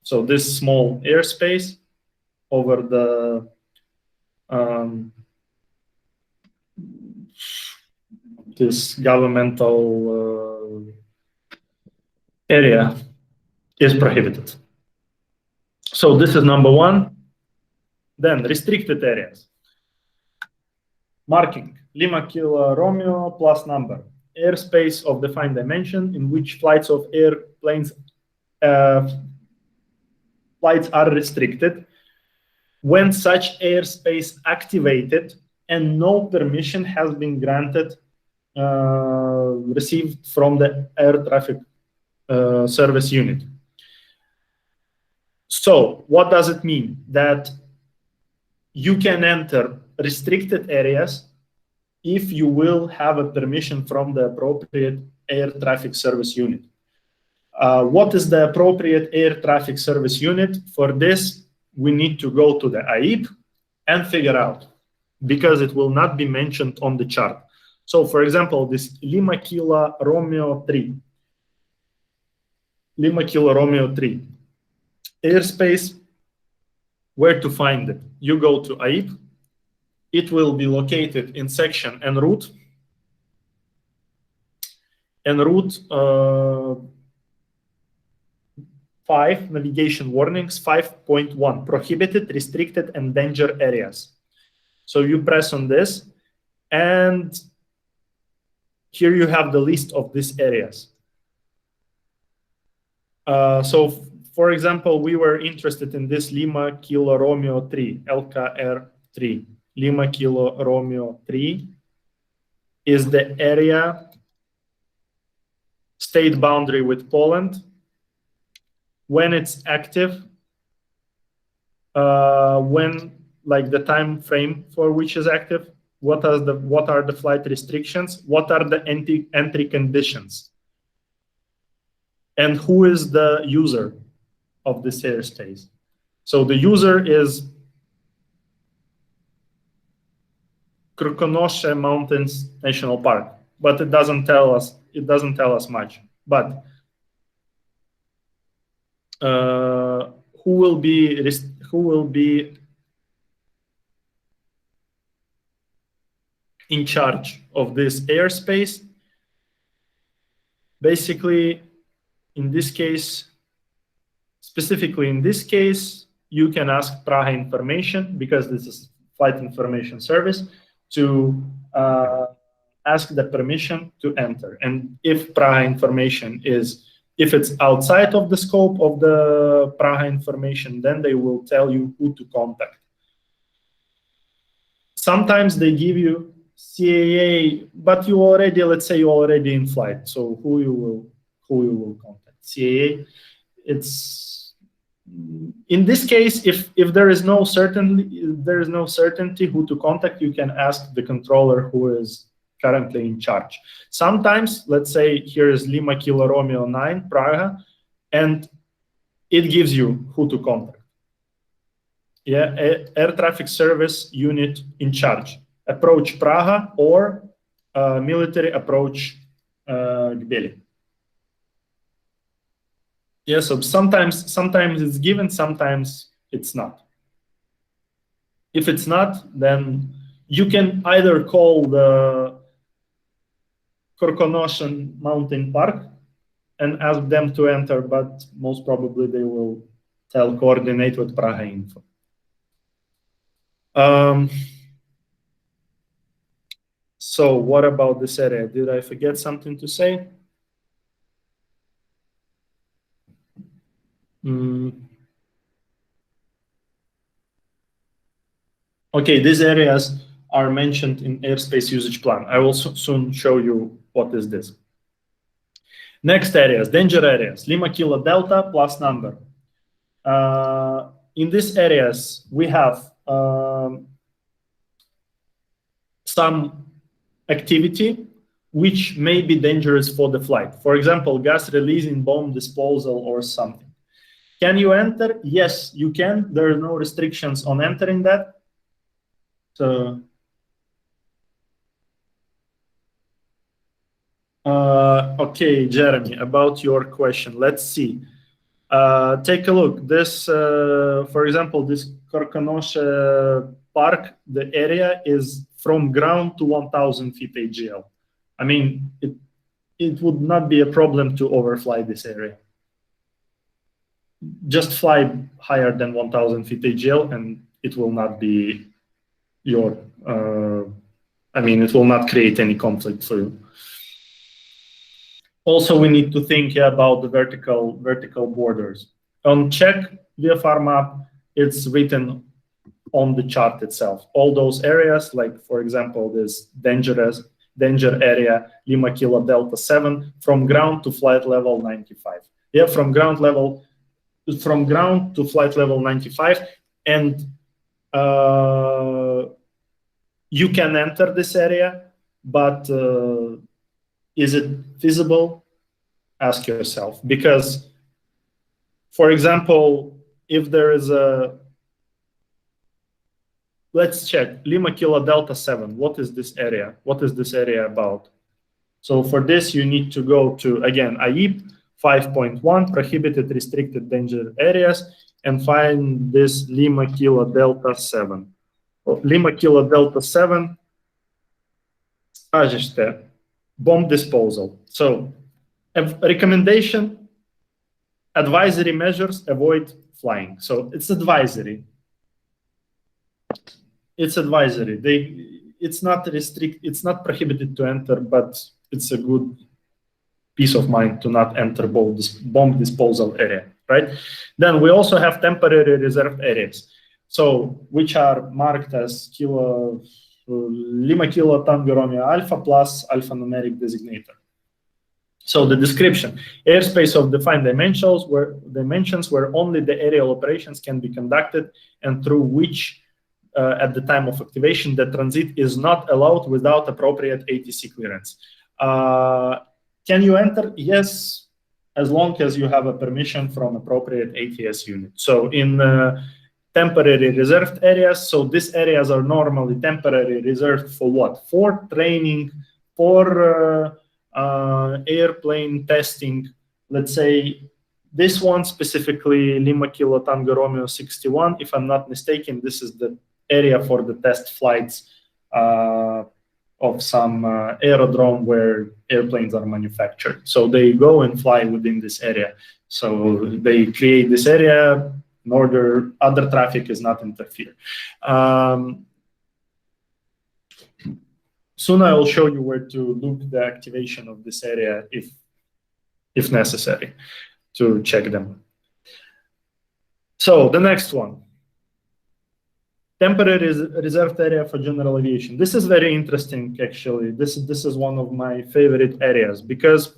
Speaker 1: So this small airspace over the this governmental area is prohibited. So this is number one. Then restricted areas. Marking: Lima Kilo Romeo plus number. Airspace of defined dimension in which flights of airplanes flights are restricted when such airspace activated and no permission has been granted received from the air traffic service unit. So what does it mean? That you can enter restricted areas if you will have a permission from the appropriate air traffic service unit. What is the appropriate air traffic service unit? For this, we need to go to the AIP and figure out because it will not be mentioned on the chart. So for example, this Lima Kilo Romeo 3, Lima Kilo Romeo 3, airspace, where to find it? You go to AIP, it will be located in section en route. En route 5, navigation warnings, 5.1, prohibited, restricted, and danger areas. So you press on this, and here you have the list of these areas. So for example, we were interested in this Lima Kilo Romeo 3, LKR 3. Lima Kilo Romeo 3 is the area state boundary with Poland. When it's active, when like the time frame for which is active, what are the flight restrictions, what are the entry conditions, and who is the user of this airspace. So the user is Krkonosze Mountains National Park, but it doesn't tell us much. But who will be in charge of this airspace? Basically, in this case, specifically in this case, you can ask Praha Information, because this is flight information service, to ask the permission to enter. And if Praha Information if it's outside of the scope of the Praha Information, then they will tell you who to contact. Sometimes they give you CAA, but you already, let's say you're already in flight. So who you will contact? CAA. It's in this case, if there is no certainty who to contact, you can ask the controller who is currently in charge. Sometimes, let's say here is Lima Kilo Romeo 9 Praga, and it gives you who to contact. Yeah, air traffic service unit in charge. Approach Praga or military approach Gbeli. Yeah, so sometimes it's given, sometimes it's not. If it's not, then you can either call the Krkonosze Mountain Park and ask them to enter, but most probably they will coordinate with Praha Info. So what about this area? Did I forget something to say? Okay, these areas are mentioned in airspace usage plan. I will soon show you what is this. Next areas, danger areas, Lima Kilo Delta plus number. In these areas, we have some activity which may be dangerous for the flight. For example, gas releasing, bomb disposal, or something. Can you enter? Yes, you can. There are no restrictions on entering that. So, okay, Jeremy, about your question, let's see. Take a look. This, for example, this Krkonosze Park, the area is from ground to 1,000 feet AGL. I mean, it would not be a problem to overfly this area. Just fly higher than 1,000 feet AGL, and it will not be your. I mean, it will not create any conflict for you. Also, we need to think about the vertical borders. On Czech VFR map, it's written on the chart itself. All those areas, like for example, this danger area, Lima Kilo Delta 7, from ground to flight level 95. Yeah, from ground to flight level 95, and you can enter this area, but is it feasible? Ask yourself, because, for example, if there is a let's check Lima Kilo Delta 7. What is this area? What is this area about? So for this, you need to go to, again, AIP 5.1, prohibited, restricted, danger areas, and find this Lima Kilo Delta 7. Lima Kilo Delta 7, bomb disposal. So a recommendation, advisory measures, avoid flying. So it's advisory. It's advisory. It's not it's not prohibited to enter, but it's a good peace of mind to not enter bomb disposal area, right? Then we also have temporary reserved areas, so which are marked as Lima Kilo Tango Romeo Alpha plus alphanumeric designator. So the description: airspace of defined dimensions where only the aerial operations can be conducted and through which at the time of activation the transit is not allowed without appropriate ATC clearance. Can you enter? Yes, as long as you have a permission from appropriate ATS unit. So in temporary reserved areas, so these areas are normally temporary reserved for what? For training, for airplane testing. Let's say this one specifically, Lima Kilo Tango Romeo 61, if I'm not mistaken, this is the area for the test flights of some aerodrome where airplanes are manufactured. So they go and fly within this area. So they create this area in order other traffic is not interfere. Soon I will show you where to look the activation of this area if necessary to check them. So the next one. Temporary reserved area for general aviation. This is very interesting, actually. This is one of my favorite areas because,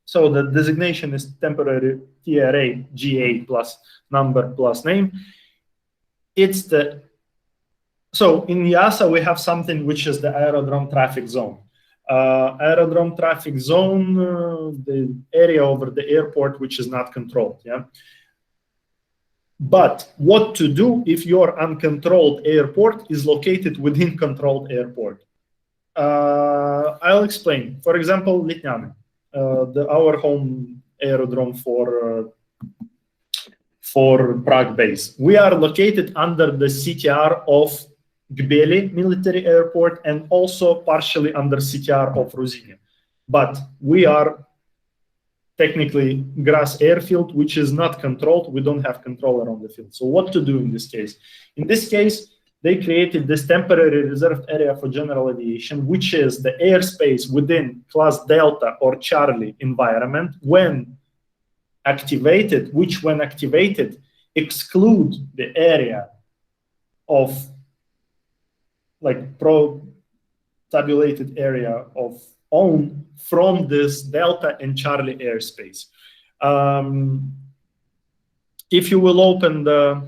Speaker 1: so the designation is temporary TRA GA plus number plus name. It's the, so in EASA we have something which is the aerodrome traffic zone. Aerodrome traffic zone, the area over the airport which is not controlled, yeah? But what to do if your uncontrolled airport is located within controlled airport? I'll explain. For example, Litnyane, our home aerodrome for Prague base. We are located under the CTR of Gbely military airport and also partially under CTR of Ruzyne. But we are technically grass airfield, which is not controlled. We don't have control around the field. So what to do in this case? In this case, they created this temporary reserved area for general aviation, which is the airspace within class Delta or Charlie environment when activated, which when activated exclude the area of like tabulated area of own from this Delta and Charlie airspace. If you will open the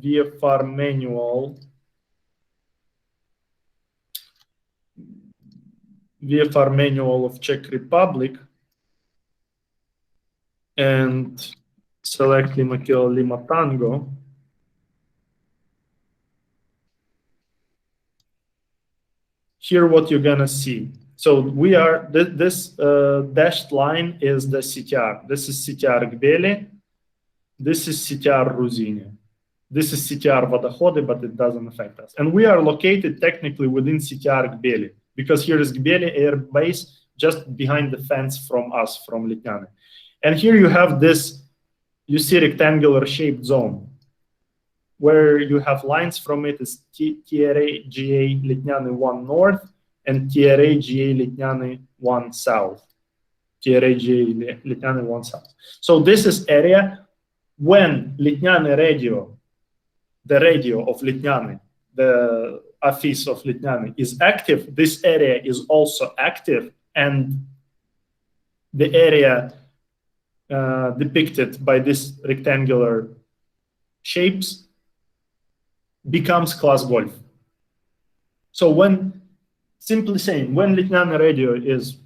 Speaker 1: VFR manual, of Czech Republic and select Lima Kilo Lima Tango, here what you're gonna see. So we are, this dashed line is the CTR. This is CTR Gbely. This is CTR Ruzyne. This is CTR Vodochody, but it doesn't affect us. And we are located technically within CTR Gbely because here is Gbely Air Base just behind the fence from us, from Litnyane. And here you have this, you see rectangular shaped zone where you have lines from it is TRA GA Litnyane 1 North and TRA GA Litnyane 1 South. TRA GA Litnyane 1 South. So this is area when Litnyane radio, the radio of Litnyane, the office of Litnyane is active, this area is also active, and the area depicted by this rectangular shapes becomes class Golf. So when, simply saying, when Litnyane radio is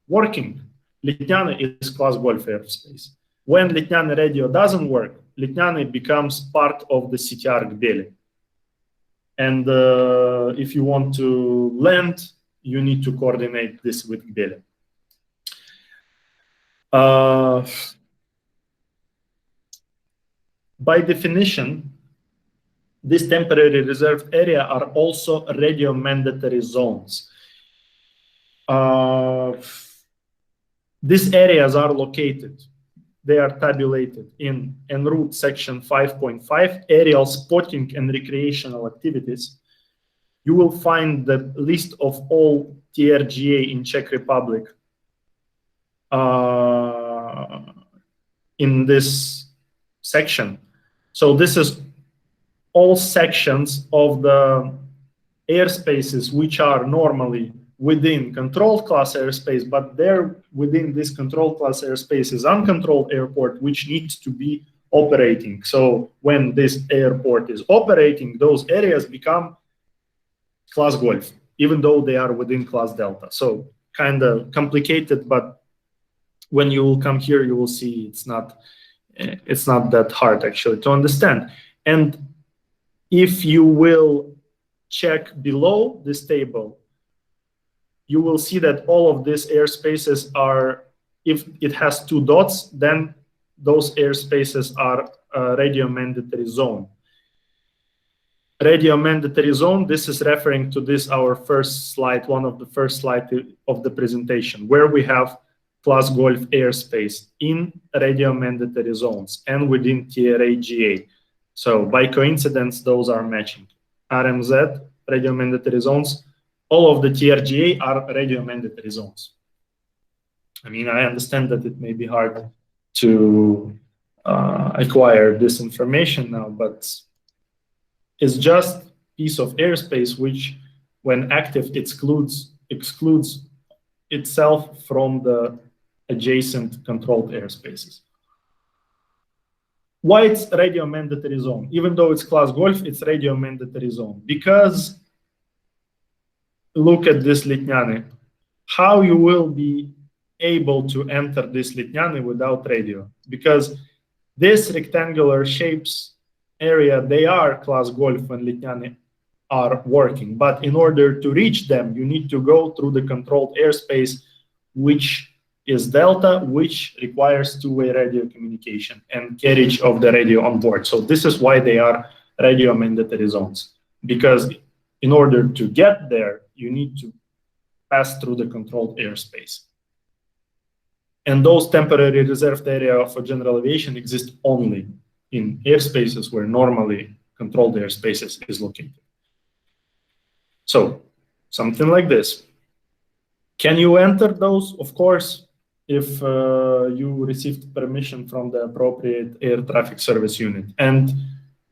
Speaker 1: working, Litnyane is class Golf airspace. When Litnyane radio doesn't work, Litnyany becomes part of the CTR Gbeli. And if you want to land, you need to coordinate this with Gbeli. By definition, this temporary reserved area are also radio mandatory zones. These areas are located, they are tabulated in en route section 5.5, aerial spotting and recreational activities. You will find the list of all TRGA in Czech Republic in this section. So this is all sections of the airspaces which are normally within controlled class airspace, but there within this controlled class airspace is uncontrolled airport which needs to be operating. So when this airport is operating, those areas become class Golf, even though they are within class Delta. So kind of complicated, but when you will come here, you will see it's not that hard actually to understand. And if you will check below this table, you will see that all of these airspaces are, if it has 2 dots, then those airspaces are a radio mandatory zone. Radio mandatory zone, this is referring to this, our first slide, one of the first slides of the presentation, where we have class Golf airspace in radio mandatory zones and within TRA-GA. So by coincidence, those are matching. RMZ, radio mandatory zones, all of the TRGA are radio mandatory zones. I mean, I understand that it may be hard to acquire this information now, but it's just a piece of airspace which, when active, excludes itself from the adjacent controlled airspaces. Why it's radio mandatory zone? Even though it's class Golf, it's radio mandatory zone. Because look at this Litnyany. How you will be able to enter this Litnyany without radio? Because this rectangular shapes area, they are class Golf when Litnyany are working. But in order to reach them, you need to go through the controlled airspace, which is Delta, which requires two-way radio communication and carriage of the radio on board. So this is why they are radio mandatory zones. Because in order to get there, you need to pass through the controlled airspace. And those temporary reserved area for general aviation exist only in airspaces where normally controlled airspaces is located. So something like this. Can you enter those? Of course, if you received permission from the appropriate air traffic service unit. And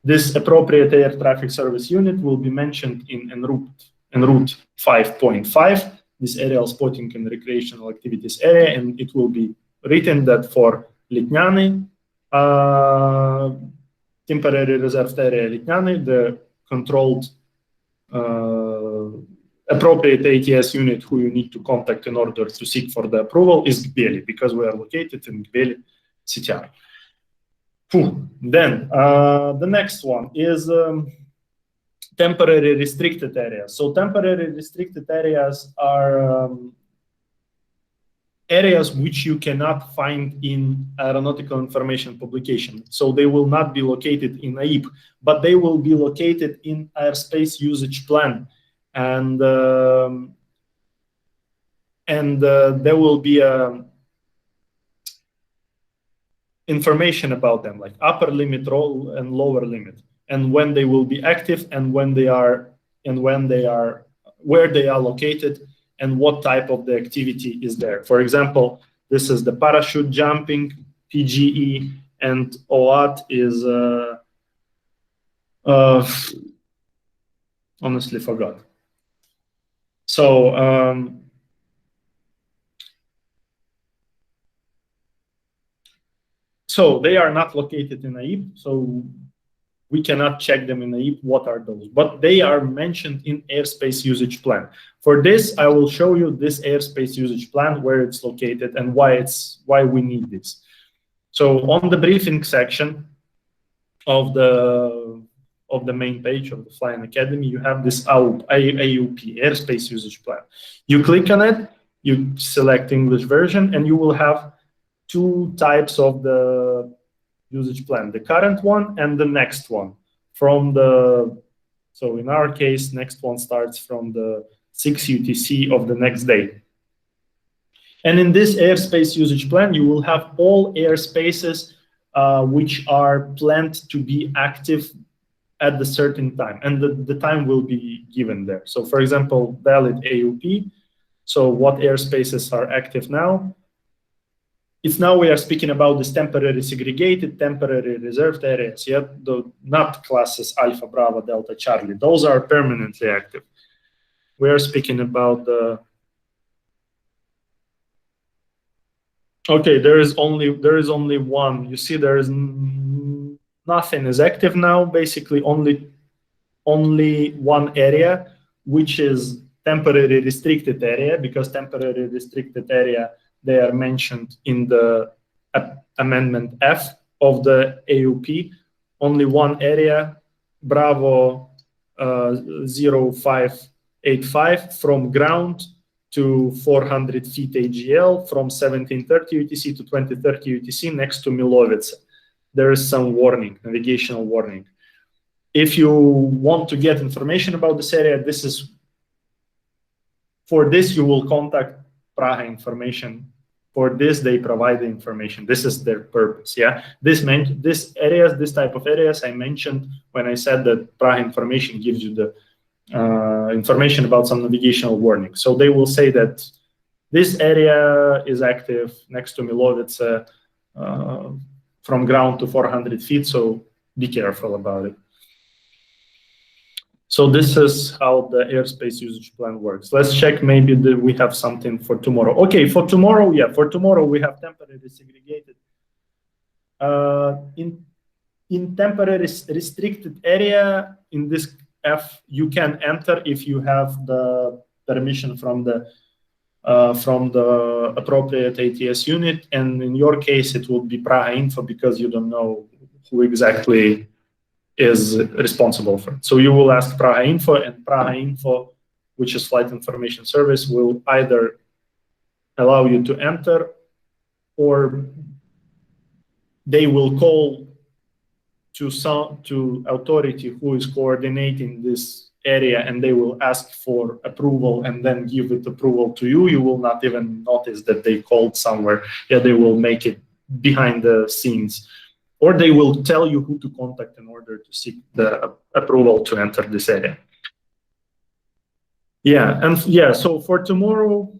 Speaker 1: this appropriate air traffic service unit will be mentioned in en route 5.5, this aerial spotting and recreational activities area, and it will be written that for Litnyany, temporary reserved area Litnyany, the controlled appropriate ATS unit who you need to contact in order to seek for the approval is Gbeli, because we are located in Gbeli CTR. Then the next one is temporary restricted areas. So temporary restricted areas are areas which you cannot find in aeronautical information publication. So they will not be located in AIP, but they will be located in airspace usage plan. And there will be information about them, like upper limit roll and lower limit, and when they will be active, and where they are located, and what type of the activity is there. For example, this is the parachute jumping, PGE, and OAT is honestly forgot. So so they are not located in AIP, so we cannot check them in AIP. What are those? But they are mentioned in airspace usage plan. For this, I will show you this airspace usage plan, where it's located and why we need this. So on the briefing section, of the main page of the Flying Academy, you have this AUP, Airspace Usage Plan. You click on it, you select English version, and you will have two types of the usage plan, the current one and the next one. So in our case, next one starts from the 6 UTC of the next day. And in this airspace usage plan, you will have all airspaces which are planned to be active at the certain time, and the time will be given there. So for example, valid AUP, so what airspaces are active now? It's now we are speaking about this temporary segregated, temporary reserved areas, yet not classes Alpha, Bravo, Delta, Charlie. Those are permanently active. We are speaking about the. Okay, there is only one. You see, there is nothing is active now. Basically, only one area, which is temporary restricted area, because temporary restricted area, they are mentioned in the amendment F of the AUP. Only one area, Bravo 0585, from ground to 400 feet AGL, from 1730 UTC to 2030 UTC next to Milovice. There is some warning, navigational warning. If you want to get information about this area, for this you will contact Praha Information. For this, they provide the information. This is their purpose. Yeah, this type of areas I mentioned when I said that Praha Information gives you the information about some navigational warning. So they will say that this area is active next to Milovice from ground to 400 feet. So be careful about it. So this is how the airspace usage plan works. Let's check maybe that we have something for tomorrow. Okay, for tomorrow, yeah, for tomorrow we have temporary segregated. In temporary restricted area, in this F, you can enter if you have the permission from the appropriate ATS unit, and in your case, it will be Praha Info because you don't know who exactly is responsible for it. So you will ask Praha Info, and Praha Info, which is Flight Information Service, will either allow you to enter, or they will call to authority who is coordinating this area, and they will ask for approval and then give it approval to you. You will not even notice that they called somewhere. Yeah, they will make it behind the scenes. Or they will tell you who to contact in order to seek the approval to enter this area. Yeah, and yeah, so for tomorrow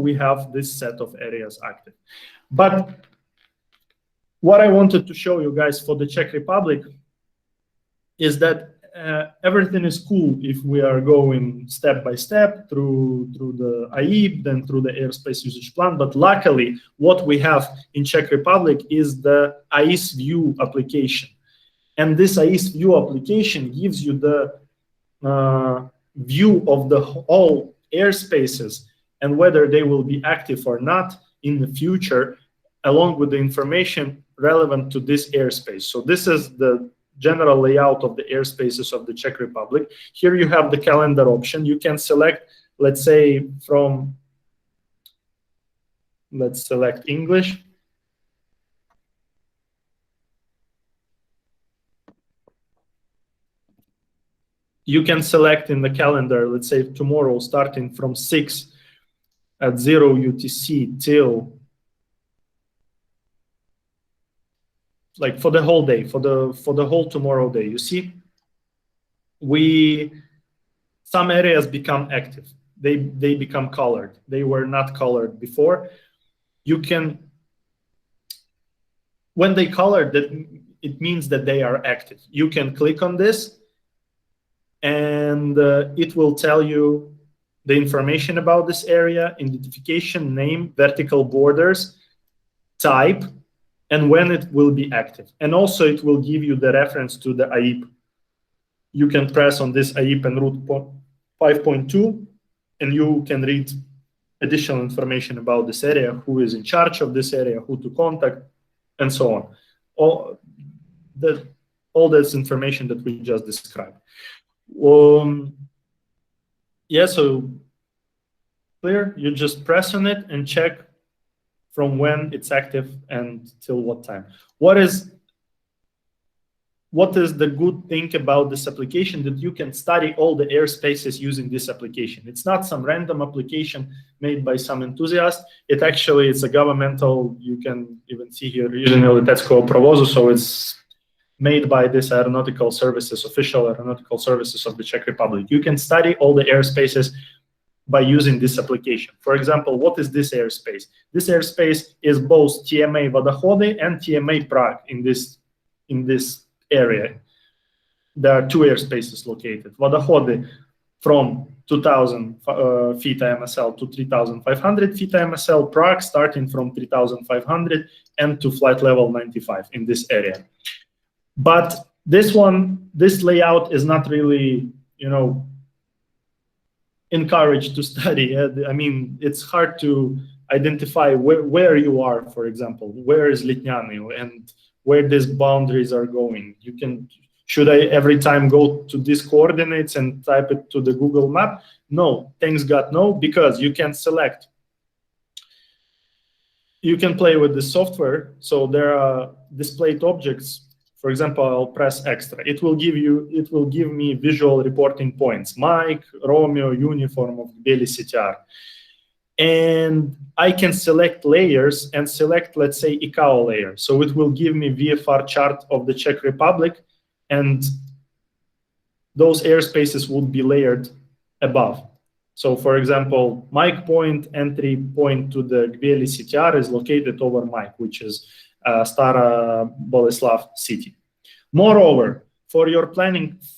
Speaker 1: we have this set of areas active. But what I wanted to show you guys for the Czech Republic is that everything is cool if we are going step by step through the AIP, then through the airspace usage plan. But luckily, what we have in Czech Republic is the AIS View application. And this AIS View application gives you the view of the whole airspaces and whether they will be active or not in the future, along with the information relevant to this airspace. So this is the general layout of the airspaces of the Czech Republic. Here you have the calendar option. You can select, let's say, let's select English. You can select in the calendar, let's say tomorrow, starting from 6 at 0 UTC till like for the whole day, for the whole tomorrow day. You see, some areas become active. They become colored. They were not colored before. You can, when they colored, that it means that they are active. You can click on this, and it will tell you the information about this area, identification, name, vertical borders, type, and when it will be active. And also it will give you the reference to the AIP. You can press on this AIP and route 5.2, and you can read additional information about this area, who is in charge of this area, who to contact, and so on. all this information that we just described. Yeah, so clear, you just press on it and check from when it's active and till what time. What is the good thing about this application? That you can study all the airspaces using this application. It's not some random application made by some enthusiast. It's a governmental, you can even see here, Regional Leteckého provozu, so it's made by this aeronautical services, official aeronautical services of the Czech Republic. You can study all the airspaces by using this application. For example, what is this airspace? This airspace is both TMA Vadachody and TMA Prague in this area. There are two airspaces located. Vadachody from 2,000 feet IMSL to 3,500 feet IMSL. Prague starting from 3,500 and to flight level 95 in this area. But this layout is not really, encouraged to study. I mean, it's hard to identify where you are, for example, where is Litnyany and where these boundaries are going. Should I every time go to these coordinates and type it to the Google map? No, thanks God, no, because you can select. You can play with the software. So there are displayed objects. For example, I'll press extra. It will give me visual reporting points. Mike, Romeo, uniform of Beli CTR. And I can select layers and select, let's say, ICAO layer. So it will give me VFR chart of the Czech Republic, and those airspaces would be layered above. So for example, Mike point, entry point to the Beli CTR is located over Mike, which is Stara Boleslav city. Moreover, for your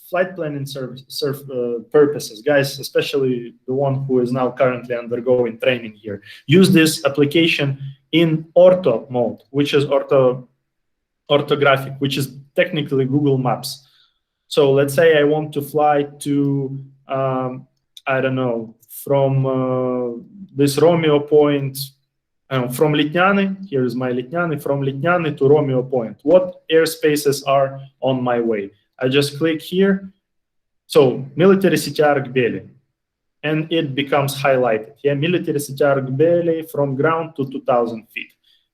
Speaker 1: flight planning purposes, guys, especially the one who is now currently undergoing training here, use this application in ortho mode, which is orthographic, which is technically Google Maps. So let's say I want to fly to, I don't know, from this Romeo point, from Litnyany, here is my Litnyany, from Litnyany to Romeo Point. What airspaces are on my way? I just click here. So military CTR Gbeli, and it becomes highlighted. Yeah, military CTR Gbeli from ground to 2,000 feet.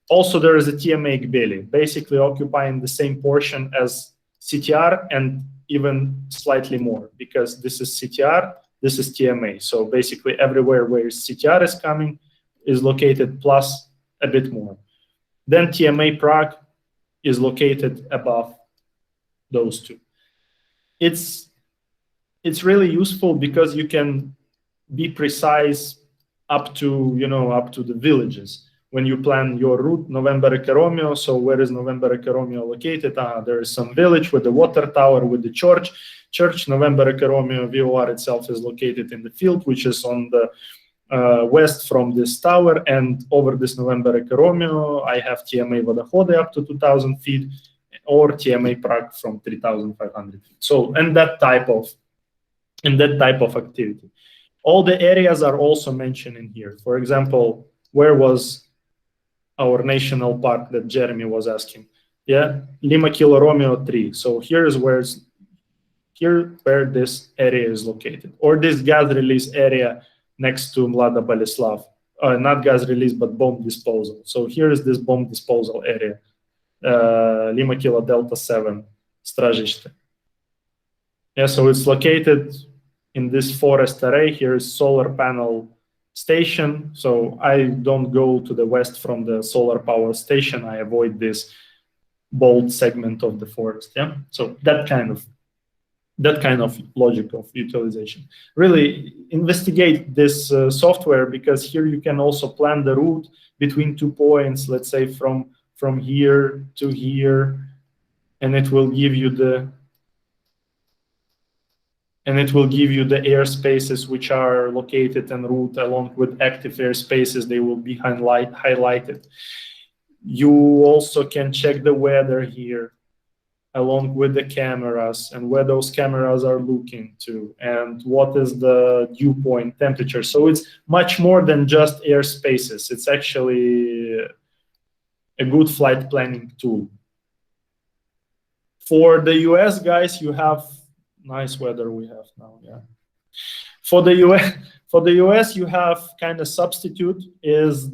Speaker 1: Also, there is a TMA Gbeli, basically occupying the same portion as CTR and even slightly more, because this is CTR, this is TMA. So basically everywhere where CTR is coming is located plus a bit more. Then TMA Prague is located above those two. It's really useful because you can be precise up to the villages. When you plan your route, November Eke Romeo, so where is November Eke Romeo located? There is some village with the water tower, with the church. November Eke Romeo VOR itself is located in the field, which is on the west from this tower, and over this November Eke Romeo, I have TMA Vadachody up to 2,000 feet, or TMA Prague from 3,500 feet. So, and that type of activity. All the areas are also mentioned in here. For example, where was our national park that Jeremy was asking? Yeah, Lima Kilo Romeo 3. So here's where this area is located, or this gas release area next to Mlada Boleslav, not gas release, but bomb disposal. So here is this bomb disposal area, Lima Kilo Delta 7, Stražište. Yeah, so it's located in this forest array. Here is solar panel station. So I don't go to the west from the solar power station. I avoid this bold segment of the forest. Yeah, so that kind of logic of utilization. Really investigate this software, because here you can also plan the route between 2 points, let's say from here to here, and it will give you the airspaces which are located en route, along with active airspaces. They will be highlighted. You also can check the weather here, along with the cameras, and where those cameras are looking to, and what is the dew point temperature. So it's much more than just airspaces. It's actually a good flight planning tool. For the US guys, you have nice weather we have now. Yeah. For the US, you have kind of substitute is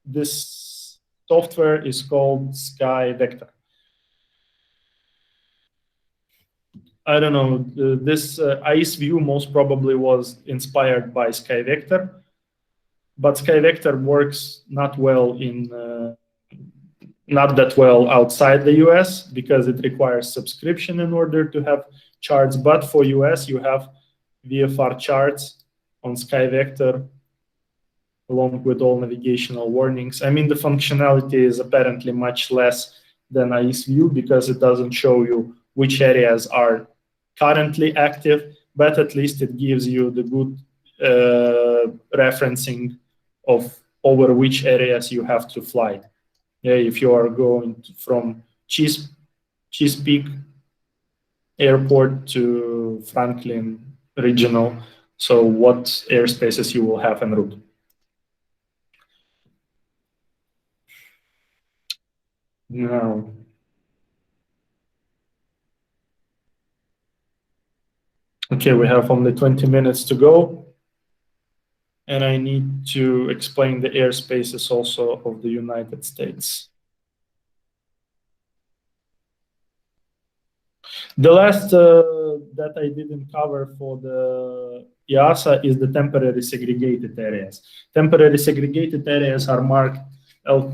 Speaker 1: this software is called Sky Vector. I don't know, this ICE view most probably was inspired by Sky Vector, but Sky Vector works not that well outside the US because it requires subscription in order to have charts. But for US, you have VFR charts on Sky Vector along with all navigational warnings. I mean, the functionality is apparently much less than ICE view because it doesn't show you which areas are currently active, but at least it gives you the good referencing of over which areas you have to fly. Yeah, if you are going from Chesapeake Airport to Franklin Regional, so what airspaces you will have en route. Now, okay, we have only 20 minutes to go. And I need to explain the airspaces also of the United States. The last that I didn't cover for the EASA is the temporary segregated areas. Temporary segregated areas are marked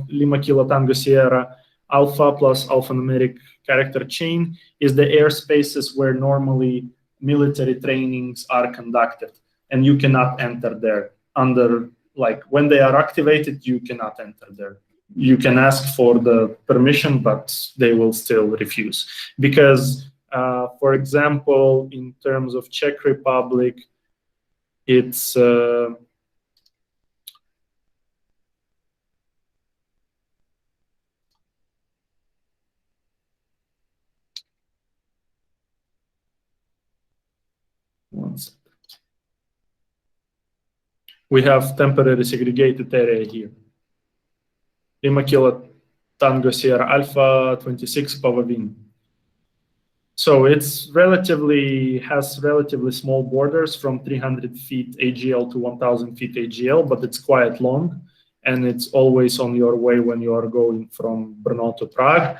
Speaker 1: Lima Kilo Tango Sierra Alpha plus alphanumeric character chain is the airspaces where normally military trainings are conducted, and you cannot enter there. Under, like, when they are activated, you cannot enter there. You can ask for the permission, but they will still refuse. Because, for example, in terms of Czech Republic, it's one second. We have temporary segregated area here. Lima Kilo Tango Sierra Alpha 26 Pavavin. So it's has relatively small borders from 300 feet AGL to 1,000 feet AGL, but it's quite long, and it's always on your way when you are going from Brno to Prague.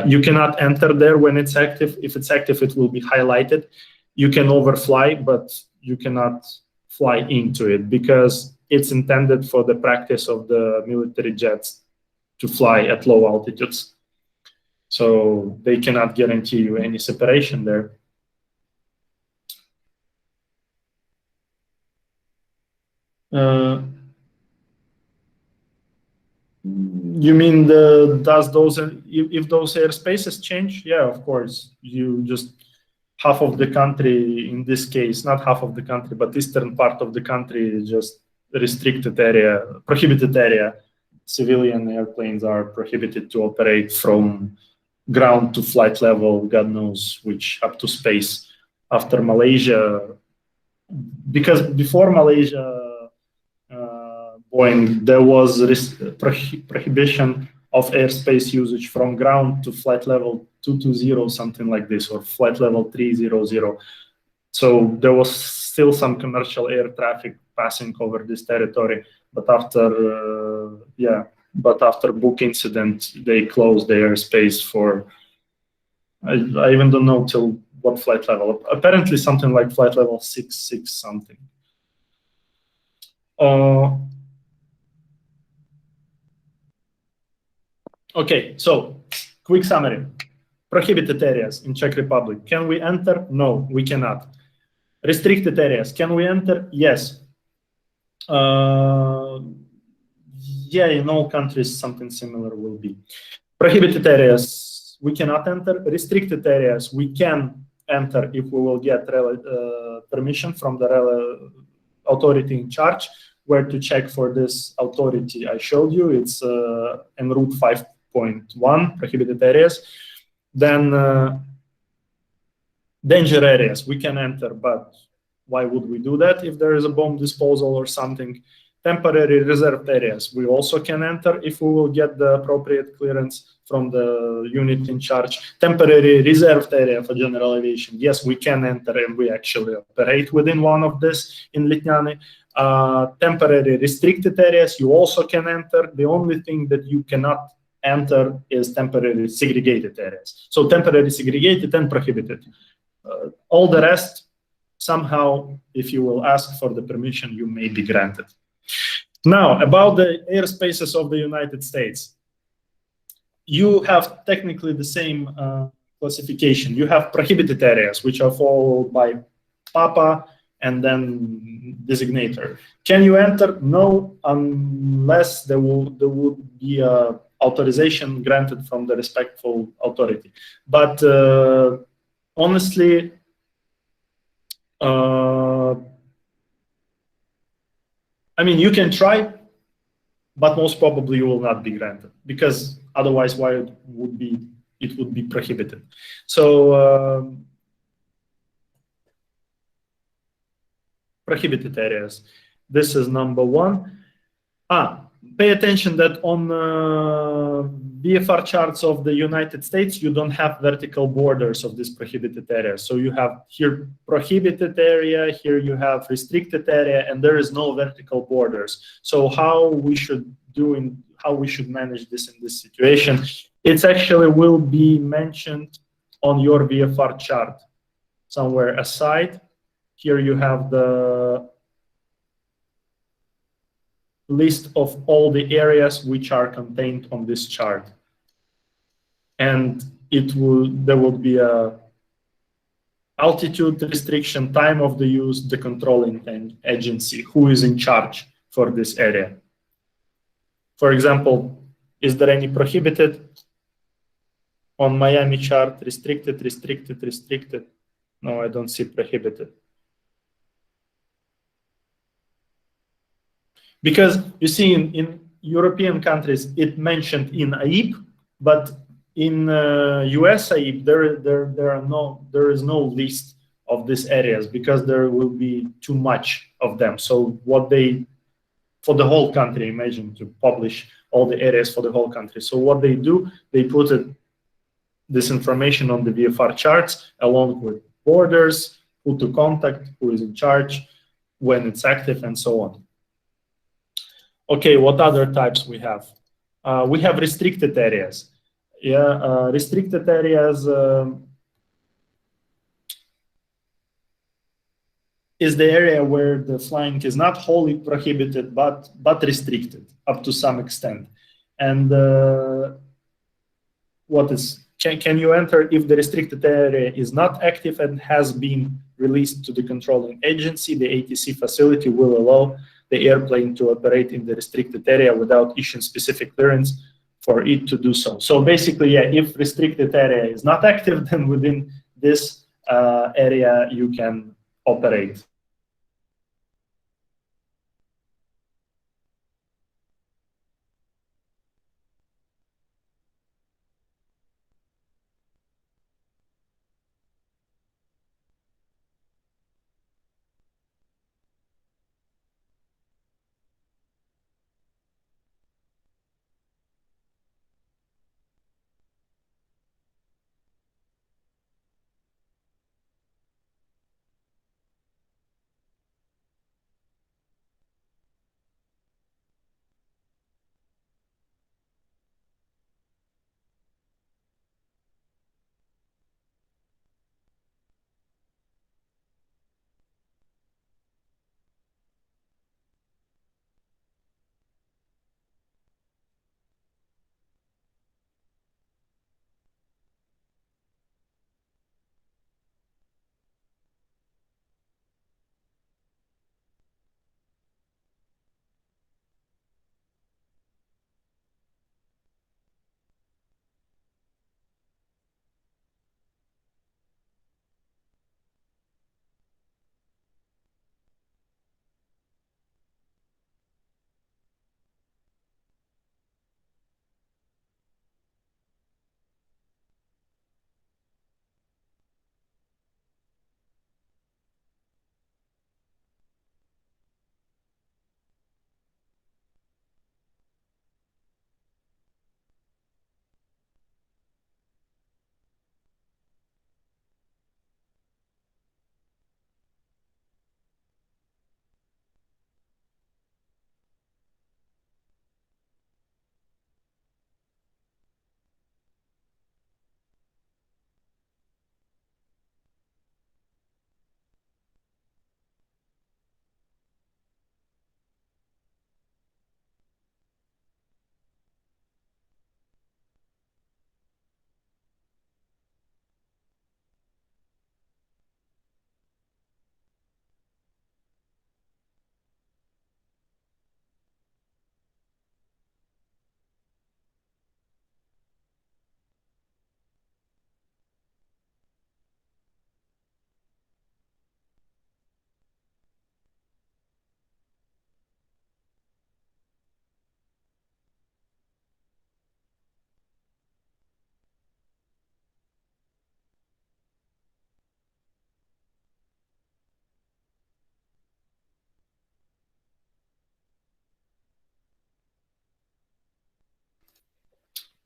Speaker 1: You cannot enter there when it's active. If it's active, it will be highlighted. You can overfly, but you cannot fly into it because it's intended for the practice of the military jets to fly at low altitudes. So they cannot guarantee you any separation there. You mean if those airspaces change? Yeah, of course. You just half of the country, in this case, not half of the country, but eastern part of the country is just restricted area, prohibited area. Civilian airplanes are prohibited to operate from ground to flight level, God knows which, up to space. After Malaysia, because before Malaysia, Boeing, there was prohibition of airspace usage from ground to flight level 220, something like this, or flight level 300. So there was still some commercial air traffic passing over this territory, but after Buk incident, they closed the airspace for, I even don't know till what flight level. Apparently something like flight level 6 something. Okay, so quick summary. Prohibited areas in Czech Republic. Can we enter? No, we cannot. Restricted areas. Can we enter? Yes. Yeah, in all countries, something similar will be. Prohibited areas, we cannot enter. Restricted areas, we can enter if we will get permission from the authority in charge. Where to check for this authority I showed you, it's en route 5.1, prohibited areas. Then danger areas, we can enter, but why would we do that if there is a bomb disposal or something? temporary reserved areas we also can enter if we will get the appropriate clearance from the unit in charge. Temporary reserved area for general aviation, yes, we can enter, and we actually operate within one of this in Lithuania. Temporary restricted areas you also can enter. The only thing that you cannot enter is temporary segregated areas. So temporary segregated and prohibited. All the rest, somehow, if you will ask for the permission, you may be granted. Now, about the airspaces of the United States. You have technically the same classification. You have prohibited areas, which are followed by PAPA and then designator. Can you enter? No, unless there would be a authorization granted from the respectful authority. But honestly, I mean, you can try, but most probably you will not be granted, because otherwise, why it would be prohibited. So prohibited areas. This is number one. Pay attention that on VFR charts of the United States, you don't have vertical borders of this prohibited area. So you have here prohibited area, here you have restricted area, and there is no vertical borders. So how we should manage this in this situation? It actually will be mentioned on your VFR chart somewhere aside. Here you have the list of all the areas which are contained on this chart. And there will be a altitude restriction, time of the use, the controlling agency, who is in charge for this area. For example, is there any prohibited? On Miami chart, restricted, restricted, restricted. No, I don't see prohibited. Because you see, in European countries, it mentioned in AIP, but in US AIP, there is no list of these areas, because there will be too much of them. So for the whole country, imagine to publish all the areas for the whole country. So what they do, they put this information on the VFR charts along with borders, who to contact, who is in charge, when it's active, and so on. Okay, what other types we have? We have restricted areas. Yeah, restricted areas is the area where the flying is not wholly prohibited, but restricted up to some extent. And can you enter if the restricted area is not active and has been released to the controlling agency? The ATC facility will allow the airplane to operate in the restricted area without issuing specific clearance for it to do so. So basically, yeah, if restricted area is not active, then within this area you can operate.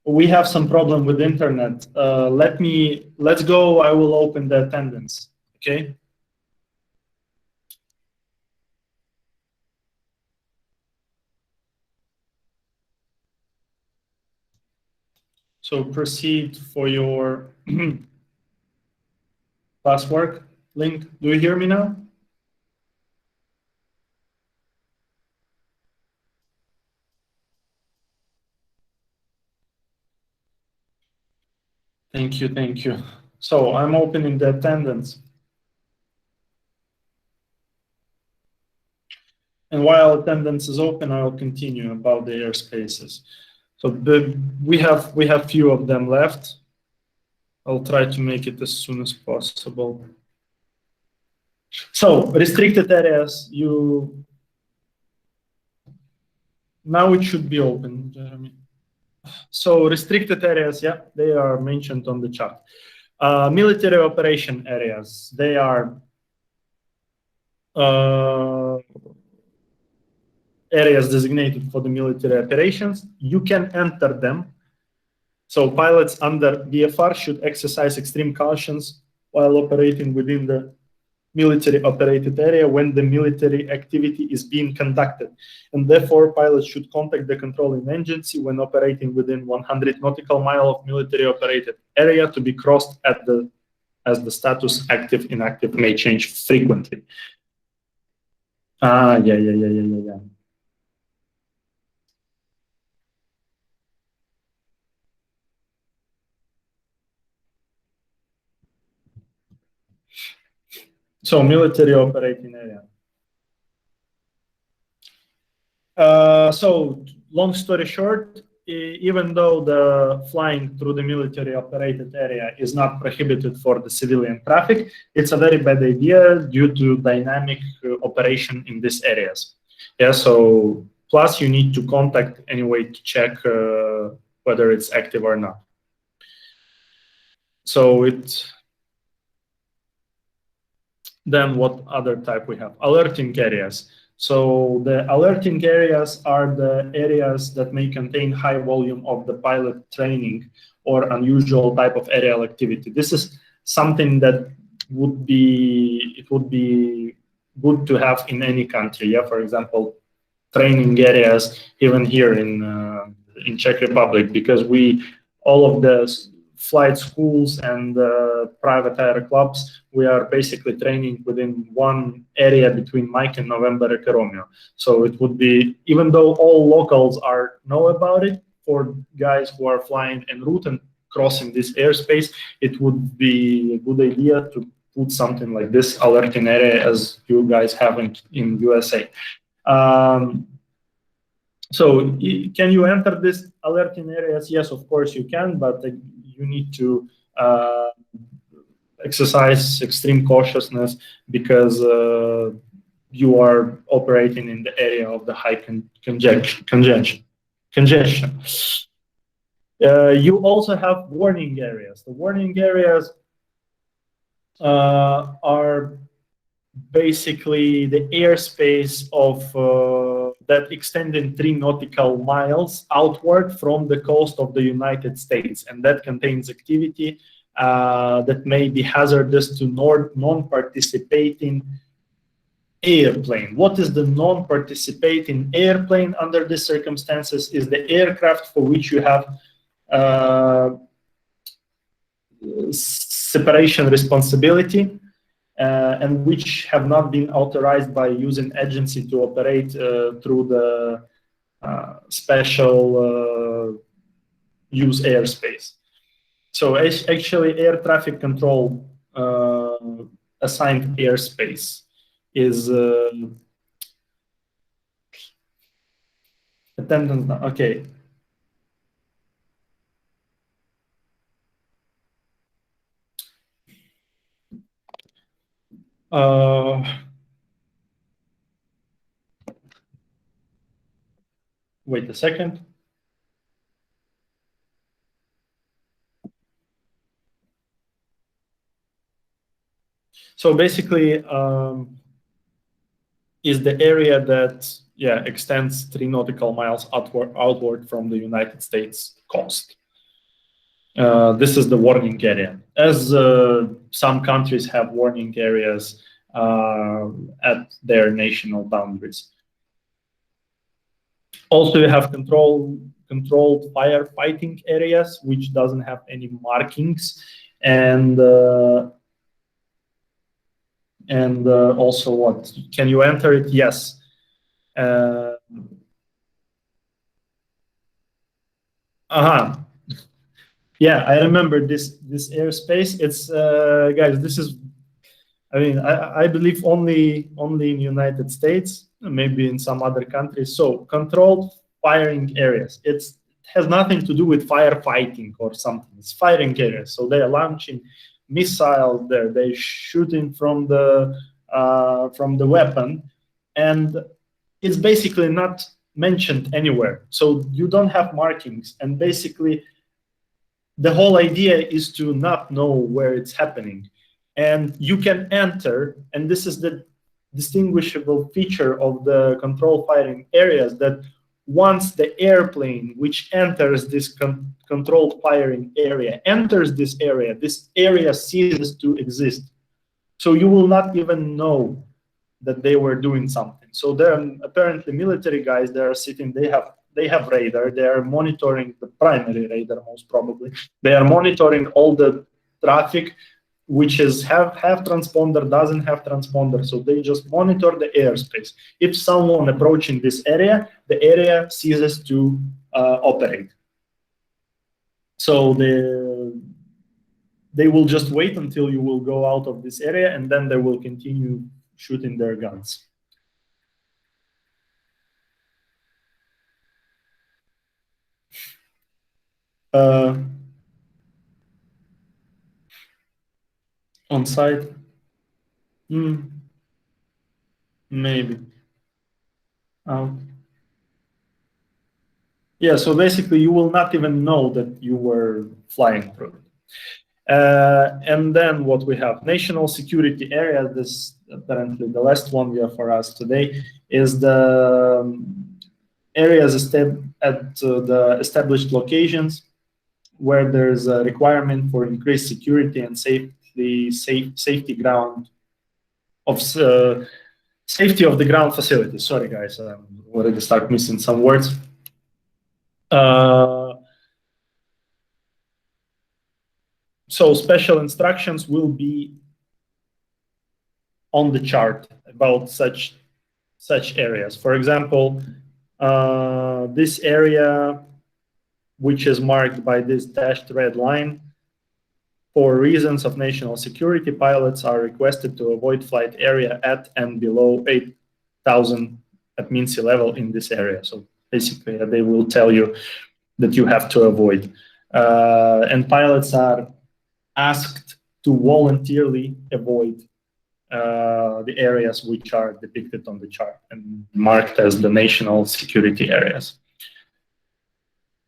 Speaker 1: We have some problem with internet. Let's go. I will open the attendance. Okay. So proceed for your classwork link. Do you hear me now? Thank you, thank you. So I'm opening the attendance. And while attendance is open, I will continue about the airspaces. So we have few of them left. I'll try to make it as soon as possible. So restricted areas, now it should be open, Jeremy. So restricted areas, yeah, they are mentioned on the chart. Military operation areas, they are areas designated for the military operations. You can enter them. So pilots under VFR should exercise extreme cautions while operating within the military operated area when the military activity is being conducted. And therefore, pilots should contact the controlling agency when operating within 100 nautical miles of military operated area to be crossed as the status active, inactive may change frequently. Yeah. So military operating area. So long story short, even though the flying through the military operated area is not prohibited for the civilian traffic, it's a very bad idea due to dynamic operation in these areas. Yeah, so plus you need to contact anyway to check whether it's active or not. So then what other type we have? Alerting areas. So the alerting areas are the areas that may contain high volume of the pilot training or unusual type of aerial activity. This is something that would be good to have in any country. Yeah, for example, training areas even here in Czech Republic, because all of the flight schools and private air clubs, we are basically training within one area between Mike and November Romeo. So it would be, even though all locals know about it, for guys who are flying en route and crossing this airspace, it would be a good idea to put something like this alerting area as you guys have in USA. So can you enter this alerting areas? Yes, of course you can, but you need to exercise extreme cautiousness because you are operating in the area of the high congestion. You also have warning areas. The warning areas are basically the airspace of that extending 3 nautical miles outward from the coast of the United States, and that contains activity that may be hazardous to non-participating airplane. What is the non-participating airplane under these circumstances? Is the aircraft for which you have separation responsibility and which have not been authorized by using agency to operate through the special use airspace. So actually air traffic control assigned airspace is attendance. Okay. Wait a second. So basically, is the area that extends 3 nautical miles outward from the United States coast. This is the warning area. As some countries have warning areas at their national boundaries. Also, you have controlled firefighting areas, which doesn't have any markings, and also what? Can you enter it? Yes. Yeah, I remember this airspace. It's guys. This is, I mean, I believe only in United States, maybe in some other countries. So controlled firing areas. It has nothing to do with firefighting or something. It's firing areas. So they are launching missiles there. They're shooting from the weapon, and it's basically not mentioned anywhere. So you don't have markings, and basically the whole idea is to not know where it's happening. And you can enter, and this is the distinguishable feature of the control firing areas, that once the airplane which enters this controlled firing area enters this area ceases to exist. So you will not even know that they were doing something. So there are apparently military guys that are sitting, they have radar, they are monitoring the primary radar most probably. They are monitoring all the traffic, which is have transponder, doesn't have transponder. So they just monitor the airspace. If someone approaching this area, the area ceases to operate. So they will just wait until you will go out of this area, and then they will continue shooting their guns. On site, maybe. Yeah, so basically you will not even know that you were flying through it. And then what we have, national security area, this apparently the last one we have for us today, is the areas at the established locations where there's a requirement for increased security and safety ground of safety of the ground facilities. Sorry guys, I already start missing some words. So special instructions will be on the chart about such areas. For example, this area, which is marked by this dashed red line, for reasons of national security, pilots are requested to avoid flight area at and below 8,000 at mean sea level in this area. So basically, they will tell you that you have to avoid. And pilots are asked to voluntarily avoid the areas which are depicted on the chart and marked as the national security areas.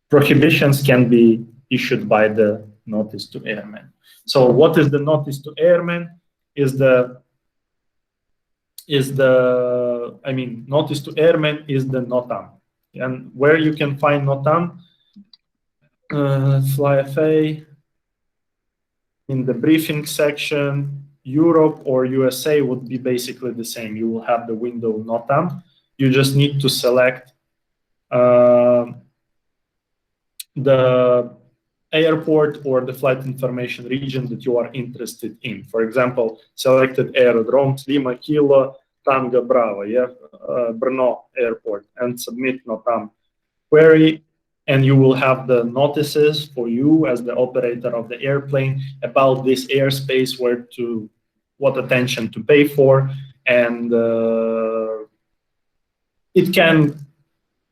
Speaker 1: Prohibitions can be issued by the notice to airmen. So what is the notice to airmen? Notice to airmen is the NOTAM. And where you can find NOTAM, FlyFA, in the briefing section, Europe or USA would be basically the same. You will have the window NOTAM. You just need to select the airport or the flight information region that you are interested in. For example, selected aerodromes, Lima, Kilo, Tango, Bravo, yeah, Brno Airport, and submit NOTAM query, and you will have the notices for you as the operator of the airplane about this airspace, what attention to pay for, and the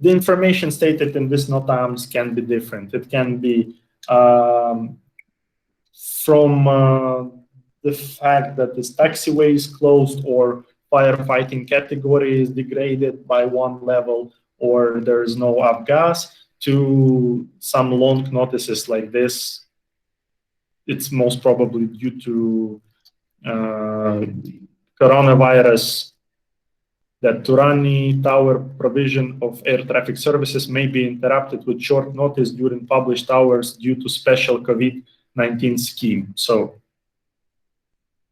Speaker 1: information stated in this NOTAMs can be different. It can be from the fact that this taxiway is closed, or firefighting category is degraded by one level, or there is no avgas, to some long notices like this. It's most probably due to coronavirus that Turani Tower provision of air traffic services may be interrupted with short notice during published hours due to special COVID-19 scheme. So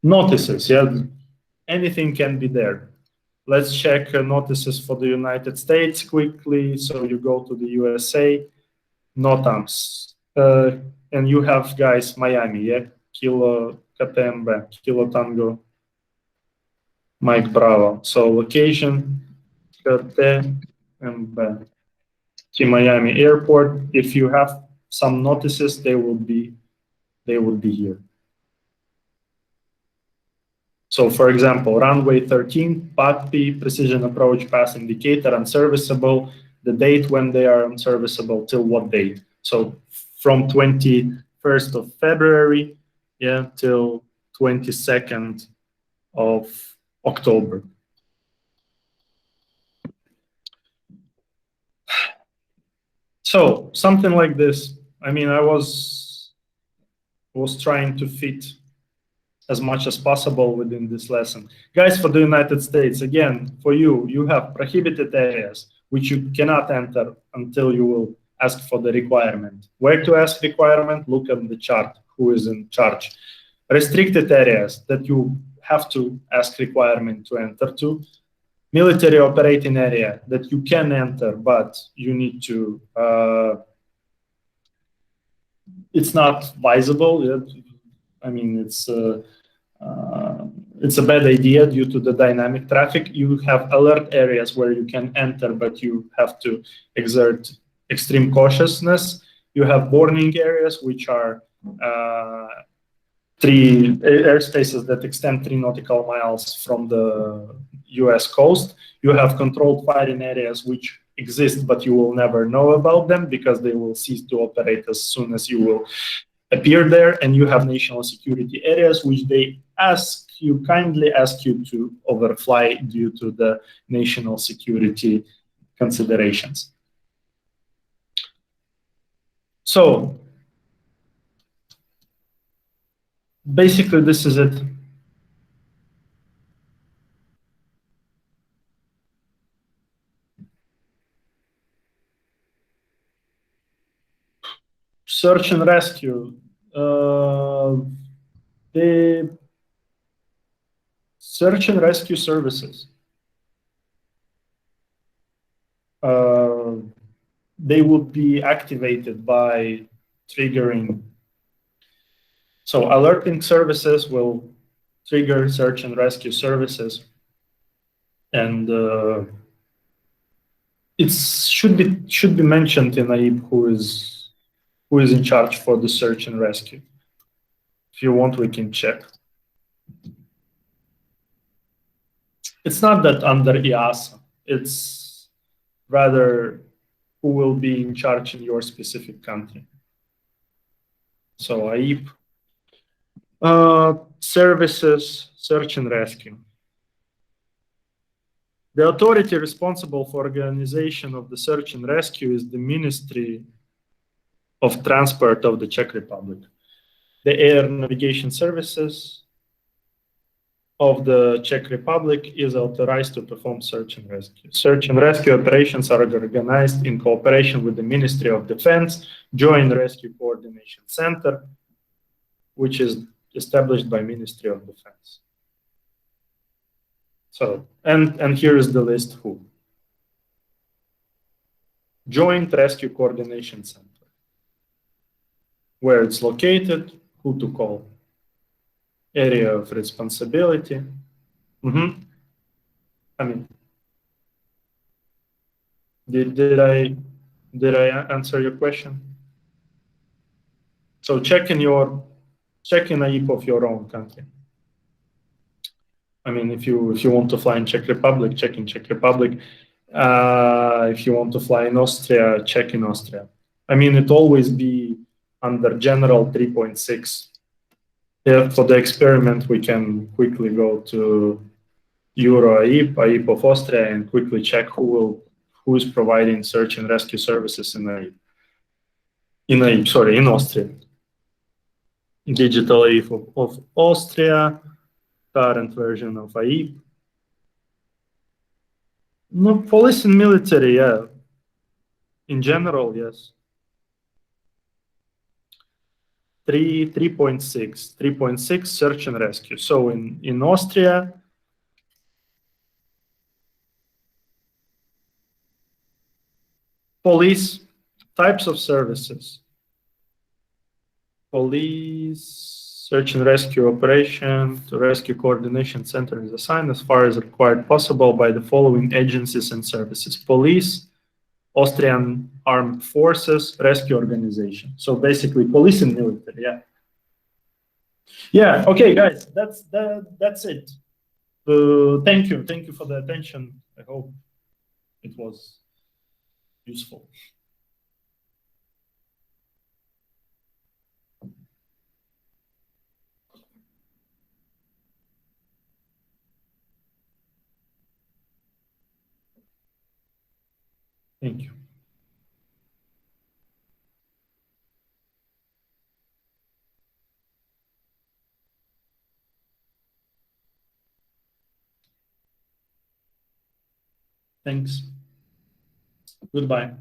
Speaker 1: notices, yeah, anything can be there. Let's check notices for the United States quickly. So you go to the USA, NOTAMs, and you have, guys, Miami, yeah, Kilo Katembe, Kilo Tango, Mike Bravo. So location, Katembe, Miami Airport. If you have some notices, they will be here. So, for example, runway 13, PACP, precision approach path indicator, unserviceable, the date when they are unserviceable, till what date? So from 21st of February, yeah, till 22nd of October. So something like this. I mean, I was trying to fit as much as possible within this lesson. Guys, for the United States, again, for you have prohibited areas which you cannot enter until you will ask for the requirement. Where to ask requirement? Look at the chart, who is in charge. Restricted areas that you have to ask requirement to enter to. Military operating area that you can enter, but you need to, it's not visible. I mean, it's a bad idea due to the dynamic traffic. You have alert areas where you can enter, but you have to exert extreme cautiousness. You have boarding areas, which are 3 airspaces that extend 3 nautical miles from the US coast. You have controlled firing areas, which exist, but you will never know about them because they will cease to operate as soon as you will appear there. And you have national security areas, which they kindly ask you to overfly due to the national security considerations. So basically, this is it. Search and rescue. The search and rescue services, they would be activated by triggering. So alerting services will trigger search and rescue services, and it should be mentioned in AIP who is in charge for the search and rescue. If you want, we can check. It's not that under EASA, it's rather who will be in charge in your specific country. So AIP, services, search and rescue. The authority responsible for organization of the search and rescue is the Ministry of Transport of the Czech Republic. The Air Navigation Services of the Czech Republic is authorized to perform search and rescue. Search and rescue operations are organized in cooperation with the Ministry of Defense Joint Rescue Coordination Center, which is established by Ministry of Defense. So, and here is the list who. Joint Rescue Coordination Center. Where it's located, who to call. Area of responsibility. I mean, did I answer your question? So check in AIP of your own country. I mean, if you want to fly in Czech Republic, check in Czech Republic. If you want to fly in Austria, check in Austria. I mean, it always be under General 3.6. Yeah, for the experiment, we can quickly go to Euro AIP of Austria, and quickly check who is providing search and rescue services in AIP. In Austria. Digital AIP of Austria, current version of AIP. No, police and military, yeah. In general, yes. 3.6 search and rescue. So in Austria, police, types of services. Police, search and rescue operation, to rescue coordination center is assigned as far as required possible by the following agencies and services. Police, Austrian Armed Forces, rescue organization. So basically police and military, yeah. Yeah, okay, guys, that's it. Thank you for the attention. I hope it was useful. Thank you. Thanks. Goodbye.